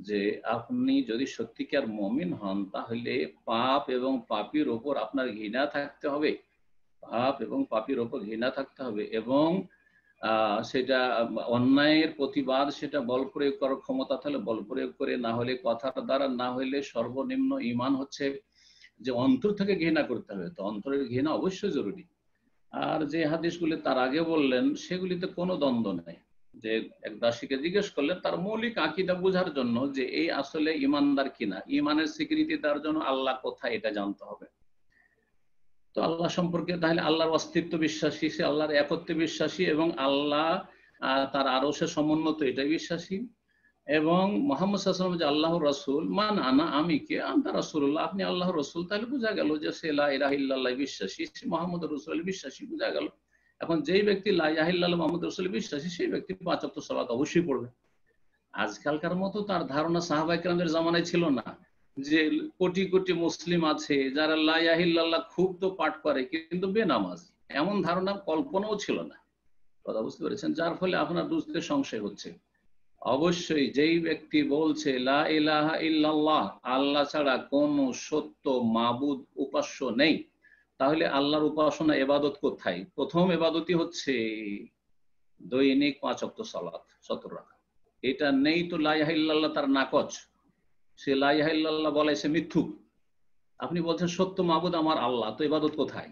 যে আপনি যদি সত্যিকার মুমিন হন তাহলে পাপ এবং পাপীর ওপর আপনার ঘৃণা থাকতে হবে, পাপ এবং পাপীর ওপর ঘৃণা থাকতে হবে, এবং সেটা অন্যায়ের প্রতিবাদ সেটা বল প্রয়োগ করার ক্ষমতা থাকলে বল প্রয়োগ করে, না হলে কথার দ্বারা, না হলে সর্বনিম্ন ঈমান হচ্ছে যে অন্তর থেকে ঘৃণা করতে হবে। তো অন্তরের ঘৃণা অবশ্যই জরুরি। আর যে হাদিসগুলি তার আগে বললেন সেগুলিতে কোনো দ্বন্দ্ব নেই। যে এক দাসীকে জিজ্ঞেস করলেন তার মৌলিক আকীদা বোঝার জন্য যে এই আসলে ইমানদার কিনা, ইমানের স্বীকৃতি দেওয়ার জন্য আল্লাহ কোথায় এটা জানতে হবে। তো আল্লাহ সম্পর্কে তাহলে আল্লাহর অস্তিত্ব বিশ্বাসী, সে আল্লাহর একত্বে বিশ্বাসী, এবং আল্লাহ তার আরশের সমুন্নত এটাই বিশ্বাসী, এবং মুহাম্মদ সাল্লাল্লাহু আলাইহি ওয়াসাল্লাম যে আল্লাহর রাসূল, মান আনা আমি কে, আনতা রাসূলুল্লাহ, আপনি আল্লাহর রাসূল, তাহলে বোঝা গেল যে সে লা ইলাহা ইল্লাল্লাহ বিশ্বাসী, সে মুহাম্মদুর রাসূল বিশ্বাসী, বোঝা গেল। এখন যেই ব্যক্তি লা ইলাহা ইল্লাল্লাহ মুহাম্মদুর রাসূল বিশ্বাসী সেই ব্যক্তি 5 ওয়াক্ত সালাত অবশ্যই পড়বে। আজকালকার মতো তার ধারণা সাহাবায়ে কেরামদের জামানায় ছিল না যে কোটি কোটি মুসলিম আছে যারা লা ইলাহা ইল্লাল্লাহ খুব তো পাঠ করে কিন্তু বেনামাজ, এমন ধারণা কল্পনাও ছিল না। কথা বুঝতে পেরেছেন? যার ফলে আপনার বুঝতে সংশয় হচ্ছে। অবশ্যই যেই ব্যক্তি বলছে লা ইলাহা ইল্লাল্লাহ, আল্লাহ ছাড়া কোনো সত্য মাবুদ উপাস্য নেই, তাহলে আল্লাহর উপাসনা ইবাদত কোথায়? প্রথম ইবাদতই হচ্ছে দৈনিক 5 ওয়াক্ত সালাত 70 রাকাত। এটা নেই তো লা ইলাহা ইল্লাল্লাহ তার নাকচ, সে লা ইলাহা ইল্লাল্লাহ বলে সে মিথ্যুক। আপনি বলছেন সত্য মাবুদ আমার আল্লাহ, তো ইবাদত কোথায়?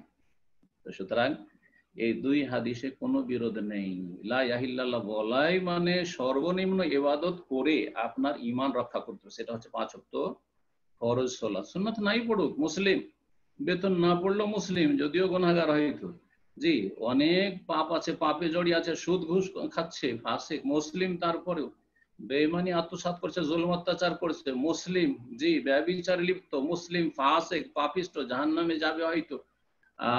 সুতরাং এই দুই হাদিসে কোনো বিরোধ নেই। লা ইলাহা ইল্লাল্লাহ বলাই মানে সর্বনিম্ন ইবাদত করে আপনার ঈমান রক্ষা করতে হবে, সেটা হচ্ছে 5 ওয়াক্ত ফরজ সালাত। সুন্নাত নাই পড়ুক মুসলিম, বেতন না পড়লেও মুসলিম, যদিও গুনাহগার হয়তো, জি অনেক পাপ আছে, পাপে জড়িয়ে আছে, সুদ ঘুষ খাচ্ছে, ফাসিক, মুসলিম, তারপরেও বেঈমানি আত্মসাৎ করছে, জুলুম অত্যাচার করছে, মুসলিম, জি ব্যভিচারে লিপ্ত, মুসলিম, ফাসিক, পাপিষ্ট, জাহান্নামে যাবে হয়তো,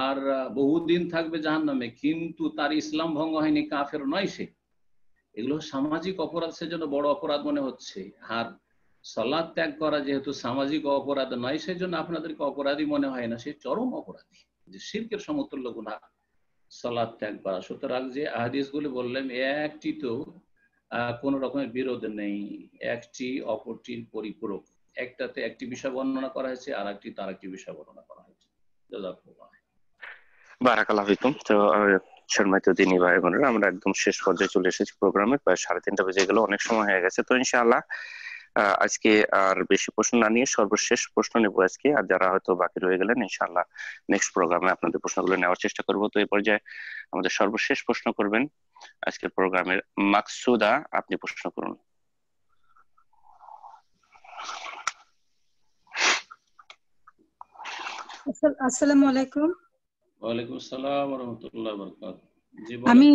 আর বহুদিন থাকবে জাহান্নামে, কিন্তু তার ইসলাম ভঙ্গ হয়নি, কাফের নয় সে। এগুলো সামাজিক অপরাধ, সেজন্য বড় অপরাধ মনে হচ্ছে। আর সালাত ত্যাগ করা যেহেতু সামাজিক অপরাধ নয়, সেজন্য আপনাদেরকে অপরাধী মনে হয় না, সে চরম অপরাধী, যে শিরকের সমতুল্য গুনাহ সালাত ত্যাগ করা। সুতরাং যে হাদিসগুলি বললেন একটি তো কোন রকমের বিরোধ নেই, একটি অপরটির পরিপূরক। একটাতে একটি বিষয় বর্ণনা করা হয়েছে, আর একটি তার একটি বিষয় বর্ণনা করা হয়েছে। জাযাকুল্লাহ। বারাকাল্লাহু ফিকুম। তো সম্মানিত দিনী ভাই বোনেরা, আমরা একদম শেষ পর্যায়ে চলে এসেছি প্রোগ্রামে, প্রায় 3:30 বেজে গেল, অনেক সময় হয়ে গেছে। তো ইনশাআল্লাহ আজকে আর বেশি প্রশ্ন না নিয়ে সর্বশেষ প্রশ্ন নেব আজকে, আর যারা হয়তো বাকি রয়ে গেলেন ইনশাআল্লাহ নেক্সট প্রোগ্রামে আপনাদের প্রশ্নগুলো নেওয়ার চেষ্টা করব। তো এই পর্যায়ে আমাদের সর্বশেষ প্রশ্ন করবেন আজকের প্রোগ্রামের মাকসুদা, আপনি প্রশ্ন করুন। আসসালামু আলাইকুম। ওয়ালাইকুম আসসালাম ওয়া রাহমাতুল্লাহি ওয়া বারাকাতুহু। আমি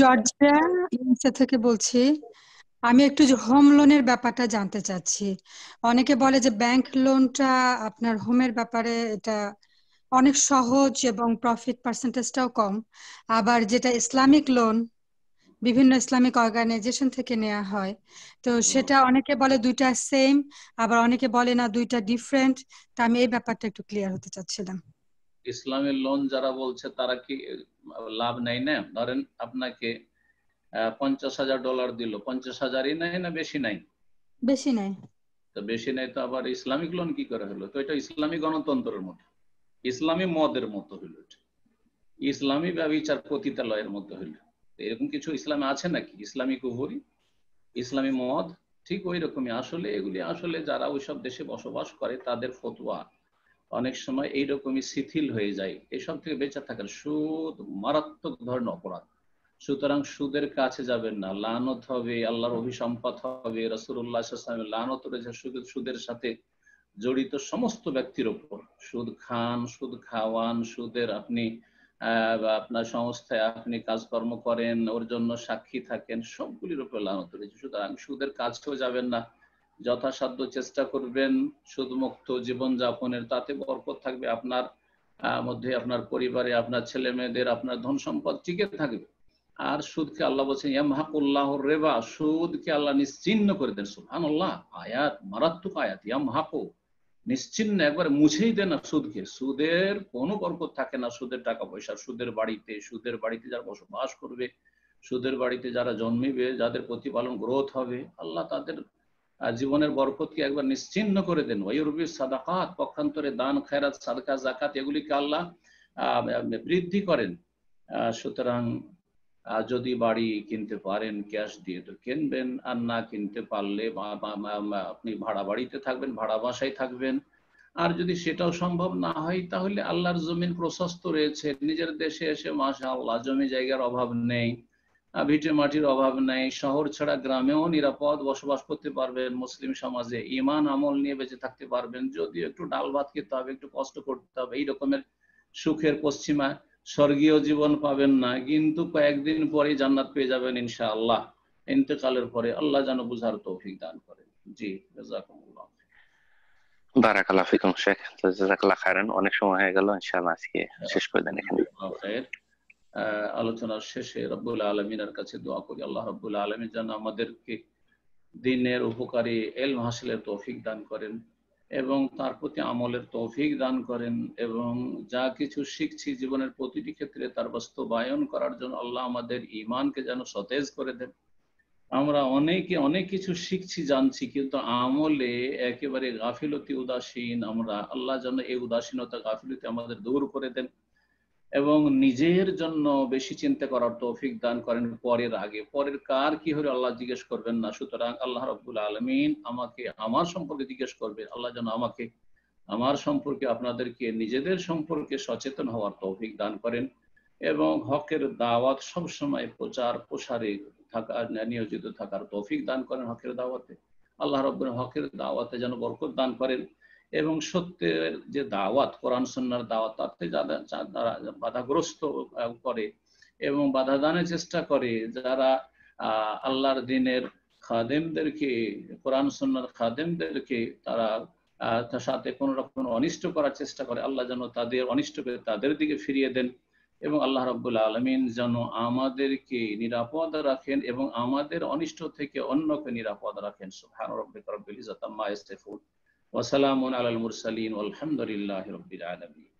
জর্জিয়া ইউএসএ থেকে বলছি। আমি একটু হোম লোনের ব্যাপারটা জানতে চাচ্ছি। অনেকে বলে যে ব্যাংক লোনটা আপনার হোমের ব্যাপারে এটা অনেক সহজ এবং প্রফিট পার্সেন্টেজটাও কম, আবার যেটা ইসলামিক লোন বিভিন্ন ইসলামিক অর্গানাইজেশন থেকে নেওয়া হয়, তো সেটা অনেকে বলে দুইটা সেম, আবার অনেকে বলে না দুইটা ডিফারেন্ট। তা আমি এই ব্যাপারটা একটু ক্লিয়ার হতে চাচ্ছিলাম। ইসলামের লোন যারা বলছে তারা কি লাভ নেয় না? ধরেন আপনাকে $50,000 দিল, 50,000ই নেয় না বেশি নাই? বেশি নাই। তো বেশি নেই তো আবার ইসলামিক লোন কি করে হলো? তো এটা ইসলামী গণতন্ত্রের মতো, ইসলামী মদের মতো হইল, ইসলামী ব্যভিচার পতিতালয়ের মতো হইল। এরকম কিছু ইসলামে আছে নাকি? ইসলামী কুফরি, ইসলামী মদ, ঠিক ওই রকমই। আসলে এগুলি আসলে যারা ওইসব দেশে বসবাস করে তাদের ফতোয়া অনেক সময় এইরকমই শিথিল হয়ে যায়। এসব থেকে বেঁচে থাকার, সুদ মারাত্মক ধরনের অপরাধ, সুতরাং সুদের কাছে যাবেন না, লানত হবে, আল্লাহর অভিসম্পাত হবে, রাসূলুল্লাহ সাল্লাল্লাহু আলাইহি ওয়াসাল্লাম লানত রয়েছে সুদের সাথে জড়িত সমস্ত ব্যক্তির উপর। সুদ খান, সুদ খাওয়ান, সুদের আপনি আপনার সংস্থায় আপনি কাজকর্ম করেন, ওর জন্য সাক্ষী থাকেন, সবগুলির উপর লানত রয়েছে। সুতরাং সুদের কাছেও যাবেন না, যথাসাধ্য চেষ্টা করবেন সুদমুক্ত জীবন যাপনের, তাতে বরকত থাকবে আপনার মধ্যে, আপনার পরিবারে, আপনার ছেলে মেয়েদের, আপনার ধন সম্পদ টিকে থাকবে। আর সুদকে আল্লাহ বলছেন ইয়ামহাকুল্লাহুর রিবা, সুদকে আল্লাহ নিশ্চিহ্ন করে দেন। সুবহানাল্লাহ, আয়াত মারাত্মক আয়াত। ইয়ামহাকু নিশ্চিহ্ন, একবার মুছেই দেন না সুদকে। সুদের কোনো বরকত থাকে না, সুদের টাকা পয়সা, সুদের বাড়িতে যারা বসবাস করবে, সুদের বাড়িতে যারা জন্মিবে, যাদের প্রতিপালন গ্রোথ হবে, আল্লাহ তাদের জীবনের বরকতকে একবার নিশ্চিহ্ন করে দেন। ওয়ায়ুরবি সাদাকাত, পক্ষান্তরে দান খেরাত সাদকা যাকাত এগুলিকে আল্লাহ বৃদ্ধি করেন। সুতরাং যদি বাড়ি কিনতে পারেন ক্যাশ দিয়ে তো কিনবেন, আর না কিনতে পারলে আপনি ভাড়া বাড়িতে থাকবেন, ভাড়া বাসায় থাকবেন। আর যদি সেটাও সম্ভব না হয় তাহলে আল্লাহর জমিন প্রশস্ত রয়েছে, নিজের দেশে এসে মাশাআল্লাহ জমি জায়গার অভাব নেই, ভিটে মাটির অভাব নেই, শহর ছাড়া গ্রামেও নিরাপদ বসবাস করতে পারবেন, মুসলিম সমাজে ঈমান আমল নিয়ে বেঁচে থাকতে পারবেন। যদিও একটু ডাল ভাত খেতে হবে, একটু কষ্ট করতে হবে, এই রকমের সুখের পশ্চিমা স্বর্গীয় জীবন পাবেন না, কিন্তু কয়েকদিন পরে জান্নাত পেয়ে যাবেন ইনশাআল্লাহ ইন্তেকালের পরে। আল্লাহ যেন বুঝার তৌফিক দান করেন। জি, জাযাকুমুল্লাহ। বারাকাল্লাহু ফিকুম শেখ, জাযাকাল্লাহু খাইরান। অনেক সময় হয়ে গেল, ইনশাআল্লাহ আজকে শেষ করে দেন এখানে। আলোচনার শেষে রব্বুল আলামিনের কাছে দোয়া করি, আল্লাহ রব্বুল আলামিন যেন আমাদেরকে দ্বীনের উপকারী ইলম হাসিলের তৌফিক দান করেন এবং তার প্রতি আমলের তৌফিক দান করেন, এবং যা কিছু শিখছি জীবনের প্রতিটি ক্ষেত্রে তার বাস্তবায়ন করার জন্য আল্লাহ আমাদের ঈমানকে যেন সতেজ করে দেন। আমরা অনেকে অনেক কিছু শিখছি জানছি, কিন্তু আমলে একেবারে গাফিলতি উদাসীন আমরা। আল্লাহ যেন এই উদাসীনতা গাফিলতি আমাদের দূর করে দেন এবং নিজের জন্য বেশি চিন্তা করার তৌফিক দান করেন পরের আগে। পরের কার কি হলে আল্লাহ জিজ্ঞেস করবেন না। সুতরাং আল্লাহ রাব্বুল আলামিন আমাকে আমার সম্পর্কে জিজ্ঞেস করবে, আল্লাহ যেন আমাকে আমার সম্পর্কে আপনাদেরকে নিজেদের সম্পর্কে সচেতন হওয়ার তৌফিক দান করেন এবং হকের দাওয়াত সবসময় প্রচার প্রসারে থাকার নিয়োজিত থাকার তৌফিক দান করেন। হকের দাওয়াতে আল্লাহ রাব্বুল হকের দাওয়াতে যেন বরকত দান করেন এবং সত্যের যে দাওয়াত, কোরআন সুন্নাহর দাওয়াত, তাতে যারা বাধাগ্রস্ত করে এবং বাধা দানের চেষ্টা করে, যারা আল্লাহর দ্বীনের খাদেমদেরকে, কোরআন সুন্নাহর খাদেমদেরকে তারা তার সাথে কোন রকম অনিষ্ট করার চেষ্টা করে, আল্লাহ যেন তাদের অনিষ্টকে তাদের দিকে ফিরিয়ে দেন এবং আল্লাহ রাব্বুল আলামিন যেন আমাদেরকে নিরাপদ রাখেন এবং আমাদের অনিষ্ট থেকে অন্যকে নিরাপদ রাখেন। সুবহান রাব্বিকা রাব্বিল ইজ্জাতি আম্মা ইয়াসিফুন ওয়া সালামুন আলাল মুরসালিন ওয়ালহামদুলিল্লাহি রাব্বিল আলামিন।